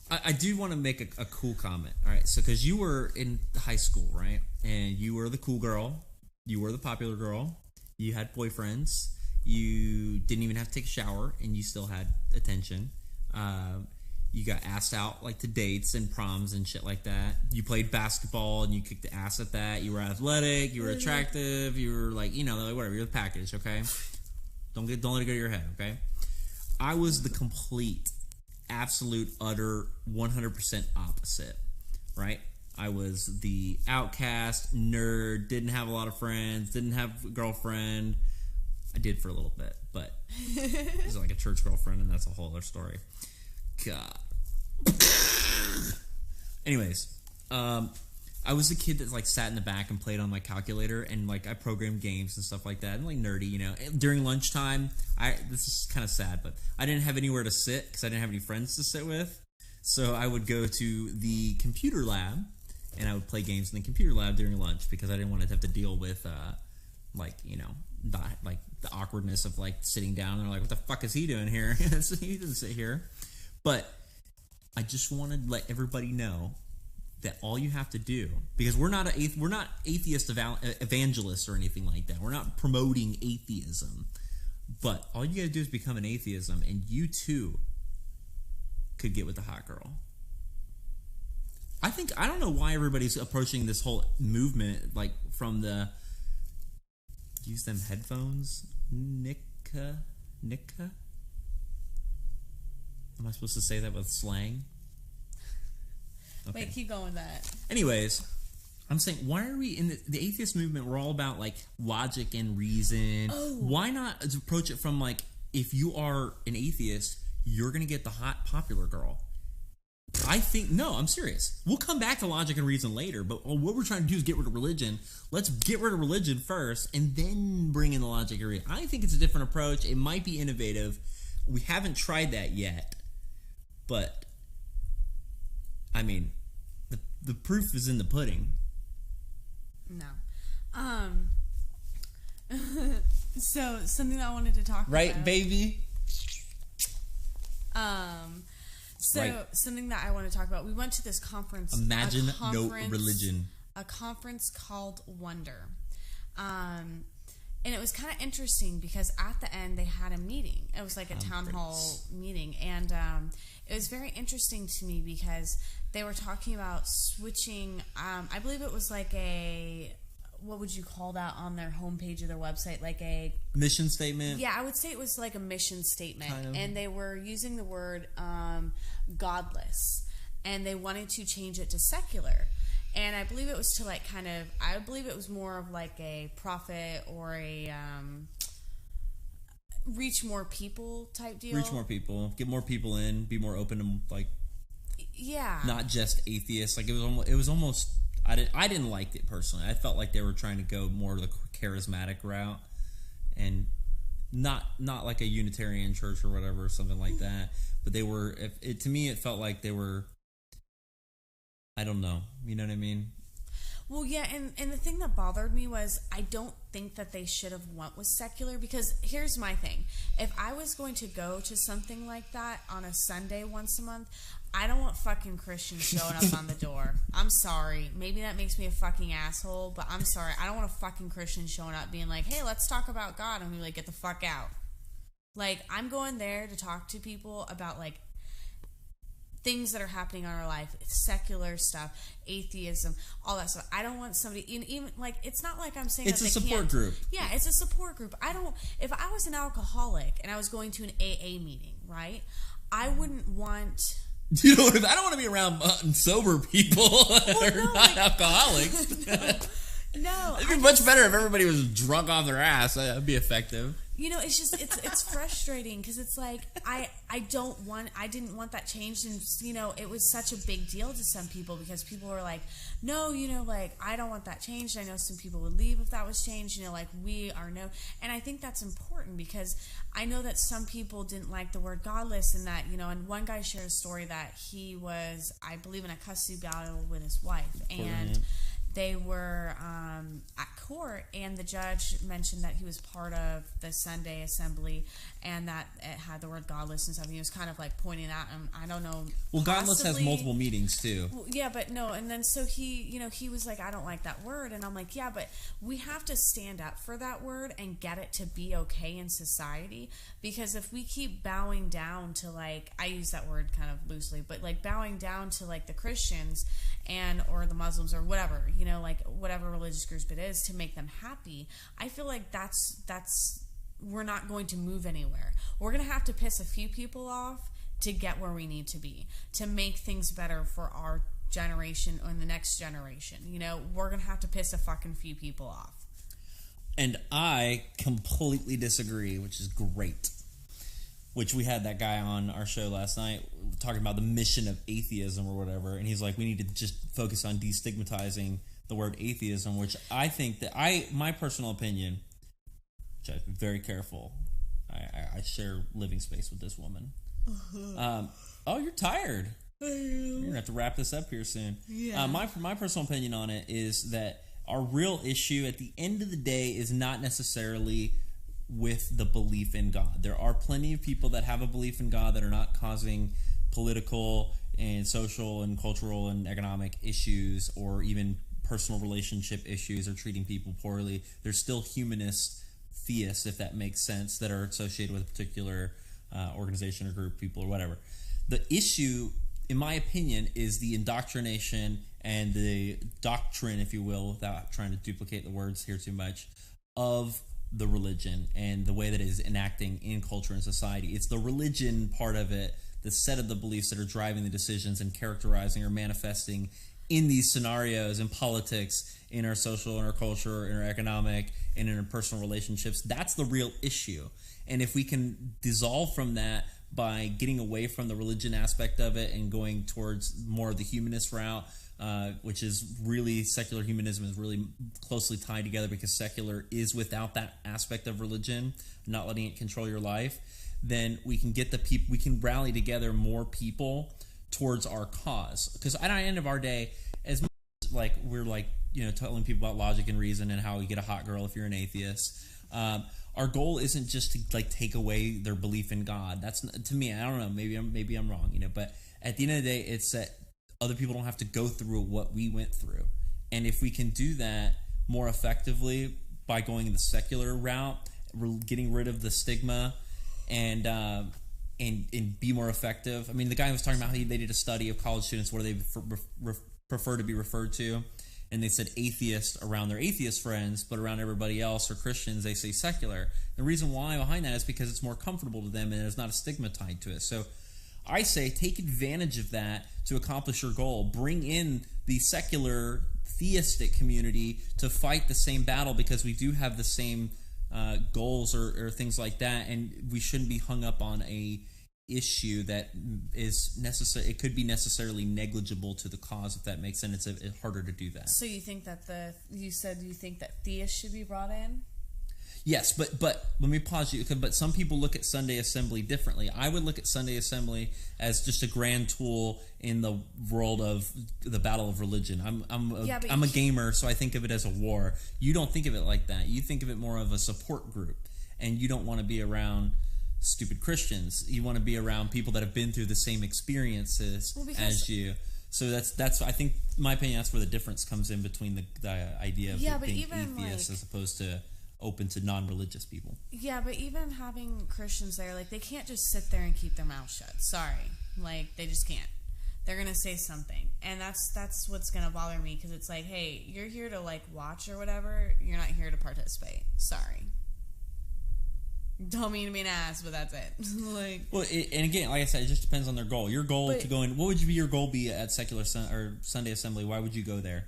I do want to make a cool comment. All right, so because you were in high school, right, and you were the cool girl, you were the popular girl, you had boyfriends, you didn't even have to take a shower, and you still had attention. You got asked out like to dates and proms and shit like that. You played basketball and you kicked the ass at that. You were athletic. You were attractive. You were like, you know, like whatever. You're the package, okay? Don't let it go to your head, okay? I was the complete, absolute, utter, 100% opposite, right? I was the outcast, nerd, didn't have a lot of friends, didn't have a girlfriend. I did for a little bit, but it was like a church girlfriend, and that's a whole other story. God. Anyways, I was the kid that like sat in the back and played on my calculator, and like I programmed games and stuff like that, and like nerdy, you know. During lunchtime, this is kind of sad, but I didn't have anywhere to sit because I didn't have any friends to sit with. So I would go to the computer lab, and I would play games in the computer lab during lunch because I didn't want to have to deal with like, you know, the awkwardness of like sitting down and they're like, what the fuck is he doing here? He didn't sit here. But I just wanted to let everybody know that all you have to do, because we're not atheist evangelists or anything like that. We're not promoting atheism. But all you got to do is become an atheism, and you too could get with the hot girl. I don't know why everybody's approaching this whole movement like from the use them headphones, Nika. Am I supposed to say that with slang? Okay. Wait, keep going with that. Anyways, I'm saying, why are we in the atheist movement? We're all about like logic and reason. Oh. Why not approach it from like, if you are an atheist, you're gonna get the hot popular girl. I think, no, I'm serious. We'll come back to logic and reason later, but what we're trying to do is get rid of religion. Let's get rid of religion first and then bring in the logic and reason. I think it's a different approach. It might be innovative. We haven't tried that yet, but I mean, the proof is in the pudding. No. So something that I wanted to talk about. Right, baby? So right. Something that I want to talk about. We went to this conference. Imagine no religion. A conference called Wonder. And it was kind of interesting because at the end they had a meeting. It was like a town hall meeting. And it was very interesting to me because they were talking about switching. I believe it was like a... What would you call that on their homepage of their website? Like a... mission statement? Yeah, I would say it was like a mission statement. Kind of. And they were using the word godless. And they wanted to change it to secular. And I believe it was to like kind of... I believe it was more of like a profit or a... reach more people type deal. Reach more people. Get more people in. Be more open to like... Yeah. Not just atheists. Like it was almost... I didn't like it personally. I felt like they were trying to go more the charismatic route, and not like a Unitarian church or whatever, or something like that. But they were. To me, it felt like they were. I don't know. You know what I mean? Well, yeah, and the thing that bothered me was I don't think that they should have went with secular, because here's my thing. If I was going to go to something like that on a Sunday once a month, I don't want fucking Christians showing up on the door. I'm sorry. Maybe that makes me a fucking asshole, but I'm sorry. I don't want a fucking Christian showing up being like, hey, let's talk about God, and we like, get the fuck out. Like, I'm going there to talk to people about like things that are happening in our life, secular stuff, atheism, all that stuff. I don't want somebody, even like, it's not like I'm saying it's that a support group. Yeah, it's a support group. If I was an alcoholic and I was going to an AA meeting, right? I wouldn't want... You know, I don't want to be around sober people that are not alcoholics. No. It'd be much better if everybody was drunk off their ass. That'd be effective. You know, it's just it's frustrating because it's like I didn't want that changed, and you know, it was such a big deal to some people because people were like, no, you know, like I don't want that changed. I know some people would leave if that was changed. You know, like we are no, and I think that's important because I know that some people didn't like the word godless, and that, you know, and one guy shared a story that he was, I believe, in a custody battle with his wife, and they were at court, and the judge mentioned that he was part of the Sunday assembly and that it had the word godless and stuff. And he was kind of like pointing out, I don't know. Well, godless has multiple meanings too. Well, yeah, but no. And then so he, you know, he was like, I don't like that word. And I'm like, yeah, but we have to stand up for that word and get it to be okay in society. Because if we keep bowing down to, like, I use that word kind of loosely, but like bowing down to like the Christians and or the Muslims or whatever, you know, like whatever religious group it is, to make them happy, I feel like that's we're not going to move anywhere. We're going to have to piss a few people off to get where we need to be, to make things better for our generation and the next generation. You know, we're going to have to piss a fucking few people off. And I completely disagree, which is great. Which we had that guy on our show last night talking about the mission of atheism or whatever, and he's like, we need to just focus on destigmatizing the word atheism, which I think that my personal opinion, which I'm very careful, I share living space with this woman. Oh, you're tired. You're gonna have to wrap this up here soon. Yeah. My personal opinion on it is that our real issue at the end of the day is not necessarily with the belief in God. There are plenty of people that have a belief in God that are not causing political and social and cultural and economic issues or even personal relationship issues or treating people poorly. There's still humanist theists, if that makes sense, that are associated with a particular organization or group of people or whatever. The issue, in my opinion, is the indoctrination and the doctrine, if you will, without trying to duplicate the words here too much, of the religion and the way that it is enacting in culture and society. It's the religion part of it, the set of the beliefs that are driving the decisions and characterizing or manifesting in these scenarios in politics, in our social, in our culture, in our economic, and in our personal relationships. That's the real issue. And if we can dissolve from that by getting away from the religion aspect of it and going towards more of the humanist route, which is really, secular humanism is really closely tied together because secular is without that aspect of religion, not letting it control your life, then we can get the people, we can rally together more people towards our cause. Because at the end of our day, as much as like we're like, you know, telling people about logic and reason and how you get a hot girl if you're an atheist, our goal isn't just to like take away their belief in God. That's, to me, I don't know, maybe I'm wrong, you know, but at the end of the day, it's that other people don't have to go through what we went through. And if we can do that more effectively by going the secular route, getting rid of the stigma and be more effective. I mean, the guy was talking about how they did a study of college students, what do they prefer to be referred to, and they said atheist around their atheist friends, but around everybody else or Christians, they say secular. The reason why behind that is because it's more comfortable to them and there's not a stigma tied to it. So I say take advantage of that to accomplish your goal. Bring in the secular theistic community to fight the same battle because we do have the same goals or things like that, and we shouldn't be hung up on a issue that is necessary. It could be necessarily negligible to the cause, if that makes sense. It's harder to do that. So you think that you think that theists should be brought in? Yes, but let me pause you. But some people look at Sunday Assembly differently. I would look at Sunday Assembly as just a grand tool in the world of the battle of religion. I'm a gamer, so I think of it as a war. You don't think of it like that. You think of it more of a support group, and you don't want to be around stupid Christians. You want to be around people that have been through the same experiences as you. So that's I think, in my opinion, that's where the difference comes in between the idea of being atheist as opposed to open to non-religious people. Yeah, but even having Christians there, like, they can't just sit there and keep their mouth shut. Sorry. Like, they just can't. They're going to say something. And that's what's going to bother me, because it's like, hey, you're here to, like, watch or whatever. You're not here to participate. Sorry. Don't mean to be an ass, but that's it. Well, and again, like I said, it just depends on their goal. Your goal to go in, what would your goal be at secular or Sunday Assembly? Why would you go there?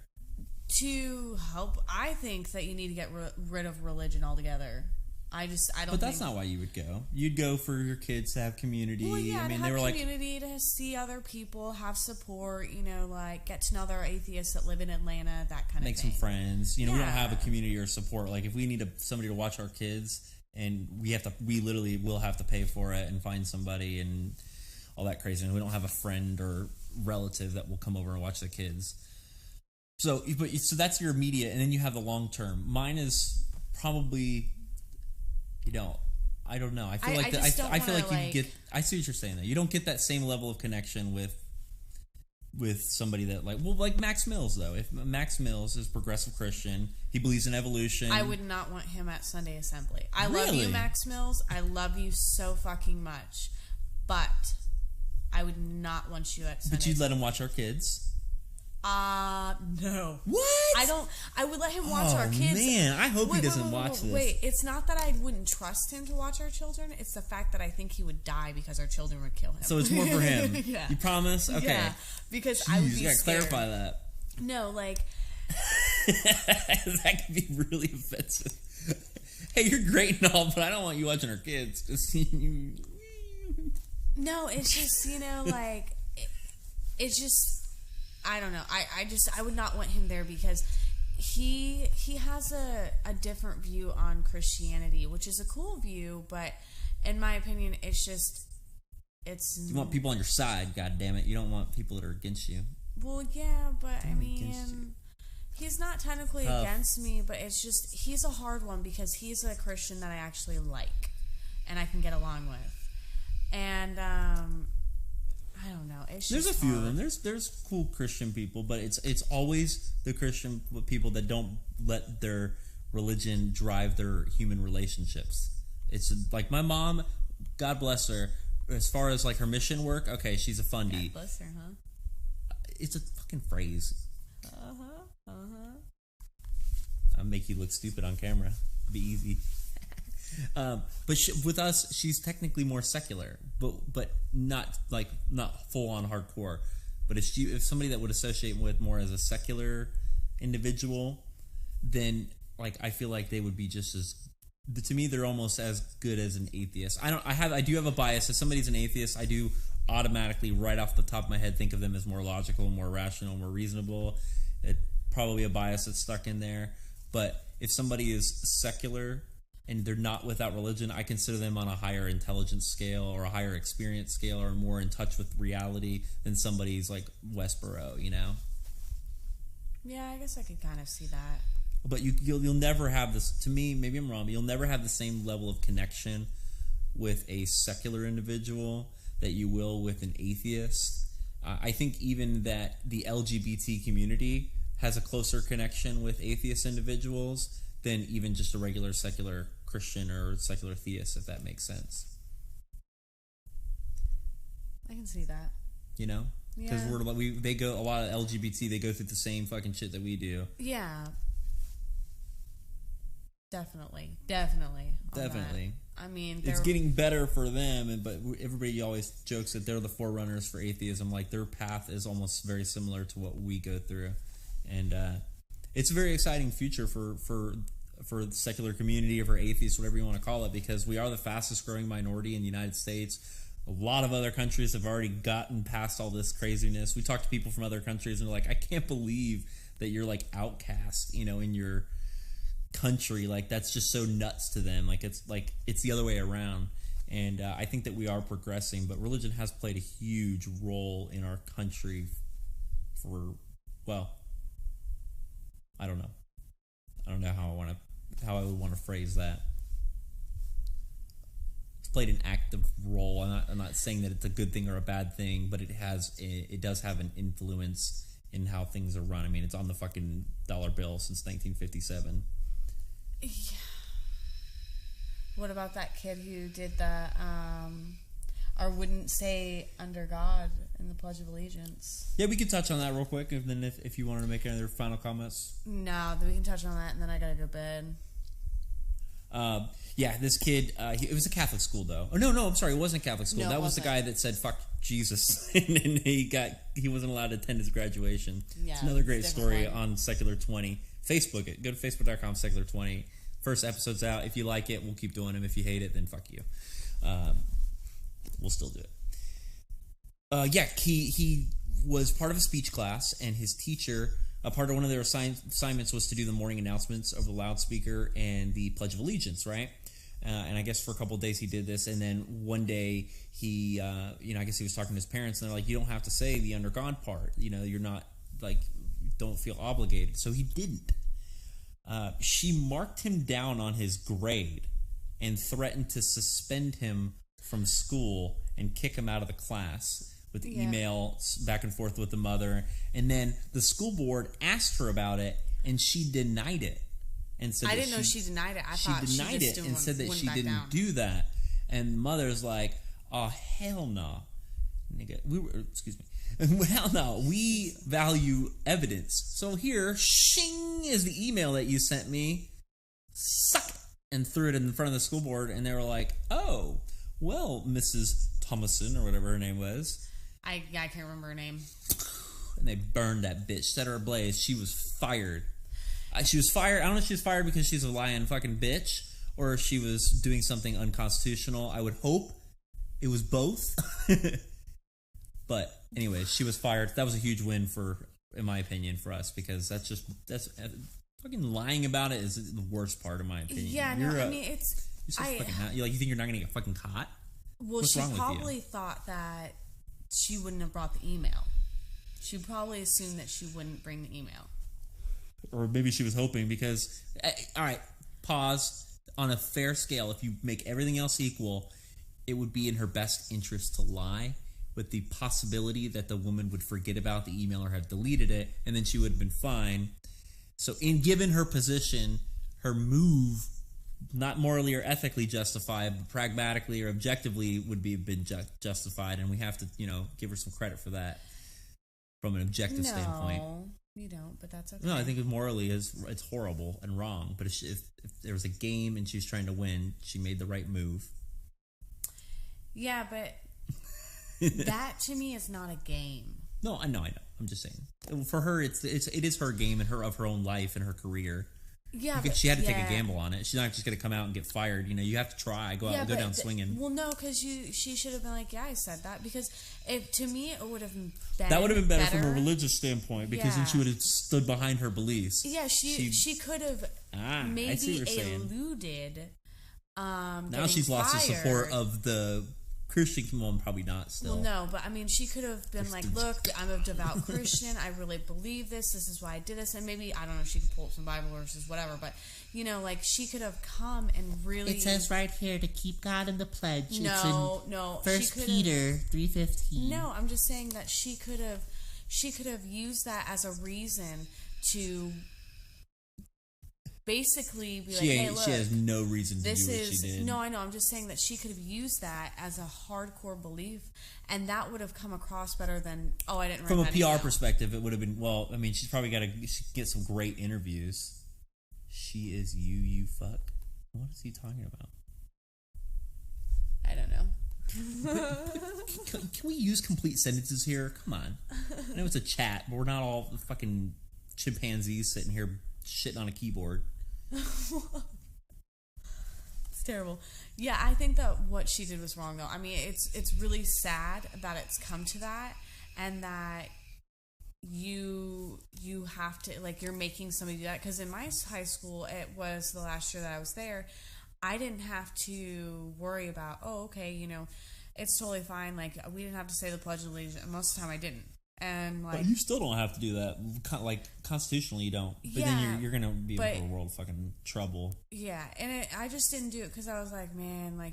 To help. I think that you need to get rid of religion altogether. I don't. But that's not why you would go. You'd go for your kids to have community. Well, yeah, I mean, to they have were community, to see other people, have support. You know, like get to know other atheists that live in Atlanta, that kind of thing. Make some friends. You know, we don't have a community or support. Like if we need somebody to watch our kids, and we literally will have to pay for it and find somebody and all that crazy. And we don't have a friend or relative that will come over and watch the kids. So that's your immediate, and then you have the long term. Mine is probably, you know, I don't know. I feel like I feel like you get. I see what you're saying though. You don't get that same level of connection with somebody that like Max Mills though. If Max Mills is progressive Christian, he believes in evolution. I would not want him at Sunday Assembly. I love Really? you, Max Mills. I love you so fucking much, but I would not want you at Sunday. But you'd let him watch our kids. No. What? I would let him watch our kids. Man, I hope he doesn't watch this. Wait, it's not that I wouldn't trust him to watch our children. It's the fact that I think he would die because our children would kill him. So it's more for him. Yeah. You promise? Okay. Yeah, because I would be You gotta scared. clarify that. No, like... That could be really offensive. Hey, you're great and all, but I don't want you watching our kids. Just No, it's just, you know, like... It's just... I don't know. I would not want him there because he has a different view on Christianity, which is a cool view, but in my opinion, it's you want people on your side, god damn it. You don't want people that are against you. Well, yeah, but I mean, he's not technically against me, but it's just he's a hard one because he's a Christian that I actually like and I can get along with. And I don't know. It's there's just a few hard. of them. There's cool Christian people, but it's always the Christian people that don't let their religion drive their human relationships. It's like my mom, God bless her. As far as like her mission work, okay, she's a fundy. God bless her, huh? It's a fucking phrase. I'll make you look stupid on camera. Be easy. But with us, she's technically more secular, but not full on hardcore. But if somebody that would associate with more as a secular individual, then like I feel like they would be just as. To me, they're almost as good as an atheist. I do have a bias. If somebody's an atheist, I do automatically, right off the top of my head, think of them as more logical, more rational, more reasonable. It's probably a bias that's stuck in there. But if somebody is secular and they're not without religion, I consider them on a higher intelligence scale or a higher experience scale or more in touch with reality than somebody's like Westboro, you know? Yeah, I guess I could kind of see that. But you'll never have this. To me, maybe I'm wrong, but you'll never have the same level of connection with a secular individual that you will with an atheist. I think even that the LGBT community has a closer connection with atheist individuals than even just a regular secular Christian or secular theist, if that makes sense. I can see that. You know? Because a lot of LGBT, they go through the same fucking shit that we do. Yeah. Definitely. I mean, it's getting better for them, but everybody always jokes that they're the forerunners for atheism. Like their path is almost very similar to what we go through, and it's a very exciting future for the secular community or for atheists, whatever you want to call it, because we are the fastest growing minority in the United States. A lot of other countries have already gotten past all this craziness. We talk to people from other countries, and they're like, "I can't believe that you're like outcast, you know, in your country. Like that's just so nuts to them. Like it's the other way around." And I think that we are progressing, but religion has played a huge role in our country for, well, I don't know how I would want to phrase that. It's played an active role. I'm not saying that it's a good thing or a bad thing, but it does have an influence in how things are run. I mean, it's on the fucking dollar bill since 1957. Yeah. What about that kid who did the or wouldn't say under God in the Pledge of Allegiance? Yeah, we could touch on that real quick, and then if you wanted to make any other final comments. No, then we can touch on that, and then I gotta go to bed. Yeah, this kid, it was a Catholic school though. Oh no, I'm sorry, it wasn't a Catholic school. No, that was the guy that said "fuck Jesus," and then he wasn't allowed to attend his graduation. Yeah, it's another great story one. on Secular 20. Facebook it. Go to facebook.com/Secular 20. First episode's out. If you like it, we'll keep doing them. If you hate it, then fuck you. We'll still do it. He was part of a speech class, and his teacher, a part of one of their assignments was to do the morning announcements over the loudspeaker and the Pledge of Allegiance, right? And I guess for a couple of days he did this, and then one day he, I guess he was talking to his parents, and they're like, you don't have to say the under God part. You're not, like, don't feel obligated. So he didn't. She marked him down on his grade and threatened to suspend him from school and kick him out of the class with emails back and forth with the mother. And then the school board asked her about it, and she denied it. And said I didn't know she denied it. I thought she denied it and said that she didn't do that. And mother's like, oh, hell no. Nigga, hell no. We value evidence. So here, shing, is the email that you sent me. Suck it. And threw it in front of the school board, and they were like, oh, well, Mrs. Thomason, or whatever her name was. I can't remember her name. And they burned that bitch, set her ablaze. She was fired. She was fired. I don't know if she was fired because she's a lying fucking bitch, or if she was doing something unconstitutional. I would hope it was both. But anyway, she was fired. That was a huge win in my opinion, for us, because that's fucking lying about it is the worst part, in my opinion. Yeah, you think you're not gonna get fucking caught? Well, she probably thought that she wouldn't have brought the email. She probably assumed that she wouldn't bring the email. Or maybe she was hoping, because, all right, pause. On a fair scale, if you make everything else equal, it would be in her best interest to lie, with the possibility that the woman would forget about the email or have deleted it, and then she would have been fine. So given her position, her move, not morally or ethically justified, but pragmatically or objectively would be been justified, and we have to, give her some credit for that from an objective standpoint. You don't, but that's okay. No, I think morally it's horrible and wrong. But if there was a game and she was trying to win, she made the right move. Yeah, but that to me is not a game. No, I know. I'm just saying. For her, it is her game and her own life and her career. Yeah, she had to take a gamble on it. She's not just going to come out and get fired. You have to try, go down swinging. Well, no, because she should have been like, yeah, I said that, because to me it would have been better. That would have been better from a religious standpoint, because then she would have stood behind her beliefs. Yeah, she could have maybe eluded. Now she's lost the support of the Christian one, probably not still. Well, no, but I mean, she could have been like, look, I'm a devout Christian. I really believe this. This is why I did this. And maybe, I don't know, she could pull up some Bible verses, whatever. But, she could have come and really... It says right here to keep God in the pledge. No. 1 Peter 3:15. No, I'm just saying that she could have used that as a reason to... basically be hey, look, she has no reason to do what she did. No, I know. I'm just saying that she could have used that as a hardcore belief, and that would have come across better than, I didn't write From a that PR email. Perspective, it would have been, she's probably got to get some great interviews. She is you fuck. What is he talking about? I don't know. Can we use complete sentences here? Come on. I know it's a chat, but we're not all fucking chimpanzees sitting here shitting on a keyboard. It's terrible. Yeah, I think that what she did was wrong, though. I mean, it's really sad that it's come to that, and that you have to, you're making somebody do that. Because in my high school, it was the last year that I was there, I didn't have to worry about, it's totally fine. We didn't have to say the Pledge of Allegiance. Most of the time I didn't. And but you still don't have to do that. Constitutionally, you don't. But then you're gonna be in for a world of fucking trouble. Yeah, and I just didn't do it because I was like, man, I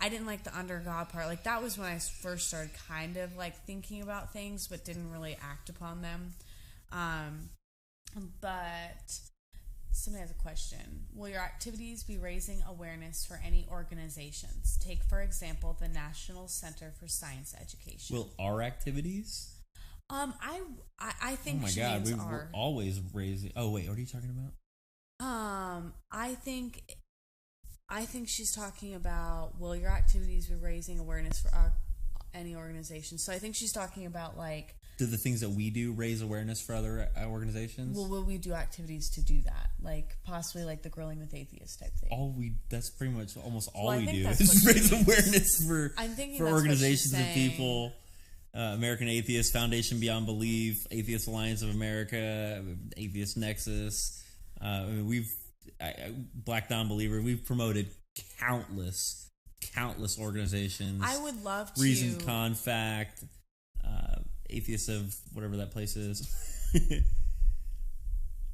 didn't like the under God part. That was when I first started kind of thinking about things, but didn't really act upon them. But somebody has a question. Will your activities be raising awareness for any organizations? Take, for example, the National Center for Science Education. Will our activities? I think. Oh my God, we're always raising. Oh wait, what are you talking about? I think she's talking about, will your activities be raising awareness for any organization? So I think she's talking about do the things that we do raise awareness for other organizations? Well, will we do activities to do that? Like possibly like the Grilling with Atheists type thing? That's pretty much almost all Well, I we think do that's is what raise she awareness for I'm thinking that's what organizations she's and saying. people. American Atheist Foundation Beyond Belief, Atheist Alliance of America, Atheist Nexus. Black Non-Believer. We've promoted countless organizations. I would love to. Reason, Con, Fact, Atheists of whatever that place is.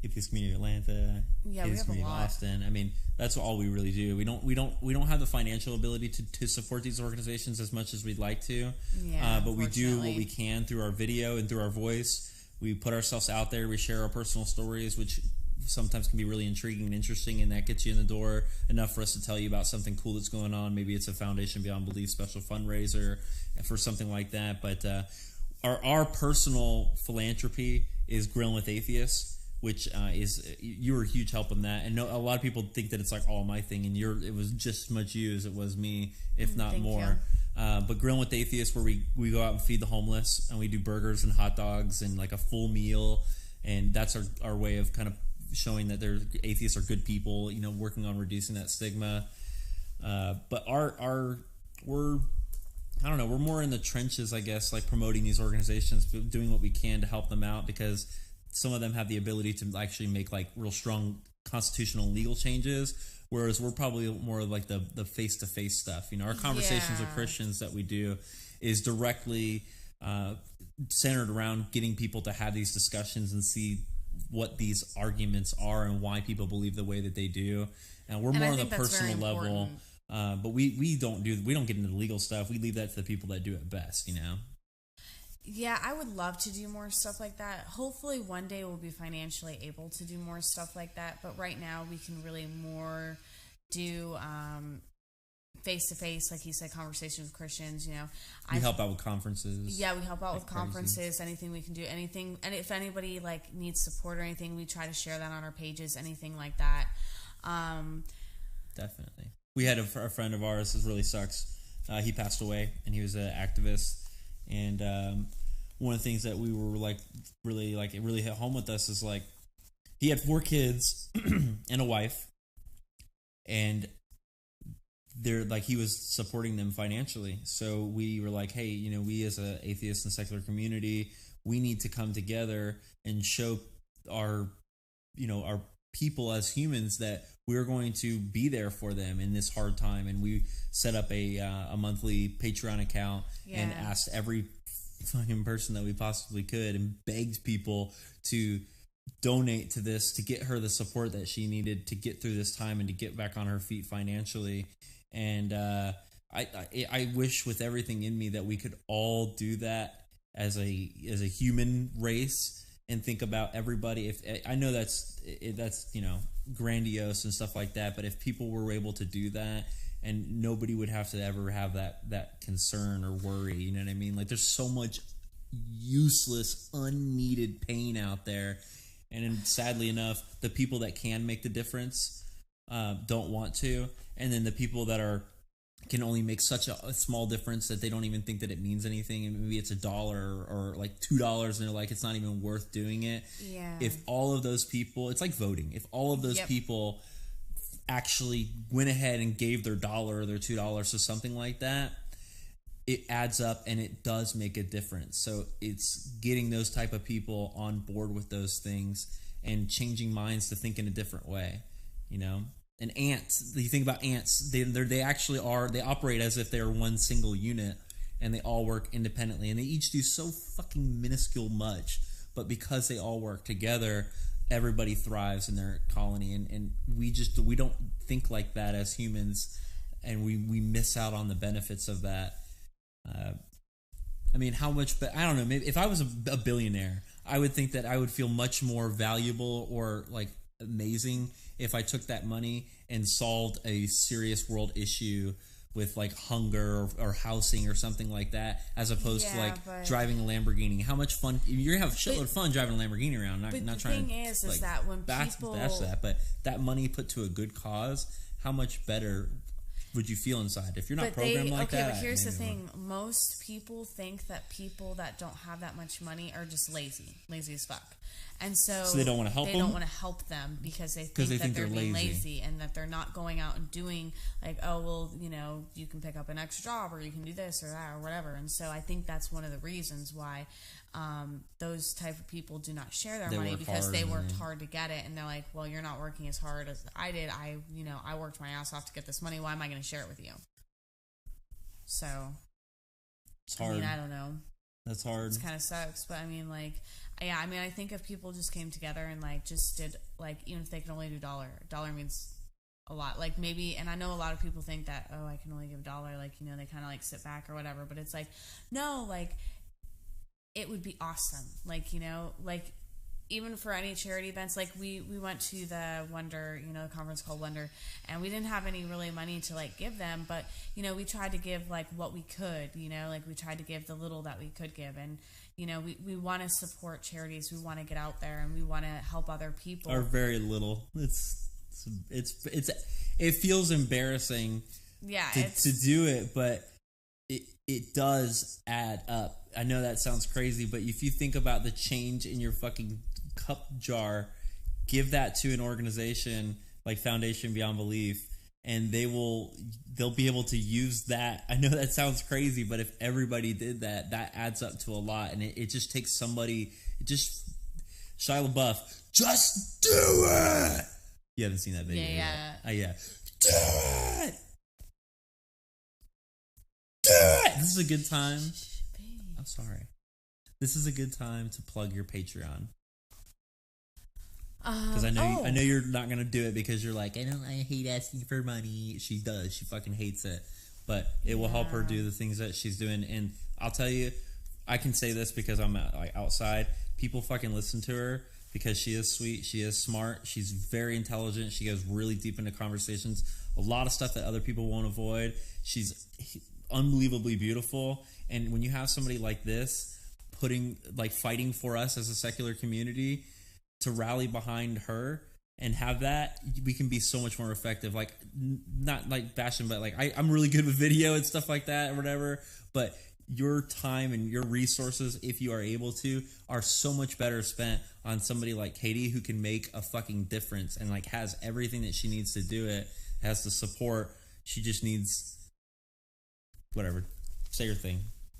Atheist Community Atlanta. Yeah, we Atheist have a Community lot. Austin. I mean, that's all we really do. We don't have the financial ability to support these organizations as much as we'd like to. Yeah, but we do what unfortunately. we can through our video and through our voice. We put ourselves out there. We share our personal stories, which sometimes can be really intriguing and interesting, and that gets you in the door enough for us to tell you about something cool that's going on. Maybe it's a Foundation Beyond Belief special fundraiser for something like that. But our personal philanthropy is Grilling with Atheists, which is you were a huge help in that. And a lot of people think that it's like all my thing, and it was just as much you as it was me, if not Thank more. But Grilling with Atheists, where we go out and feed the homeless, and we do burgers and hot dogs and like a full meal, and that's our way of kind of showing that atheists are good people, working on reducing that stigma. But we're more in the trenches, I guess, like promoting these organizations, doing what we can to help them out, because some of them have the ability to actually make like real strong constitutional and legal changes, whereas we're probably more like the face-to-face stuff. Our conversations with Christians that we do is directly centered around getting people to have these discussions and see what these arguments are and why people believe the way that they do. And we're more on the personal level, but we don't get into the legal stuff. We leave that to the people that do it best. Yeah, I would love to do more stuff like that. Hopefully one day we'll be financially able to do more stuff like that. But right now we can really more do face-to-face, like you said, conversations with Christians. We help out with conferences. Yeah, we help out with crazy. conferences, anything we can do, anything. And if anybody like needs support or anything, we try to share that on our pages, anything like that. Definitely. We had a friend of ours, this really sucks. He passed away, and he was an activist. And one of the things that we were like it really hit home with us is like he had 4 kids and a wife, and they're like he was supporting them financially. So we were like, hey, we as an atheist and secular community, we need to come together and show our people as humans that we're going to be there for them in this hard time. And we set up a monthly Patreon account and asked every fucking person that we possibly could and begged people to donate to this, to get her the support that she needed to get through this time and to get back on her feet financially. And I wish with everything in me that we could all do that as a human race and think about everybody. If I know that's grandiose and stuff like that, but if people were able to do that, and nobody would have to ever have that concern or worry, you know what I mean? Like there's so much useless, unneeded pain out there, and then, sadly enough, the people that can make the difference don't want to, and then the people that can only make such a small difference that they don't even think that it means anything, and maybe it's $1 or like $2, and they're like, it's not even worth doing it. Yeah. If all of those people, it's like voting. If all of those people actually went ahead and gave their $1 or their $2 to something like that, it adds up and it does make a difference. So it's getting those type of people on board with those things and changing minds to think in a different way, And ants, you think about ants, they actually they operate as if they're one single unit, and they all work independently, and they each do so fucking minuscule much, but because they all work together, everybody thrives in their colony, and we don't think like that as humans, and we miss out on the benefits of that. I mean, how much? But I don't know. Maybe if I was a billionaire, I would think that I would feel much more valuable or like amazing if I took that money and solved a serious world issue with like hunger or housing or something like that, as opposed to like driving a Lamborghini. How much fun you're gonna have a shitload of fun driving a Lamborghini around. Not the trying thing to is that when bash people that, but that money put to a good cause, how much better would you feel inside if you're not programmed like that? But here's the thing: most people think that people that don't have that much money are just lazy as fuck, and so they don't want to help them. They don't want to help them because they think that they're being lazy and that they're not going out and doing like, oh well, you know, you can pick up an extra job or you can do this or that or whatever. And so I think that's one of the reasons why those type of people do not share their money, because they worked hard to get it, and they're like, well, you're not working as hard as I did. I worked my ass off to get this money. Why am I going to share it with you? So it's hard. I mean, I don't know. That's hard. It kind of sucks, but I mean, like, yeah, I mean, I think if people just came together and like just did, like, even if they could only do $1 means a lot. Like, maybe, and I know a lot of people think that, oh, I can only give $1, like, you know, they kind of like sit back or whatever, but it's like, no, like, it would be awesome. Like, you know, like, even for any charity events, like we went to the Wonder, you know, the conference called Wonder, and we didn't have any really money to like give them, but, you know, we tried to give like what we could, you know, like we tried to give the little that we could give. And, you know, we want to support charities. We want to get out there and we want to help other people. Or very little. It feels embarrassing to do it, but it does add up. I know that sounds crazy, but if you think about the change in your fucking cup jar, give that to an organization like Foundation Beyond Belief, and they'll be able to use that. I know that sounds crazy, but if everybody did that, that adds up to a lot, and it just takes somebody. Shia LaBeouf, just do it. You haven't seen that video yet? Yeah. Do it. Do it. This is a good time. I'm sorry. This is a good time to plug your Patreon. Because I know you're not gonna do it because you're like, I hate asking for money. She does. She fucking hates it. But it will help her do the things that she's doing. And I'll tell you, I can say this because I'm like outside. People fucking listen to her because she is sweet. She is smart. She's very intelligent. She goes really deep into conversations. A lot of stuff that other people won't avoid. She's unbelievably beautiful. And when you have somebody like this fighting for us as a secular community, to rally behind her and have that, we can be so much more effective. Like, not like bashing, but like I'm really good with video and stuff like that or whatever, but your time and your resources, if you are able to, are so much better spent on somebody like Catie, who can make a fucking difference and like has everything that she needs to do it, has the support. She just needs whatever. Say your thing.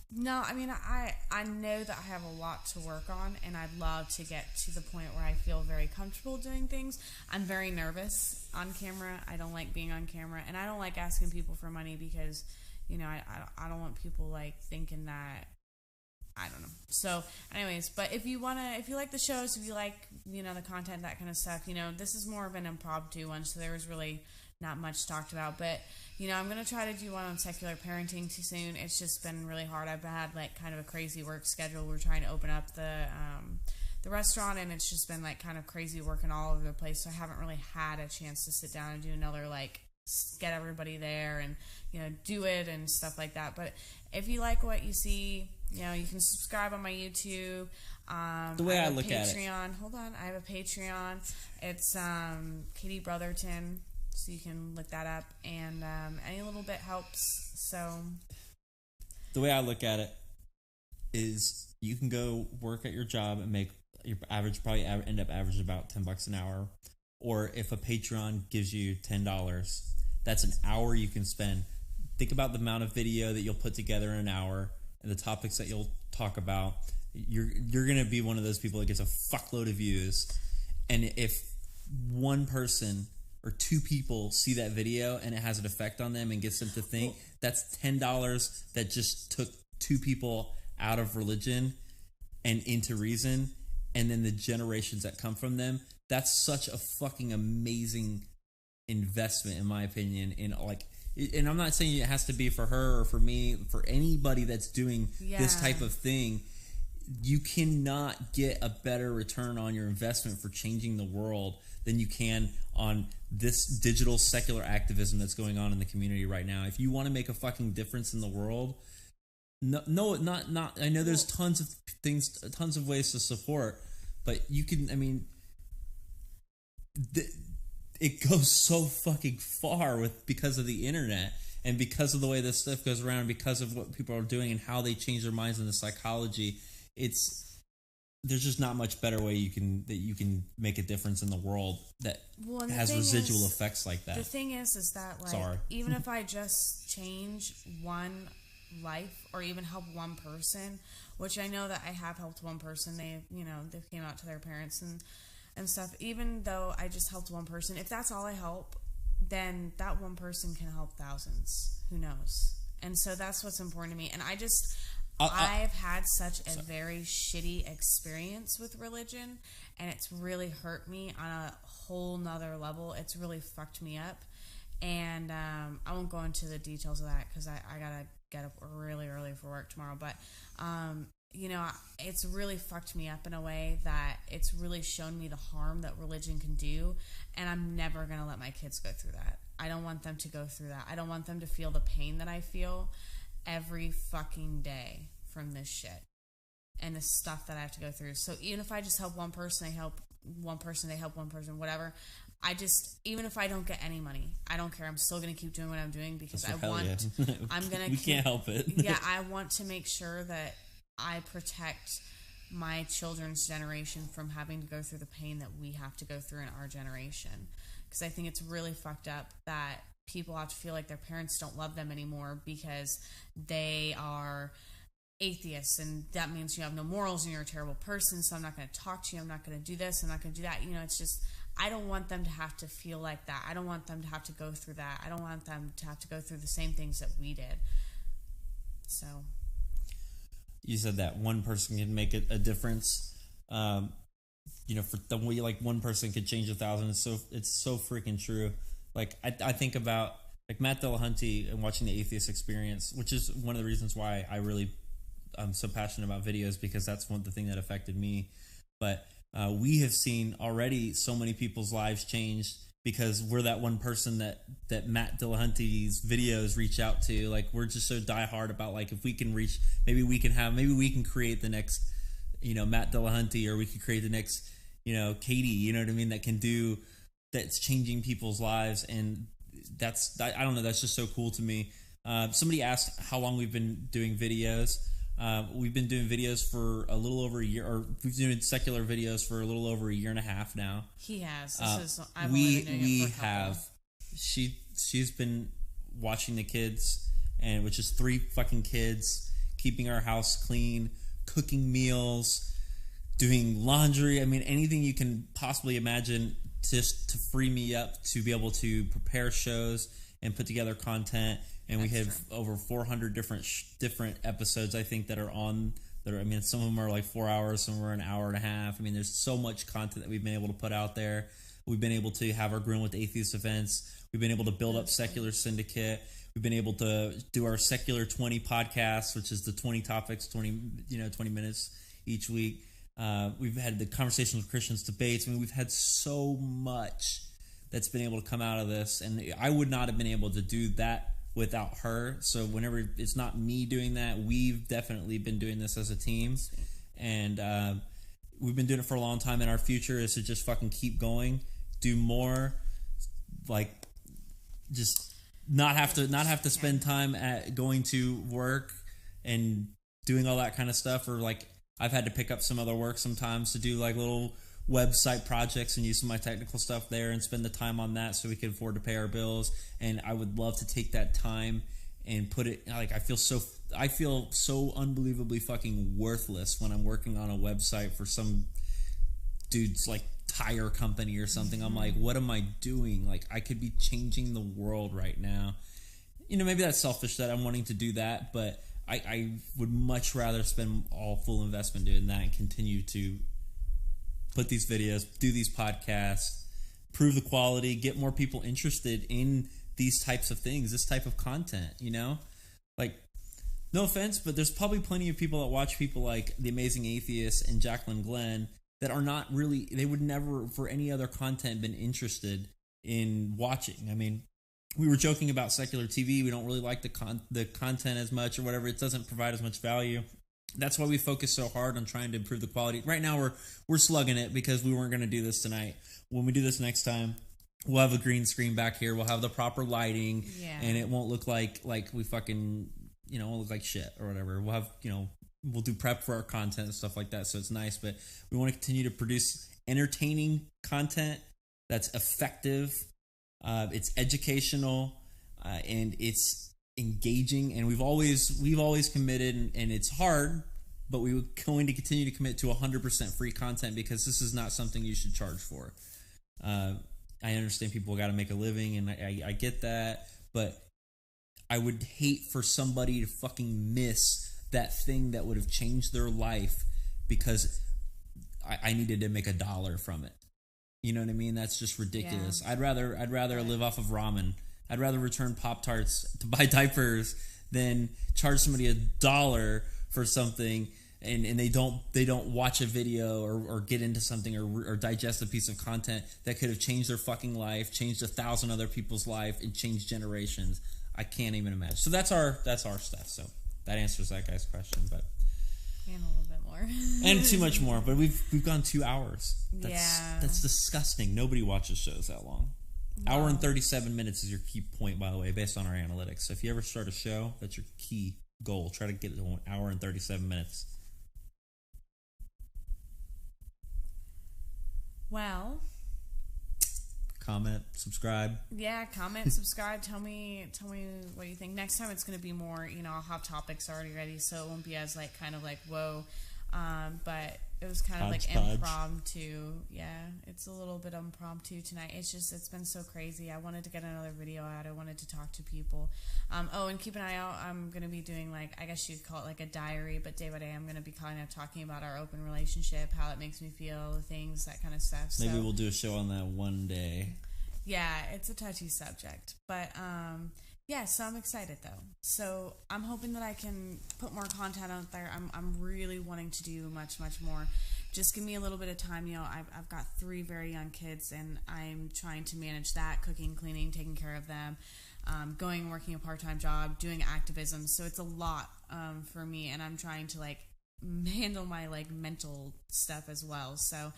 No, I mean, I know that I have a lot to work on, and I'd love to get to the point where I feel very comfortable doing things. I'm very nervous on camera. I don't like being on camera, and I don't like asking people for money because, you know, I don't want people like thinking that, I don't know. So anyways, but if you like the shows, if you like, you know, the content, that kind of stuff, you know, this is more of an impromptu one, so there was really not much talked about, but, you know, I'm going to try to do one on secular parenting too soon. It's just been really hard. I've had like kind of a crazy work schedule. We're trying to open up the restaurant, and it's just been like kind of crazy working all over the place. So I haven't really had a chance to sit down and do another, like, get everybody there and, you know, do it and stuff like that. But if you like what you see, you know, you can subscribe on my YouTube. The way I look at it. Hold on. I have a Patreon. It's Catie Brotherton. So you can look that up, and any little bit helps. So the way I look at it is, you can go work at your job and make your average, probably end up averaging about $10 an hour. Or if a Patreon gives you $10, that's an hour you can spend. Think about the amount of video that you'll put together in an hour and the topics that you'll talk about. You're gonna be one of those people that gets a fuckload of views, and if one person or two people see that video and it has an effect on them and gets them to think, that's $10 that just took two people out of religion and into reason, and then the generations that come from them. That's such a fucking amazing investment, in my opinion. In like, and I'm not saying it has to be for her or for me, for anybody that's doing this type of thing. You cannot get a better return on your investment for changing the world than you can on this digital secular activism that's going on in the community right now. If you want to make a fucking difference in the world, not. I know there's tons of things, tons of ways to support, but you can. I mean, it goes so fucking far because of the internet and because of the way this stuff goes around, because of what people are doing and how they change their minds in the psychology. There's just not much better way you can make a difference in the world that has residual effects like that. The thing is that like even if I just change one life or even help one person, which I know that I have helped one person, they came out to their parents and stuff. Even though I just helped one person, if that's all I help, then that one person can help thousands. Who knows? And so that's what's important to me. And I've had such a very shitty experience with religion, and it's really hurt me on a whole nother level. It's really fucked me up. And I won't go into the details of that because I gotta get up really early for work tomorrow. But it's really fucked me up in a way that it's really shown me the harm that religion can do, and I'm never gonna let my kids go through that. I don't want them to go through that. I don't want them to feel the pain that I feel every fucking day from this shit and the stuff that I have to go through. So even if I just help one person, I help one person, they help one person, whatever. Even if I don't get any money, I don't care. I'm still going to keep doing what I'm doing because we can't help it. Yeah, I want to make sure that I protect my children's generation from having to go through the pain that we have to go through in our generation. Because I think it's really fucked up that people have to feel like their parents don't love them anymore because they are atheists, and that means you have no morals and you're a terrible person, so I'm not going to talk to you, I'm not going to do this, I'm not going to do that. It's just, I don't want them to have to feel like that. I don't want them to have to go through that. I don't want them to have to go through the same things that we did. So you said that one person can make a difference. For the way like one person could change 1,000. It's so freaking true. Like I think about like Matt Dillahunty and watching the Atheist Experience, which is one of the reasons why I'm so passionate about videos, because that's one of the thing that affected me. But we have seen already so many people's lives change because we're that one person that Matt Dillahunty's videos reach out to. Like, we're just so diehard about, like, if we can reach, maybe we can create the next, Matt Dillahunty, or we could create the next, Catie, you know what I mean? That's changing people's lives. And I don't know, that's just so cool to me. Somebody asked how long we've been doing videos. We've been doing videos for a little over a year, or we've been doing secular videos for a little over a year and a half now. He has. We have. She's been watching the kids, and which is 3 fucking kids, keeping our house clean, cooking meals, doing laundry. I mean, anything you can possibly imagine, just to free me up to be able to prepare shows and put together content. And we have over 400 different episodes, I think, that are on. I mean, some of them are like 4 hours, some are an hour and a half. I mean, there's so much content that we've been able to put out there. We've been able to have our Grilling with Atheists events. We've been able to build up Secular Syndicate. We've been able to do our Secular 20 podcast, which is the 20 topics, 20 minutes each week. We've had the Conversations with Christians debates. I mean, we've had so much that's been able to come out of this, and I would not have been able to do that without her. So whenever it's not me doing that, we've definitely been doing this as a team. And we've been doing it for a long time, and our future is to just fucking keep going, do more, like, just not have to spend time at going to work and doing all that kind of stuff. Or like, I've had to pick up some other work sometimes to do like little website projects and use some of my technical stuff there and spend the time on that so we can afford to pay our bills. And I would love to take that time and put it, like, I feel so unbelievably fucking worthless when I'm working on a website for some dude's like tire company or something. I'm like, what am I doing? Like, I could be changing the world right now. Maybe that's selfish that I'm wanting to do that, but I would much rather spend all full investment doing that and continue to put these videos, do these podcasts, prove the quality, get more people interested in these types of things, this type of content, Like, no offense, but there's probably plenty of people that watch people like The Amazing Atheist and Jacqueline Glenn that are not really, they would never, for any other content, been interested in watching. I mean, we were joking about secular TV. We don't really like the content as much or whatever. It doesn't provide as much value. That's why we focus so hard on trying to improve the quality. Right now, we're slugging it because we weren't going to do this tonight. When we do this next time, We'll have a green screen back here. We'll have the proper lighting, Yeah. and it won't look like we fucking, it won't look like shit or whatever. We'll have, we'll do prep for our content and stuff like that, so it's nice. But we want to continue to produce entertaining content that's effective. It's educational, and it's engaging. And we've always committed, and it's hard, but we're going to continue to commit to 100% free content, because this is not something you should charge for. I understand people got to make a living, and I get that, but I would hate for somebody to fucking miss that thing that would have changed their life because I needed to make $1 from it. You know what I mean? That's just ridiculous. Yeah. I'd rather live off of ramen. I'd rather return Pop-Tarts to buy diapers than charge somebody $1 for something, and they don't watch a video or get into something or digest a piece of content that could have changed their fucking life, changed 1,000 other people's life, and changed generations. I can't even imagine. So that's our stuff. So that answers that guy's question, but and a little bit more, and too much more. But we've gone 2 hours. That's disgusting. Nobody watches shows that long. No. Hour and 37 minutes is your key point, by the way, based on our analytics. So if you ever start a show, that's your key goal. Try to get it to 1 hour and 37 minutes. Well, comment, subscribe. Yeah, comment, subscribe. Tell me what you think. Next time it's going to be more, I'll have topics already ready, so it won't be as kind of whoa. But it was kind of impromptu. Yeah, it's a little bit impromptu tonight. It's been so crazy. I wanted to get another video out. I wanted to talk to people. And keep an eye out. I'm going to be doing I guess you'd call it a diary, but day by day I'm going to be kind of talking about our open relationship, how it makes me feel, things, that kind of stuff. Maybe we'll do a show on that one day. Yeah, it's a touchy subject, but yeah, so I'm excited though. So I'm hoping that I can put more content out there. I'm really wanting to do much more. Just give me a little bit of time. I've got 3 very young kids, and I'm trying to manage that, cooking, cleaning, taking care of them, working a part-time job, doing activism. So it's a lot for me, and I'm trying to handle my mental stuff as well. So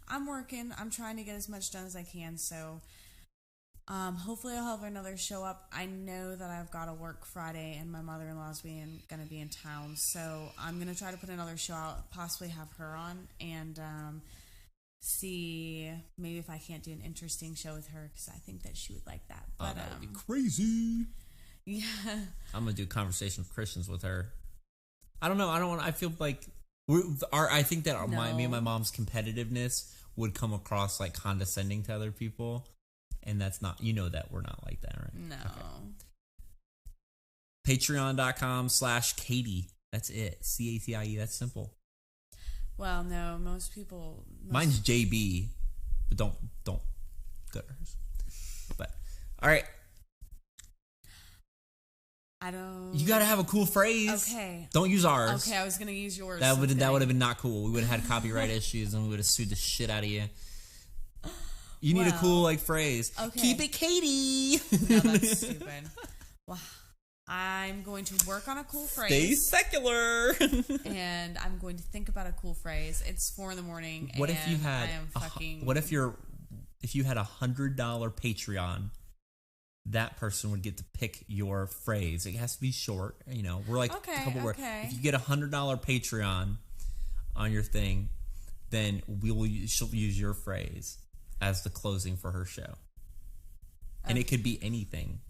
I'm working. I'm trying to get as much done as I can. So hopefully I'll have another show up. I know that I've got to work Friday, and my mother-in-law's going to be in town, so I'm going to try to put another show out, possibly have her on, and see maybe if I can't do an interesting show with her, because I think that she would like that. But that would be crazy. Yeah. I'm going to do conversation with Christians with her. I don't know. I feel like I think that me and my mom's competitiveness would come across condescending to other people. And that's not, that we're not like that, right? No. Okay. Patreon.com/Catie. That's it. Catie. That's simple. Well, no, most people. Mine's JB, but don't go to hers. But, all right. I don't. You got to have a cool phrase. Okay. Don't use ours. Okay, I was going to use yours. That would have been not cool. We would have had copyright issues, and we would have sued the shit out of you. You need a cool phrase. Okay. Keep it Catie. No, that's stupid. Well, I'm going to work on a cool phrase. Stay secular. And I'm going to think about a cool phrase. It's 4 a.m. What if you had? If you had $100 Patreon? That person would get to pick your phrase. It has to be short. We're a couple words. If you get $100 Patreon on your thing, then she'll use your phrase as the closing for her show. And it could be anything.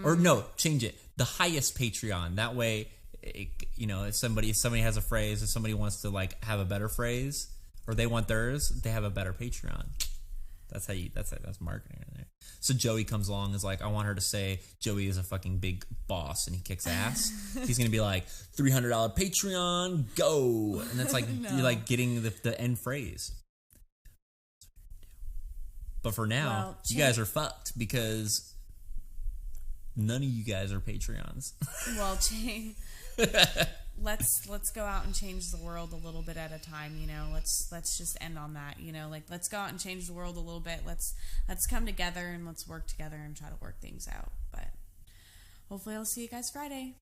Or no, change it. The highest Patreon. That way, if somebody has a phrase, if somebody wants to have a better phrase, or they want theirs, they have a better Patreon. That's marketing right there. So Joey comes along and is I want her to say Joey is a fucking big boss and he kicks ass. He's going to be $300 Patreon, go. And that's no. You're getting the end phrase. But for now, you guys are fucked because none of you guys are Patreons. Well, let's go out and change the world a little bit at a time. Let's just end on that. Let's go out and change the world a little bit. Let's come together and let's work together and try to work things out. But hopefully, I'll see you guys Friday.